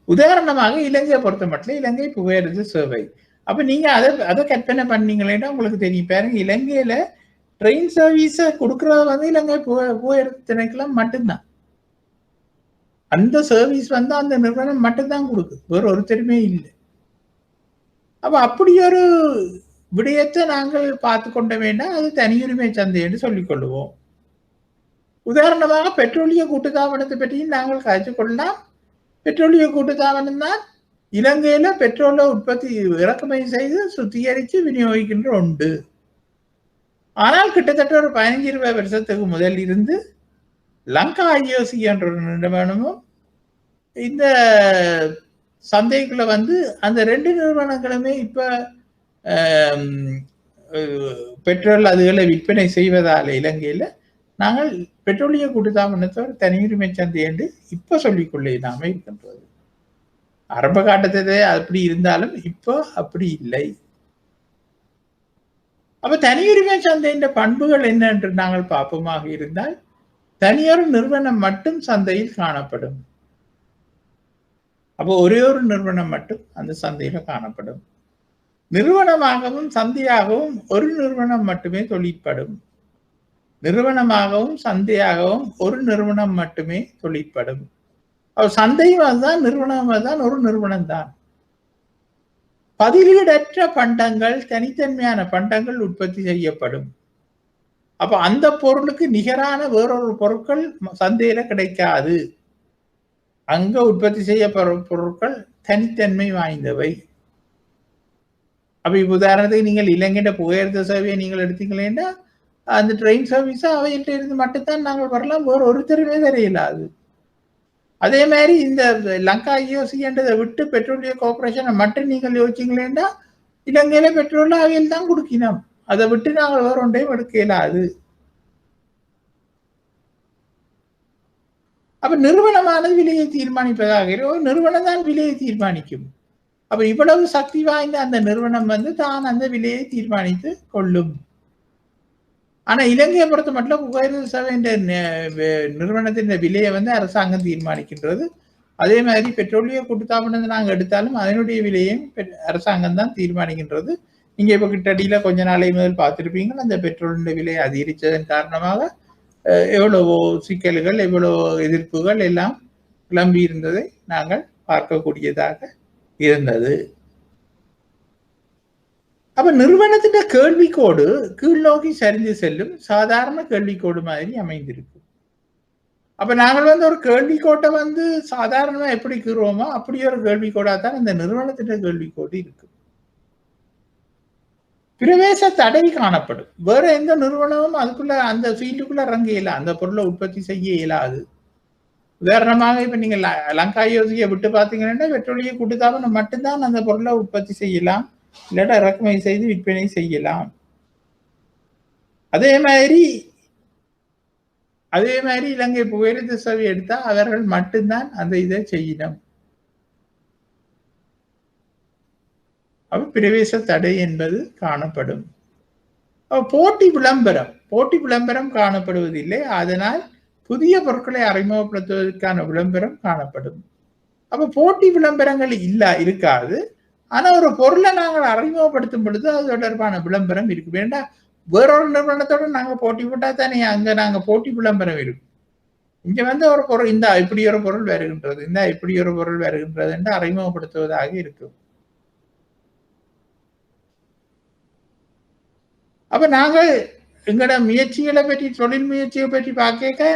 உதாரணமாக இலங்கையை பொறுத்த மட்டும் இலங்கை புகையிரத சேவை. அப்ப நீங்க அதை கற்பனை பண்ணீங்களேன்னா உங்களுக்கு தெரியும். பாருங்க, இலங்கையில ட்ரெயின் சர்வீஸ கொடுக்கறது வந்து இலங்கை புகையிரத திணைக்களம் மட்டும்தான். அந்த சர்வீஸ் வந்து அந்த நிறுவனம் மட்டும்தான் கொடுக்குது, வேற ஒருத்தருமே இல்லை. அப்ப அப்படி ஒரு விடயத்தை நாங்கள் பார்த்து கொண்ட வேண்டாம், அது தனியுரிமை சந்தை என்று சொல்லிக் கொள்ளுவோம். உதாரணமாக பெட்ரோலிய கூட்டுத்தாபனத்தை பற்றியும் நாங்கள் காய்ச்சி கொள்ளலாம். பெட்ரோலிய கூட்டுத்தாபனம் தான் இலங்கையில பெட்ரோலை உற்பத்தி இறக்குமதி செய்து சுத்திகரித்து விநியோகிக்கின்ற உண்டு. ஆனால் கிட்டத்தட்ட ஒரு 15-20 வருஷத்துக்கு முதல் இருந்து லங்கா ஐஓசி என்ற ஒரு நிறுவனமும் இந்த சந்தைக்குள்ள வந்து அந்த ரெண்டு நிறுவனங்களுமே இப்ப பெட்ரோல் அதுகளை விற்பனை செய்வதால இலங்கையில நாங்கள் பெட்ரோலிய கூட்டுத்தாபனத்தோடு தனியுரிமை சந்தை என்று இப்ப சொல்லிக்கொள்ள நாம இருக்கின்றது. ஆரம்ப காட்டத்திலே அப்படி இருந்தாலும் இப்போ அப்படி இல்லை. அப்ப தனியுரிமை சந்தையின் பண்புகள் என்ன என்று நாங்கள் பார்ப்போமாக இருந்தால், தனியொரு நிறுவனம் மட்டும் சந்தையில் காணப்படும். அப்போ ஒரே ஒரு நிறுவனம் மட்டும் அந்த சந்தையில காணப்படும். நிறுவனமாகவும் சந்தையாகவும் ஒரு நிறுவனம் மட்டுமே தொழிற்படும். நிறுவனமாகவும் சந்தையாகவும் ஒரு நிறுவனம் மட்டுமே தொழிற்படும். சந்தையும் அதுதான், நிறுவனம் அதுதான், ஒரு நிறுவனம் தான். பதிலீடற்ற பண்டங்கள், தனித்தன்மையான பண்டங்கள் உற்பத்தி செய்யப்படும். அப்ப அந்த பொருளுக்கு நிகரான வேறொரு பொருட்கள் சந்தையில கிடைக்காது. அங்க உற்பத்தி செய்யப்படும் பொருட்கள் தனித்தன்மை வாய்ந்தவை. அப்ப உதாரணத்துக்கு நீங்கள் இலங்கையில புகையிரத சேவையை நீங்கள் எடுத்தீங்களேன்னா, அந்த ட்ரெயின் சர்வீஸ் அவையிட்ட இருந்து மட்டும்தான் நாங்கள் வரலாம், வேறு ஒருத்தருமே தெரியலாது. அதே மாதிரி இந்த லங்கா ஐஓசி என்றதை விட்டு பெட்ரோலிய கார்பரேஷனை மட்டும் நீங்கள் யோசிச்சிங்களேன்னா, இலங்கையில பெட்ரோல் அவையில் தான் கொடுக்கணும். அதை விட்டு நாங்கள் வேற ஒன்றையும் எடுக்க இயலாது. அப்ப நிறுவனமானது விலையை தீர்மானிப்பதாக நிறுவனம் தான் விலையை தீர்மானிக்கும். அப்ப இவ்வளவு சக்தி வாய்ந்த அந்த நிறுவனம் வந்து தான் அந்த விலையை தீர்மானித்து கொள்ளும். ஆனா இலங்கையை பொறுத்த மட்டும் புகையிரத சேவை என்ற நிறுவனத்தின் விலையை வந்து அரசாங்கம் தீர்மானிக்கின்றது. அதே மாதிரி பெட்ரோலிய கூட்டுத்தாபனத்தை நாங்கள் எடுத்தாலும் அதனுடைய விலையையும் அரசாங்கம் தான் தீர்மானிக்கின்றது. நீங்க இப்ப கிட்டடியில கொஞ்ச நாளை முதல் பார்த்திருப்பீங்க, அந்த பெட்ரோலின் விலை அதிகரித்ததன் காரணமாக எவ்வளவோ சிக்கல்கள், எவ்வளவோ எதிர்ப்புகள் எல்லாம் கிளம்பி இருந்ததை நாங்கள் பார்க்கக்கூடியதாக இருந்தது. அப்ப நிறுவனத்தின் கேள்விக்கோடு கீழ் நோக்கி சரிந்து செல்லும் சாதாரண கேள்விக்கோடு மாதிரி அமைந்திருக்கும். அப்ப நாங்கள் வந்து ஒரு கேள்விக்கோட்டை வந்து சாதாரணமா எப்படி கீறுவோமோ அப்படி ஒரு கேள்விக்கோடா தான் இந்த நிறுவனத்தின் கேள்விக்கோடு இருக்கு. பிரவேச தடை காணப்படும். வேற எந்த நிறுவனமும் அதுக்குள்ள அந்த ஃபீல்டுக்குள்ள இறங்க இயல, அந்த பொருளை உற்பத்தி செய்ய இயலாது. உதாரணமாக இப்ப நீங்க லங்கா ஐஓசியை விட்டு பாத்தீங்கன்னா பெட்ரோலிய கூட்டுத்தாபனம் மட்டும்தான் அந்த பொருளை உற்பத்தி செய்யலாம், இல்லாட்டா இறக்குமதி செய்து விற்பனை செய்யலாம். அதே மாதிரி இலங்கை புகையிரத சேவை எடுத்தா அவர்கள் மட்டும்தான் அந்த இதை செய்யணும். அப்ப பிரவேச தடை என்பது காணப்படும். போட்டி விளம்பரம் காணப்படுவதில்லை. அதனால் புதிய பொருட்களை அறிமுகப்படுத்துவதற்கான விளம்பரம் காணப்படும். அப்ப போட்டி விளம்பரங்கள் இருக்காது. ஆனா ஒரு பொருளை நாங்கள் அறிமுகப்படுத்தும் பொழுது அது தொடர்பான விளம்பரம் இருக்கு. வேண்டாம் வேறொரு நிறுவனத்தோட நாங்க போட்டி போட்டா தானே அங்க நாங்க போட்டி விளம்பரம் இருக்கும். இங்க வந்து ஒரு பொருள் இந்த இப்படி ஒரு பொருள் வருகின்றது, இந்த இப்படி ஒரு பொருள் வருகின்றது என்று அறிமுகப்படுத்துவதாக இருக்கும். அப்ப நாங்கள் எங்களோட முயற்சிகளை பற்றி தொழில் முயற்சியை பற்றி பார்க்க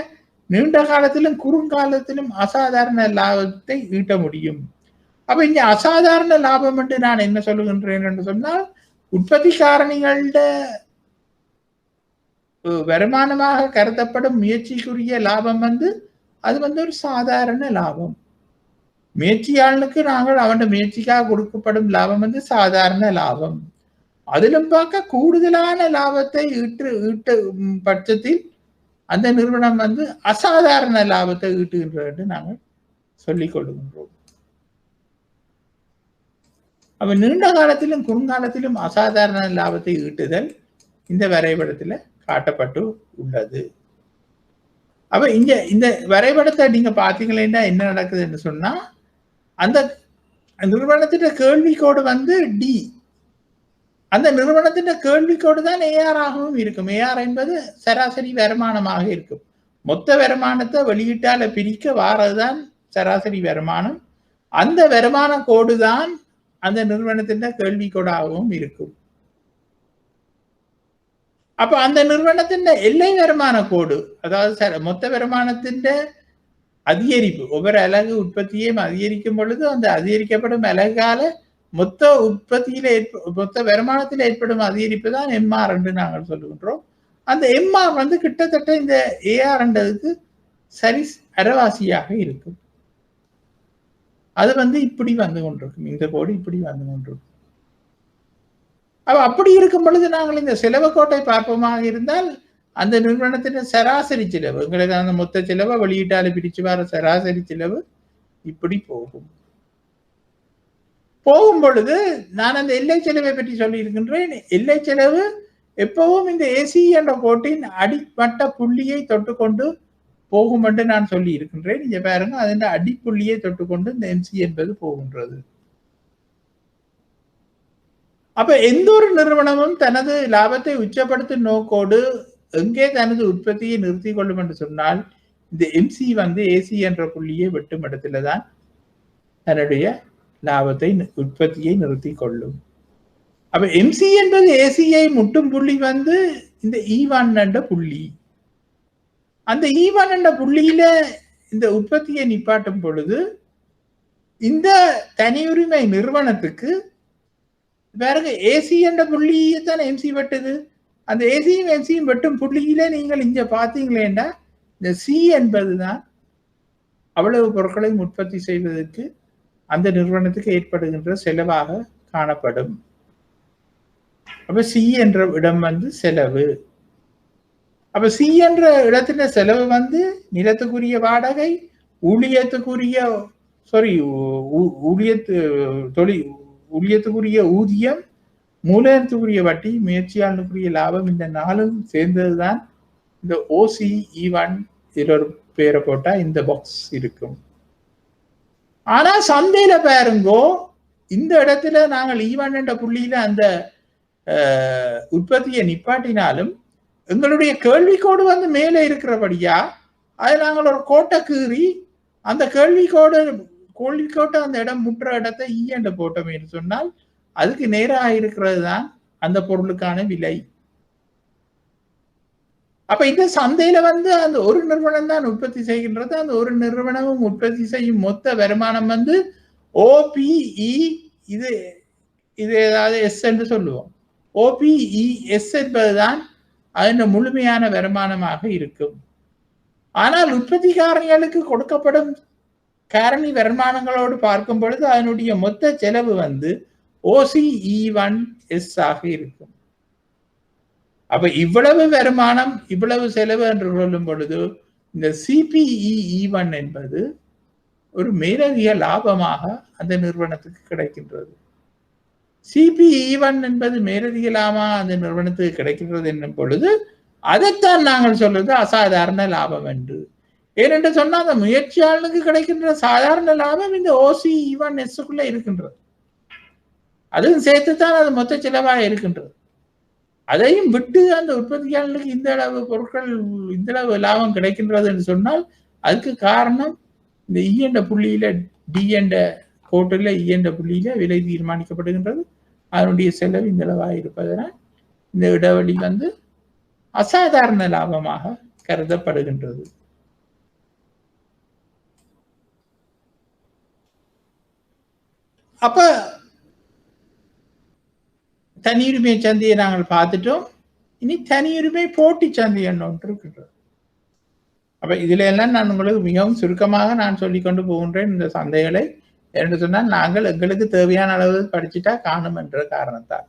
நீண்ட காலத்திலும் குறுங்காலத்திலும் அசாதாரண லாபத்தை ஈட்ட முடியும். அப்ப இங்க அசாதாரண லாபம் என்று நான் என்ன சொல்லுகின்றேன் என்று சொன்னால் உற்பத்தி காரணிகள வருமானமாக கருதப்படும் முயற்சிக்குரிய லாபம் வந்து அது வந்து ஒரு சாதாரண லாபம். முயற்சியாளனுக்கு நாங்கள் அவன் முயற்சிக்காக கொடுக்கப்படும் லாபம் வந்து சாதாரண லாபம். அதிலும் பார்க்க கூடுதலான லாபத்தை ஈட்டு பட்சத்தில் அந்த நிறுவனம் வந்து அசாதாரண லாபத்தை ஈட்டுகின்றது என்று நாங்கள் சொல்லிக் கொள்கின்றோம். அப்ப நீண்ட காலத்திலும் குறுங்காலத்திலும் அசாதாரண லாபத்தை ஈட்டுதல் இந்த வரைபடத்தில் காட்டப்பட்டு உள்ளது. அப்ப இங்க இந்த வரைபடத்தை நீங்க பாத்தீங்கன்னா என்ன நடக்குதுன்னு சொன்னா அந்த நிறுவனத்தின் கேள்விக்கோடு வந்து டி. அந்த நிறுவனத்தின் கேள்விக்கோடு தான் ஏஆர் ஆகவும் இருக்கும். ஏஆர் என்பது சராசரி வருமானமாக இருக்கும். மொத்த வருமானத்தை வெளியீட்டால பிரிக்க வாரதுதான் சராசரி வருமானம். அந்த வருமான கோடு தான் அந்த நிறுவனத்தின் கேள்விக்கோடாகவும் இருக்கும். அப்ப அந்த நிறுவனத்தின் எல்லை வருமான கோடு, அதாவது மொத்த வருமானத்தின் அதிகரிப்பு, ஒவ்வொரு அலகு உற்பத்தியையும் அதிகரிக்கும் பொழுது அந்த அதிகரிக்கப்படும் அலகால மொத்த உற்பத்தியில மொத்த வருமானத்தில் ஏற்படும் அதிகரிப்பு தான் எம்ஆர் என்று நாங்கள் சொல்லுகின்றோம். அந்த எம்ஆர் வந்து கிட்டத்தட்ட இந்த ஏஆர் என்றதுக்கு சரி அரைவாசியாக இருக்கும். அது வந்து இப்படி வந்து கொண்டிருக்கும், இந்த கோடு இப்படி வந்து கொண்டிருக்கும். அப்படி இருக்கும் பொழுது நாங்கள் இந்த செலவு கோட்டை பார்ப்போமாக இருந்தால் அந்த நிறுவனத்தின் சராசரி செலவு, எங்களுக்கு அந்த மொத்த செலவை வெளியீட்டால பிரிச்சு வர சராசரி செலவு இப்படி போகும் பொழுது நான் அந்த எல்லை செலவை பற்றி சொல்லி இருக்கின்றேன். எல்லை செலவு எப்பவும் இந்த ஏசி என்ற கோட்டின் அடிமட்ட புள்ளியை தொட்டுக்கொண்டு போகும் என்று நான் சொல்லி இருக்கின்றேன். இங்க பாருங்க, அதன் அடிப்புள்ளியை தொட்டுக்கொண்டு இந்த எம்சி என்பது போகின்றது. அப்ப எந்த ஒரு நிறுவனமும் தனது லாபத்தை உச்சப்படுத்தும் நோக்கோடு எங்கே தனது உற்பத்தியை நிறுத்தி கொள்ளும் என்று சொன்னால் இந்த எம்சி வந்து ஏசி என்ற புள்ளியை வெட்டும் இடத்துல தான் தன்னுடைய லாபத்தை உற்பத்தியை நிறுத்தி கொள்ளும். அப்ப எம்சி என்பது ஏசியை முட்டும் புள்ளி வந்து இந்த E1 என்ற புள்ளி. அந்த E1 என்ற புள்ளியில இந்த உற்பத்தியை நிப்பாட்டும் பொழுது இந்த தனியுரிமை நிறுவனத்துக்கு பாருங்க ஏசி என்ற புள்ளியை தான் எம்சி வெட்டுது. அந்த ஏசியும் எம்சியும் வெட்டும் புள்ளியில நீங்கள் இங்க பாத்தீங்களேண்டா இந்த சி என்பதுதான் அவ்வளவு பொருட்களையும் உற்பத்தி செய்வதற்கு அந்த நிறுவனத்துக்கு ஏற்படுகின்ற செலவாக காணப்படும். அப்ப சி என்ற இடம் வந்து செலவு. அப்ப சி என்ற இடத்துல செலவு வந்து நிலத்துக்குரிய வாடகை, ஊழியத்துக்குரிய ஊதியம், மூலதனத்துக்குரிய வட்டி, முயற்சியாளனுக்குரிய லாபம், இந்த நாளும் சேர்ந்ததுதான் இந்த OCE1 ஒரு பேரை போட்டா இந்த பாக்ஸ் இருக்கும். ஆனா சந்தையில பாருங்கோ, இந்த இடத்துல நாங்கள் E1 என்ற புள்ளியில அந்த உற்பத்தியை நிப்பாட்டினாலும் எங்களுடைய கேள்விக்கோடு வந்து மேலே இருக்கிறபடியா அது நாங்கள் ஒரு கோட்டை கீறி அந்த கேள்விக்கோட்டை அந்த இடம் முற்ற இடத்தை ஈ என்ற போட்டோமே சொன்னால் அதுக்கு நேராக இருக்கிறது தான் அந்த பொருளுக்கான விலை. அப்ப இந்த சந்தையில வந்து அந்த ஒரு நிறுவனம் தான் உற்பத்தி செய்கின்றது. அந்த ஒரு நிறுவனமும் உற்பத்தி செய்யும் மொத்த வருமானம் வந்து OPE, இது ஏதாவது எஸ் என்று சொல்லுவோம். OPES என்பதுதான் அதன் முழுமையான வருமானமாக இருக்கும். ஆனால் உற்பத்தி காரணிகளுக்கு கொடுக்கப்படும் காரணி வருமானங்களோடு பார்க்கும் பொழுது அதனுடைய மொத்த செலவு வந்து OCE1S ஆக இருக்கும். அப்ப இவ்வளவு வருமானம் இவ்வளவு செலவு என்று சொல்லும் பொழுது இந்த CPE1 என்பது ஒரு மேலதிக லாபமாக அந்த நிறுவனத்துக்கு கிடைக்கின்றது. CPE1 என்பது மேலதிக லாபமாக அந்த நிறுவனத்துக்கு கிடைக்கின்றது என்னும் பொழுது அதைத்தான் நாங்கள் சொல்வது அசாதாரண லாபம் என்று. ஏனென்று சொன்னா அந்த முயற்சியாளனுக்கு கிடைக்கின்ற சாதாரண லாபம் இந்த ஓசி ஈவன் எஸ்க்குள்ள இருக்கின்றது. அதுவும் சேர்த்துத்தான் அது மொத்த செலவாக இருக்கின்றது. அதையும் விட்டு அந்த உற்பத்தியாளர்களுக்கு இந்த அளவு பொருட்கள் இந்த அளவு லாபம் கிடைக்கின்றது என்று சொன்னால் அதுக்கு காரணம் இந்த இ என்ற புள்ளியில டி என்ற கோட்டில் இ என்ற புள்ளியில விலை தீர்மானிக்கப்படுகின்றது. அதனுடைய செலவு இந்த அளவாக இருப்பதனால் இந்த இடைவெளி அசாதாரண லாபமாக கருதப்படுகின்றது. அப்ப தனியுரிமை சந்தையை நாங்கள் பார்த்துட்டோம். இனி தனியுரிமை போட்டி சந்தை ஒன்று இருக்கின்றது. அப்ப இதுல எல்லாம் நான் உங்களுக்கு மிகவும் சுருக்கமாக நான் சொல்லிக்கொண்டு போகின்றேன் இந்த சந்தைகளை. என்று சொன்னால் நாங்கள் எங்களுக்கு தேவையான அளவு படிச்சுட்டா காணும் என்ற காரணத்தால்.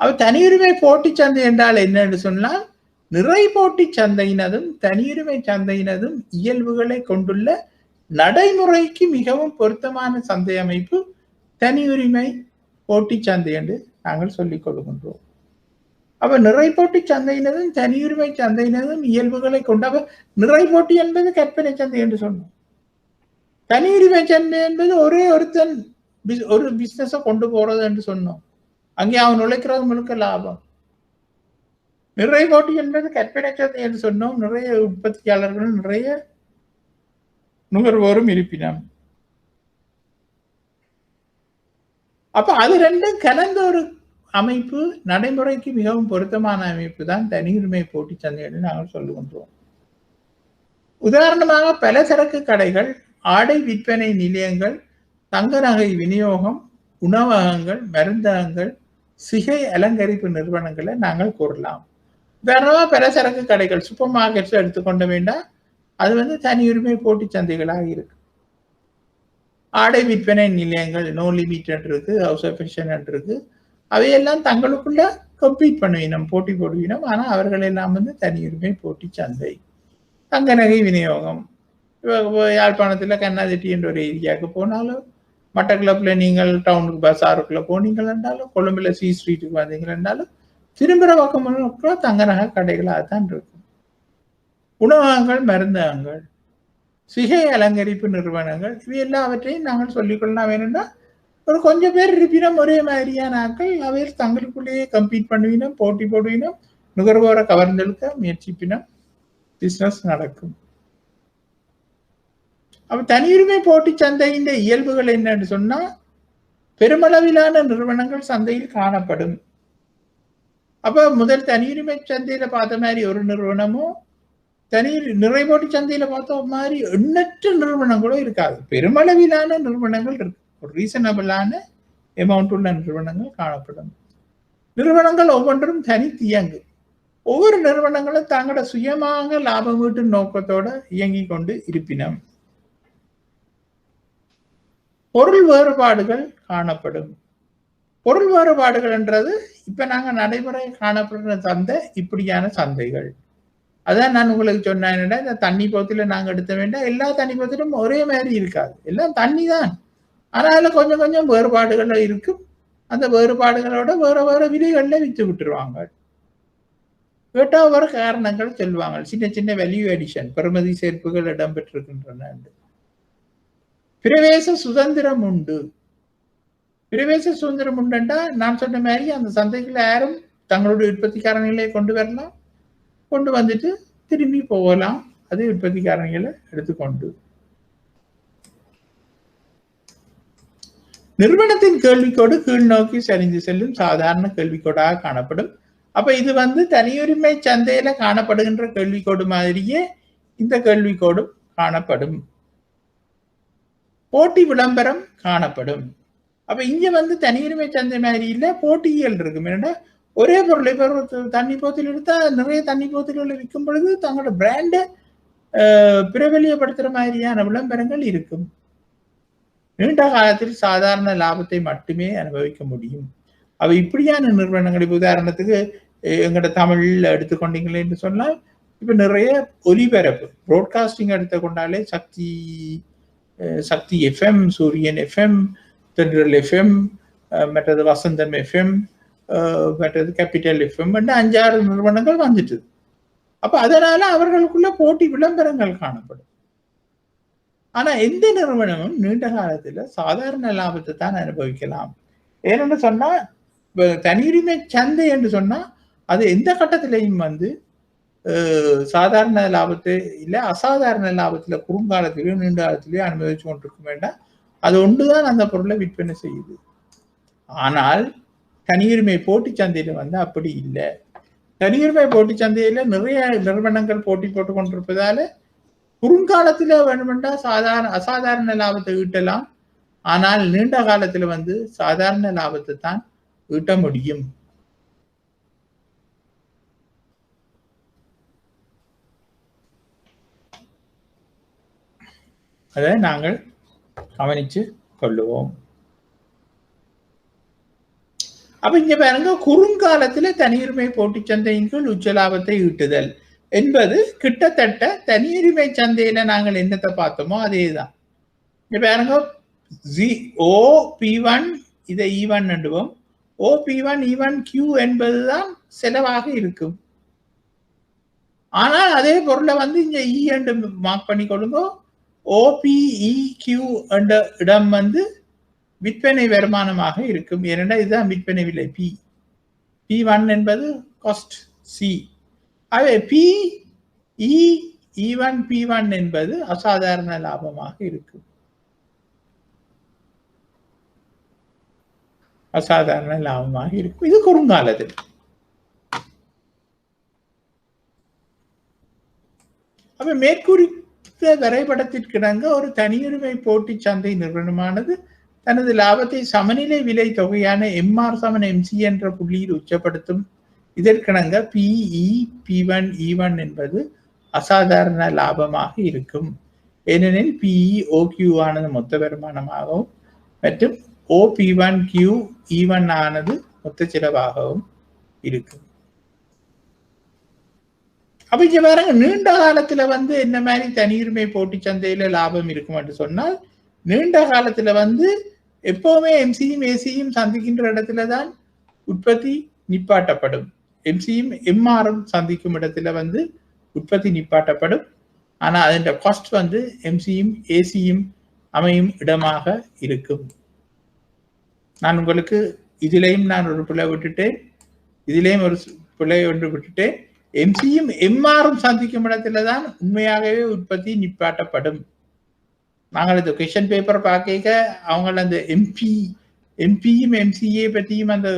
அப்ப தனியுரிமை போட்டி சந்தை என்றால் என்ன என்று சொன்னால் நிறை போட்டி சந்தையினதும் தனியுரிமை சந்தையினதும் இயல்புகளை கொண்டுள்ள நடைமுறைக்கு மிகவும் பொருத்தமான சந்தை அமைப்பு தனியுரிமை போட்டி சந்தை என்று நாங்கள் சொல்லிக் கொடுக்கின்றோம். அப்ப நிறை போட்டி சந்தையினதும் தனியுரிமை சந்தையினதும் இயல்புகளை கொண்ட நிறை போட்டி என்பது கற்பனை சந்தை என்று சொன்னோம். தனியுரிமை சந்தை என்பது ஒரே ஒருத்தன் ஒரு பிசினஸை கொண்டு போறது என்று சொன்னோம். அங்கே அவன் உழைக்கிறது முழுக்க லாபம். நிறை போட்டி என்பது கற்பனை சந்தை என்று சொன்னோம். நிறைய உற்பத்தியாளர்கள் நிறைய நுகர்வோரும் இருப்பினம். அப்ப அது ரெண்டும் கலந்த ஒரு அமைப்பு நடைமுறைக்கு மிகவும் பொருத்தமான அமைப்பு தான் தனியுரிமை போட்டி சந்தை என்று நாங்கள் சொல்லுகின்றோம். உதாரணமாக பலசரக்கு கடைகள், ஆடை விற்பனை நிலையங்கள், தங்க நகை விநியோகம், உணவகங்கள், மருந்தகங்கள், சிகை அலங்கரிப்பு நிறுவனங்களை நாங்கள் கூறலாம். உதாரணமாக பலசரக்கு கடைகள், சூப்பர் மார்க்கெட்ஸ் எடுத்துக்கொண்ட வேண்டாம், அது தனியுரிமை போட்டி சந்தைகளாக இருக்கு. ஆடை விற்பனை நிலையங்கள் நோ லிமிட் இருக்கு, ஹவுஸ் ஆஃப் ஃபேஷன் இருக்கு, அவையெல்லாம் தங்களுக்குள்ள கம்பீட் பண்ணுவினோம், போட்டி போடுவினோம். ஆனா அவர்கள் எல்லாம் தனியுரிமை போட்டி சந்தை. தங்க நகை விநியோகம், யாழ்ப்பாணத்துல கண்ணாதெட்டி என்ற ஒரு ஏரியாவுக்கு போனாலும், மட்டக்களப்புல நீங்கள் டவுனுக்கு பஸாருக்குள்ள போனீங்கள் என்றாலும், கொழும்புல சி ஸ்ட்ரீட்டுக்கு வந்தீங்கள் என்றாலும் திரும்புற பக்கம் தங்க நகை கடைகளாகத்தான் இருக்கும். உணவகங்கள், மருந்தகங்கள், சிகை அலங்கரிப்பு நிறுவனங்கள், இவை எல்லாவற்றையும் நாங்கள் சொல்லிக்கொள்ளலாம். வேணும்னா ஒரு கொஞ்சம் பேர் இருப்பினும் ஒரே மாதிரியான ஆட்கள் அவையில் தங்களுக்குள்ளேயே கம்பீட் பண்ணுவினோம், போட்டி போடுவினோம், நுகர்வோரை கவர்ந்தெழுக்க முயற்சிப்பினோம், பிசினஸ் நடக்கும். அப்ப தனியுரிமை போட்டி சந்தையின் இயல்புகள் என்னன்னு சொன்னா பெருமளவிலான நிறுவனங்கள் சந்தையில் காணப்படும். அப்ப முதல் தனியுரிமை சந்தையில பார்த்த மாதிரி ஒரு நிறுவனமும் நிறை போட்டி சந்தையில பார்த்த மாதிரி எண்ணற்ற நிறுவனங்களும் இருக்காது. பெருமளவிலான நிறுவனங்கள் இருக்கு, ஒரு ரீசனபிளான அமௌண்ட் உள்ள நிறுவனங்கள் காணப்படும். நிறுவனங்கள் ஒவ்வொன்றும் தனித்து இயங்கு. ஒவ்வொரு நிறுவனங்களும் தங்களோட சுயமாக லாபம் ஈட்டும் நோக்கத்தோட இயங்கி கொண்டு இருப்பினம். பொருள் வேறுபாடுகள் காணப்படும். பொருள் வேறுபாடுகள் என்றது இப்ப நாங்க நடைமுறை காணப்படுற சந்தை இப்படியான சந்தைகள். அதான் நான் உங்களுக்கு சொன்னேன், இந்த தண்ணி போத்தில நாங்க எடுத்த வேண்டாம், எல்லா தண்ணி போத்திலும் ஒரே மாதிரி இருக்காது, எல்லாம் தண்ணி தான். ஆனா அதுல கொஞ்சம் கொஞ்சம் வேறுபாடுகள் இருக்கும். அந்த வேறுபாடுகளோட வேற வேற விலைகள்ல வித்து விட்டுருவாங்க. கேட்டா ஒரு காரணங்கள் சொல்லுவாங்க, சின்ன சின்ன வேல்யூ அடிஷன், பெறுமதி சேர்ப்புகள் இடம்பெற்றிருக்கின்றன. பிரவேச சுதந்திரம் உண்டு. பிரவேச சுதந்திரம் உண்டுண்டா நான் சொன்ன மாதிரி அந்த சந்தைக்குள்ள யாரும் தங்களுடைய உற்பத்திக்காரணிகளை கொண்டு வரலாம், கொண்டு வந்துட்டு திரும்பி போகலாம், அது உற்பத்திக்காரணிகளை எடுத்துக்கொண்டு. நிறுவனத்தின் கேள்விக்கோடு கீழ் நோக்கி சரிந்து செல்லும் சாதாரண கேள்விக்கோடாக காணப்படும். அப்ப இது தனியுரிமை சந்தையில காணப்படுகின்ற கேள்விக்கோடு மாதிரியே இந்த கேள்விக்கோடும் காணப்படும். போட்டி விளம்பரம் காணப்படும். அப்ப இங்க தனியுரிமை சந்தை மாதிரி இல்ல, போட்டிகள் இருக்கும். என்னன்னா ஒரே பொருளை தண்ணி போத்தில் எடுத்தா நிறைய தண்ணி போத்தில்களை விற்கும் பொழுது தங்களோட பிராண்டை பிரபலியப்படுத்துற மாதிரியான விளம்பரங்கள் இருக்கும். நீண்ட காலத்தில் சாதாரண லாபத்தை மட்டுமே அனுபவிக்க முடியும். அவ இப்படியான நிறுவனங்கள், இப்ப உதாரணத்துக்கு எங்கட தமிழ்ல எடுத்துக்கொண்டீங்களே என்று சொன்னால் இப்ப நிறைய ஒலிபரப்பு ப்ராட்காஸ்டிங் எடுத்துக்கொண்டாலே சக்தி எஃப்எம், சூரியன் எஃப்எம், தென்றல் எஃப்எம், மற்றது வசந்தம் எஃப்எம், மற்றது கேபிட்டல் எஃப்எம், 5-6 நிறுவனங்கள் வந்துட்டு. அப்ப அதனால அவர்களுக்குள்ள போட்டி விளம்பரங்கள் காணப்படும். ஆனா எந்த நிறுவனமும் நீண்ட காலத்துல சாதாரண லாபத்தை தான் அனுபவிக்கலாம். ஏன்னு சொன்னா தனியுரிமை சந்தை என்று சொன்னா அது எந்த கட்டத்திலையும் சாதாரண லாபத்தை இல்ல அசாதாரண லாபத்துல குறுங்காலத்திலேயோ நீண்ட காலத்திலேயோ அனுபவிச்சு கொண்டிருக்க வேண்டாம். அது ஒன்றுதான் அந்த பொருளை விற்பனை செய்யுது. ஆனால் தனியுரிமை போட்டி சந்தையில அப்படி இல்லை. தனியுரிமை போட்டி சந்தையில நிறைய நிறுவனங்கள் போட்டி போட்டு கொண்டிருப்பதால குறுங்காலத்துல வேணுமெண்டா அசாதாரண லாபத்தை ஈட்டலாம். ஆனால் நீண்ட காலத்துல சாதாரண லாபத்தை தான் ஈட்ட முடியும். அதை நாங்கள் கவனிச்சு கொள்ளுவோம். அப்ப இங்க பாருங்க, குறுங்காலத்துல தனியுரிமை போட்டி சந்தையின் கீழ் உச்ச லாபத்தை ஈட்டுதல் என்பது கிட்டத்தட்ட தனியுரிமை சந்தையில நாங்கள் என்னத்தை பார்த்தோமோ அதேதான். இங்க பாருங்க, OP1 இதை E1 என்றுவோம். OP1 E1 Q என்பதுதான் செலவாக இருக்கும். ஆனால் அதே பொருளை இங்க E என்று மார்க் பண்ணி கொடுங்க. OPEQ என்ற இடம் விற்பனை வருமானமாக இருக்கும். ஏனென்றால் இதுதான் விற்பனை விலை P1 என்பது காஸ்ட் C. ஆகவே PE1 P1 என்பது அசாதாரண லாபமாக இருக்கும். அசாதாரண லாபமாக இருக்கும். இது குறுங்காலத்தில். அப்ப மேற்குறித்த வரைபடத்திற்கிணங்க ஒரு தனியுரிமை போட்டி சந்தை நிறுவனமானது தனது லாபத்தை சமநிலை விலை தொகையான MR = MC என்ற புள்ளியில் உச்சப்படுத்தும். இதற்கிணங்க PE P1 E1 என்பது அசாதாரண லாபமாக இருக்கும். ஏனெனில் PE OQ ஆனது மொத்த வருமானமாகவும் மற்றும் OP1 Q E1 ஆனது மொத்த செலவாகவும் இருக்கும். அப்ப இங்க பாருங்க, நீண்ட காலத்துல என்ன மாதிரி தனியுரிமை போட்டி சந்தையில லாபம் இருக்கும் என்று சொன்னால், நீண்ட காலத்துல எப்பவுமே MCயும் ACயும் சந்திக்கின்ற இடத்துலதான் உற்பத்தி நிப்பாட்டப்படும். MCயும் MRம் சந்திக்கும் இடத்துல உற்பத்தி நிப்பாட்டப்படும். ஆனா அதன் காஸ்ட் MCயும் ACயும் அமையும் இடமாக இருக்கும். நான் உங்களுக்கு இதிலையும் நான் ஒரு பிள்ளை விட்டுட்டேன், இதிலையும் ஒரு பிள்ளை ஒன்று விட்டுட்டேன். MCயும் MRம் சந்திக்கும் இடத்துலதான் உண்மையாகவே உற்பத்தி நிப்பாட்டப்படும். நாங்கள் இந்த கொஸ்டின் பேப்பர் பார்க்க அவங்க அந்த எம்பியும் MCA பற்றியும் அந்த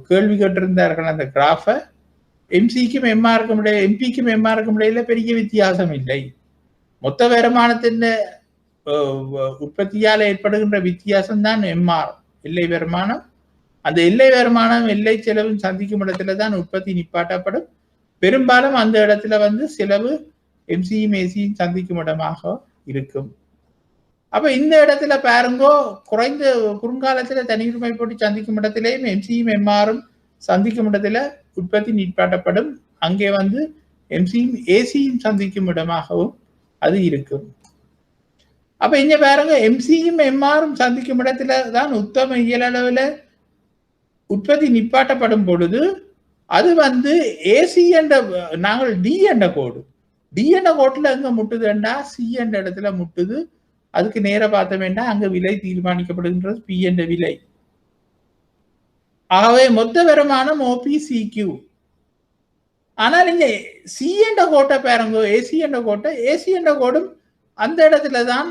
கேள்வி கேட்டிருந்தார்கள். அந்த கிராஃபை MCக்கும் MRக்கும் இடையே, MPக்கும் MRக்கும் இடையில பெரிய வித்தியாசம் இல்லை. மொத்த வருமானத்தின் உற்பத்தியால் ஏற்படுகின்ற வித்தியாசம் தான் MR எல்லை வருமானம். அந்த எல்லை வருமானம் எல்லை செலவும் சந்திக்கும் இடத்துல தான் உற்பத்தி நிப்பாட்டப்படும். பெரும்பாலும் அந்த இடத்துல செலவு MCயும் ACயும் சந்திக்கும் இடமாக இருக்கும். அப்ப இந்த இடத்துல பாருங்கோ, குறைந்த குறுங்காலத்துல தனியுரிமை போட்டி சந்திக்கும் இடத்திலேயும் MCயும் MRம் சந்திக்கும் இடத்துல உற்பத்தி நிப்பாட்டப்படும். அங்கே MCயும் ACயும் சந்திக்கும் இடமாகவும் அது இருக்கும். அப்ப இங்க பாருங்க, MCயும் MRம் சந்திக்கும் இடத்துல தான் உத்தம இயலளவுல உற்பத்தி நிப்பாட்டப்படும் பொழுது அது AC என்ற நாங்கள் D என்ற கோடு, D என்ற கோட்டுல எங்க முட்டுதுண்டா C என்ற இடத்துல முட்டுது. அதுக்கு நேர பார்த்த வேண்டாம், அங்க விலை தீர்மானிக்கப்படுகின்றது P என்ற விலை. ஆகவே மொத்த வருமானம் OPCQ. ஆனால் இங்க C என்ற கோட்டை பாருங்க, AC என்ற கோட்டை, AC என்ற கோடும் அந்த இடத்துலதான்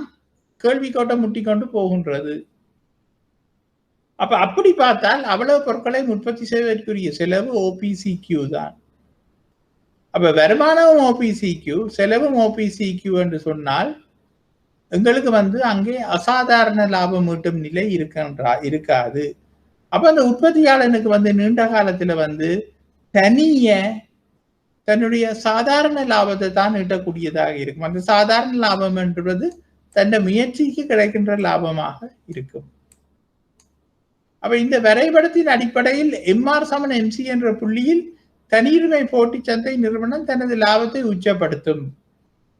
கேள்வி கோட்டை முட்டி கொண்டு போகின்றது. அப்ப அப்படி பார்த்தால் அவ்வளவு பொருட்களை உற்பத்தி செய்வதற்குரிய செலவு OPCQ தான். அப்ப வருமானமும் OPCQ, செலவும் OPCQ என்று சொன்னால் எங்களுக்கு அங்கே அசாதாரண லாபம் ஈட்டும் நிலை இருக்காது. அப்ப அந்த உற்பத்தியாளனுக்கு நீண்ட காலத்துல தனிய தன்னுடைய சாதாரண லாபத்தை தான் ஈட்டக்கூடியதாக இருக்கும். அந்த சாதாரண லாபம் என்பது தன் முயற்சிக்கு கிடைக்கின்ற லாபமாக இருக்கும். அப்ப இந்த வரைபடத்தின் அடிப்படையில் MR = MC என்ற புள்ளியில் தனியுரிமை போட்டி சந்தை நிறுவனம் தனது லாபத்தை உச்சப்படுத்தும்.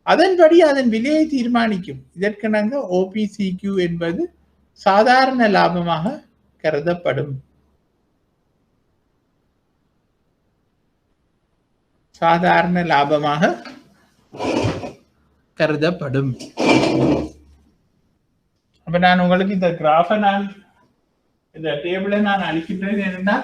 அதன்படி அதன் விலையை தீர்மானிக்கும். இதற்கிணங்க OPCQ என்பது சாதாரண லாபமாக கருதப்படும். சாதாரண லாபமாக கருதப்படும். அப்ப நான் உங்களுக்கு இந்த கிராஃபை இந்த டேபிளை நான் அளிக்கின்றேன். என்னன்னா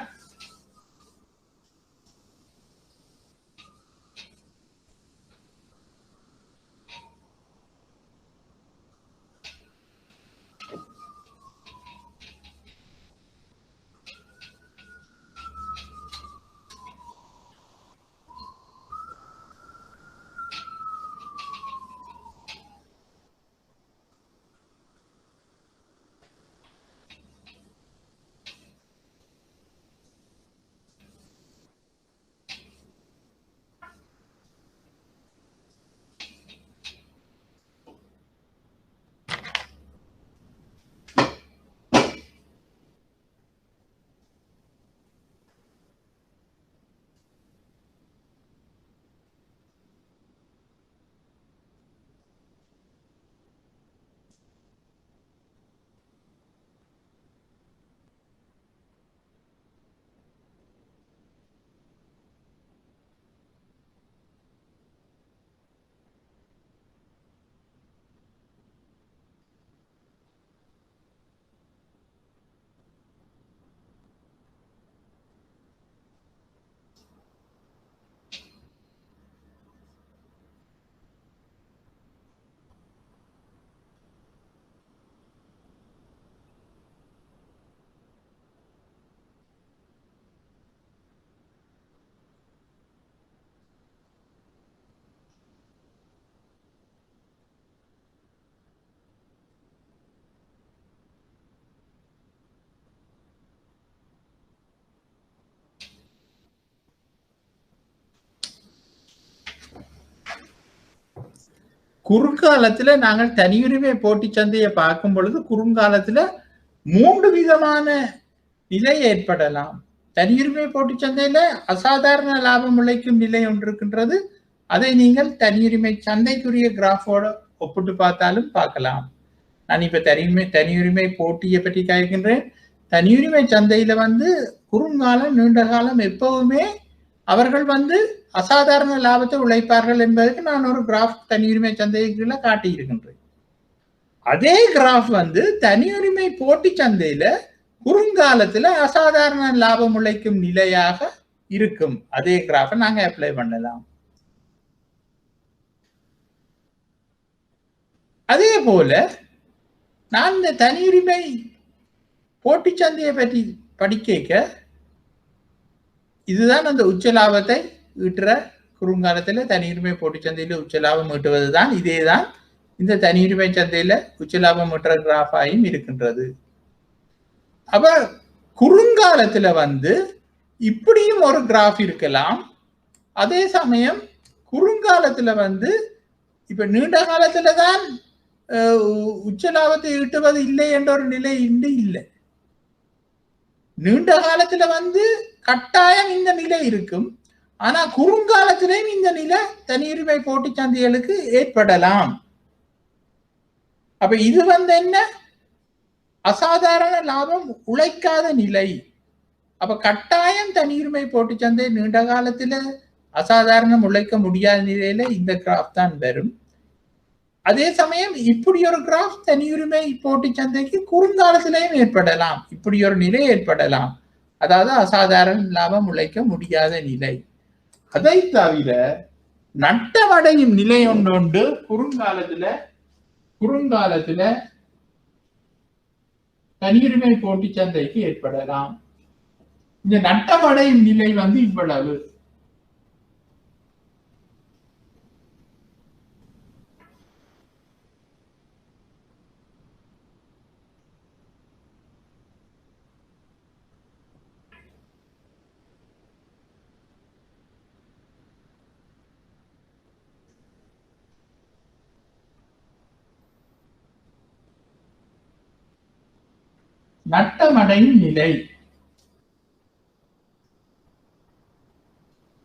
குறுங்காலத்துல நாங்கள் தனியுரிமை போட்டி சந்தையை பார்க்கும் பொழுது குறுங்காலத்துல 3 விதமான நிலை ஏற்படலாம். தனியுரிமை போட்டி சந்தையில அசாதாரண லாபம் உழைக்கும் நிலை ஒன்று இருக்கின்றது. அதை நீங்கள் தனியுரிமை சந்தைக்குரிய கிராஃபோட ஒப்பிட்டு பார்த்தாலும் பார்க்கலாம். நான் இப்ப தனியுரிமை போட்டியை பற்றி கேட்கின்றேன். தனியுரிமை சந்தையில குறுங்காலம் நீண்ட காலம் எப்பவுமே அவர்கள் அசாதாரண லாபத்தை உழைப்பார்கள் என்பதற்கு நான் ஒரு கிராஃப் தனியுரிமை சந்தைக்குள்ள காட்டியிருக்கின்றேன். அதே கிராஃப் தனியுரிமை போட்டி சந்தையில குறுங்காலத்துல அசாதாரண லாபம் உழைக்கும் நிலையாக இருக்கும். அதே கிராஃபை நாங்க அப்ளை பண்ணலாம். அதே போல நான் இந்த தனியுரிமை போட்டி சந்தையை பற்றி படிக்க இதுதான் அந்த உச்ச லாபத்தை ஈட்டுற குறுங்காலத்துல தனியுரிமை போட்டி சந்தையில உச்ச லாபம் ஈட்டுவதுதான். இதேதான் இந்த தனியுரிமை சந்தையில உச்ச லாபம் ஈட்டுற கிராஃபாயும் இருக்கின்றது. அப்ப குறுங்காலத்துல இப்படியும் ஒரு கிராஃப் இருக்கலாம். அதே சமயம் குறுங்காலத்துல இப்ப நீண்ட காலத்துலதான் உச்ச லாபத்தை ஈட்டுவது இல்லை என்ற ஒரு நிலை இல்லை. நீண்ட காலத்துல கட்டாயம் இந்த நிலை இருக்கும். ஆனா குறுங்காலத்திலேயும் இந்த நிலை தனியுரிமை போட்டி சந்தைகளுக்கு ஏற்படலாம். அப்ப இது என்ன அசாதாரண லாபம் உழைக்காத நிலை. அப்ப கட்டாயம் தனியுரிமை போட்டி சந்தை நீண்ட காலத்துல அசாதாரணம் உழைக்க முடியாத நிலையில இந்த கிராஃப் தான் வரும். அதே சமயம் இப்படி ஒரு கிராஃப் தனியுரிமை போட்டி சந்தைக்கு குறுங்காலத்திலையும் ஏற்படலாம். இப்படி ஒரு நிலை ஏற்படலாம். அதாவது அசாதாரண லாபம் உழைக்க முடியாத நிலை. அதை தவிர நட்டமடையும் நிலை ஒன்று குறுங்காலத்துல தனியுரிமை போட்டி சந்தைக்கு ஏற்படலாம். இந்த நட்டமடையும் நிலை இவ்வளவு. நட்டமடையும் நிலை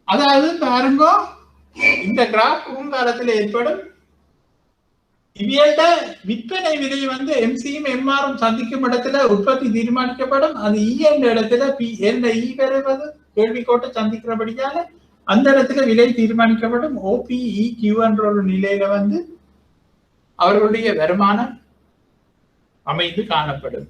அதாவது பாருங்க, இந்த கிராஃப் குறுங்காலத்தில் ஏற்படும் இவையோட விற்பனை விலை எம்சியும் எம்ஆரும் சந்திக்கும் இடத்துல உற்பத்தி தீர்மானிக்கப்படும். அது இ என்ற இடத்துல பி என்ற இ பெறுவது கேள்வி கோட்டை சந்திக்கிறபடியால அந்த இடத்துல விலை தீர்மானிக்கப்படும். OPEQ என்ற ஒரு நிலையில வந்து அவர்களுடைய வருமானம் அமைந்து காணப்படும்.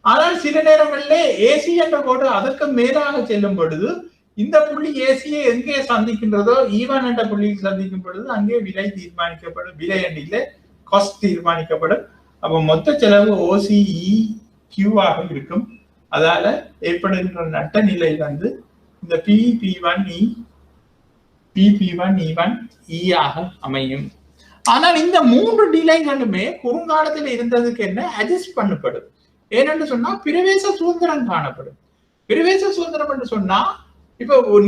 ஆனால் சில நேரங்களிலே ஏசி என்ற கோடு அதற்கு மேலாக செல்லும் பொழுது இந்த புள்ளி ஏசியை எங்கே சந்திக்கின்றதோ ஈவன் என்ற புள்ளியில் சந்திக்கும் பொழுது அங்கே விலை தீர்மானிக்கப்படும். விலை எண்ணிலே காஸ்ட் தீர்மானிக்கப்படும். அப்ப மொத்த செலவு OCEQ ஆக இருக்கும். அதால ஏற்படுகின்ற நட்ட நிலை வந்து இந்த PP1E PP1E1E ஆக அமையும். ஆனால் இந்த 3 நிலைகளுமே குறுங்காலத்தில் இருந்ததுக்கு என்ன அட்ஜஸ்ட் பண்ணப்படும். ஏனென்று சொன்னா பிரவேச சுதந்திரம் காணப்படும். பிரவேச சுதந்திரம் என்று சொன்னா இப்ப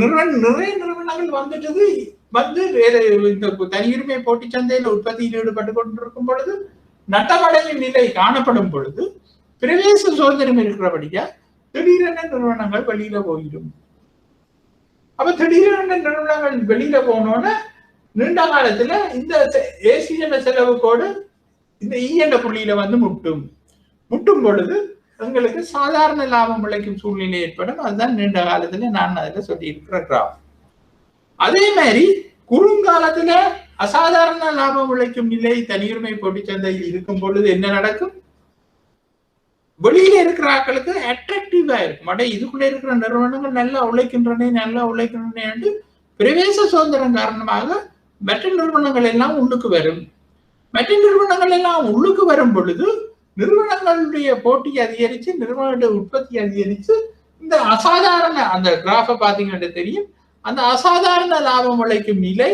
நிறைய நிறுவனங்கள் வந்துட்டது வந்து இந்த தனியுரிமை போட்டி சந்தையில உற்பத்தியில் ஈடுபட்டு கொண்டிருக்கும் பொழுது நட்டமடையும் நிலை காணப்படும் பொழுது பிரவேச சுதந்திரம் இருக்கிறபடியா திடீரென நிறுவனங்கள் வெளியில போயிடும். அப்ப திடீரென நிறுவனங்கள் வெளியில போனோன்னா நீண்ட காலத்துல இந்த ஏசி என்ற செலவு கோடு இந்த இ என்ற புள்ளியில வந்து முட்டும் பொழுது எங்களுக்கு சாதாரண லாபம் விளைக்கும் சூழ்நிலை ஏற்படும். அதுதான் நீண்ட காலத்துல நான் அதுல சொல்லி இருக்கிற கிராஃப். அதே மாதிரி குறுங்காலத்துல அசாதாரண லாபம் விளைக்கும் நிலை தனியுரிமை போட்டி சந்தையில் இருக்கும் பொழுது என்ன நடக்கும்? வெளியில இருக்கிற ஆட்களுக்கு அட்ராக்டிவா இருக்கும். அட இதுக்குள்ள இருக்கிற நிறுவனங்கள் நல்லா உழைக்கின்றன என்று பிரவேச சுதந்திரம் காரணமாக மற்ற நிறுவனங்கள் எல்லாம் உள்ளுக்கு வரும். மற்ற நிறுவனங்கள் எல்லாம் உள்ளுக்கு வரும் பொழுது நிறுவனங்களுடைய போட்டி அதிகரிச்சு நிறுவனங்களுடைய உற்பத்தி அதிகரிச்சு இந்த அசாதாரண அந்த கிராஃபை பார்த்தீங்கன்னா தெரியும், அந்த அசாதாரண லாபம் விளைக்கும் நிலை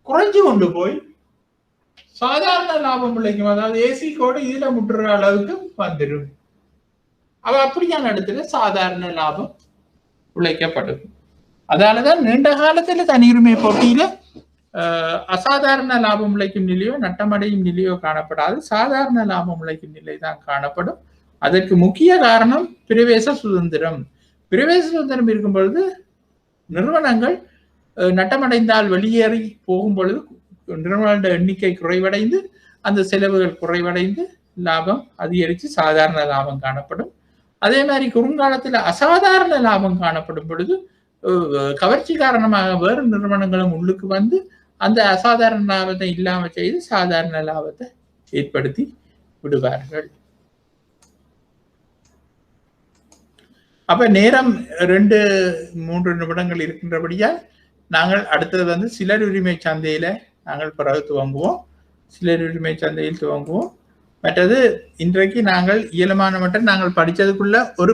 குறைஞ்சு கொண்டு போய் சாதாரண லாபம் விளைக்கும், அதாவது ஏசி கோடு இதுல முட்டுற அளவுக்கு வந்துடும். அவ அப்படியான இடத்துல சாதாரண லாபம் விளைக்கப்படும். அதனாலதான் நீண்ட காலத்துல தனியுரிமை போட்டியில அசாதாரண லாபம் விளைக்கும் நிலையோ நட்டமடையும் நிலையோ காணப்படாது, சாதாரண லாபம் விளைக்கும் நிலை தான் காணப்படும். அதற்கு முக்கிய காரணம் பிரவேச சுதந்திரம். பிரவேச சுதந்திரம் இருக்கும் பொழுது நிறுவனங்கள் நட்டமடைந்தால் வெளியேறி போகும் பொழுது நிறுவனங்களோட எண்ணிக்கை குறைவடைந்து அந்த செலவுகள் குறைவடைந்து லாபம் அதிகரித்து சாதாரண லாபம் காணப்படும். அதே மாதிரி குறுங்காலத்தில் அசாதாரண லாபம் காணப்படும் பொழுது கவர்ச்சி காரணமாக வேறு நிறுவனங்களும் உள்ளுக்கு வந்து அந்த அசாதாரண லாபத்தை இல்லாம செய்து சாதாரண லாபத்தை ஏற்படுத்தி விடுவார்கள். அப்ப நேரம் 2-3 நிமிடங்கள் இருக்கின்றபடியால் நாங்கள் அடுத்தது வந்து சிலர் உரிமை சந்தையில நாங்கள் பிறகு துவங்குவோம். சிலர் உரிமை சந்தையில் துவங்குவோம். மற்றது இன்றைக்கு நாங்கள் இயலுமான மட்டும் நாங்கள் படித்ததுக்குள்ள ஒரு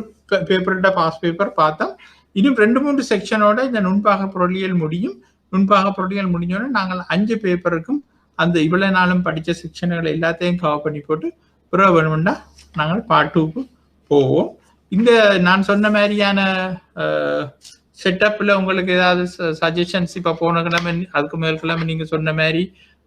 பேப்பர்கிட்ட பாஸ் பேப்பர் பார்த்தோம். இன்னும் 2-3 செக்ஷனோட இந்த நுண்பாக பொருளியல் முடியும். நுண்பாக பொருளியல் முடிஞ்சோன்னா நாங்கள் 5 பேப்பருக்கும் அந்த இவ்வளவு நாளும் படித்த செக்ஷன்களை எல்லாத்தையும் கவர் பண்ணி போட்டு பிறகு வேணும்னா நாங்கள் பார்ட் 2க்கு போவோம். இந்த நான் சொன்ன மாதிரியான செட்டப்ல உங்களுக்கு ஏதாவது சஜஷன்ஸ் இப்ப போன கிழமை அதுக்கு மேல் கிழமை நீங்க சொன்ன மாதிரி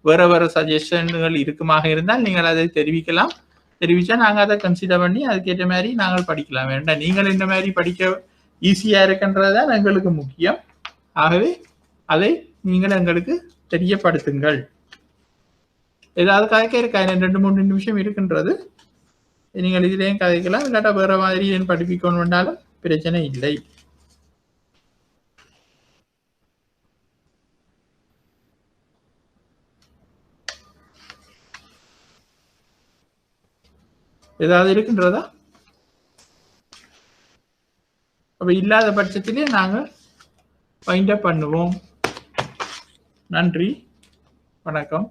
வேற சஜஷன்கள் இருக்குமாக இருந்தால் நீங்கள் அதை தெரிவிச்சா நாங்கள் அதை கன்சிடர் பண்ணி அதுக்கேற்ற மாதிரி நாங்கள் படிக்கலாம். வேண்டாம் நீங்கள் இந்த மாதிரி படிக்க ஈஸியா இருக்குன்றதுதான் எங்களுக்கு முக்கியம். ஆகவே அதை நீங்கள் எங்களுக்கு தெரியப்படுத்துங்கள். ஏதாவது கதைக்க இருக்கா? 2-3 நிமிஷம் இருக்கின்றது. நீங்கள் இதுலேயும் கதைக்கலாம், இல்லாட்டா வேற மாதிரி படிப்பிக்கணும் வேண்டாலும் பிரச்சனை இல்லை. ஏதாவது இருக்கின்றதா? அப்ப இல்லாத பட்சத்திலே நாங்கள் வைண்ட் அப் பண்ணுவோம். நன்றி, வணக்கம்.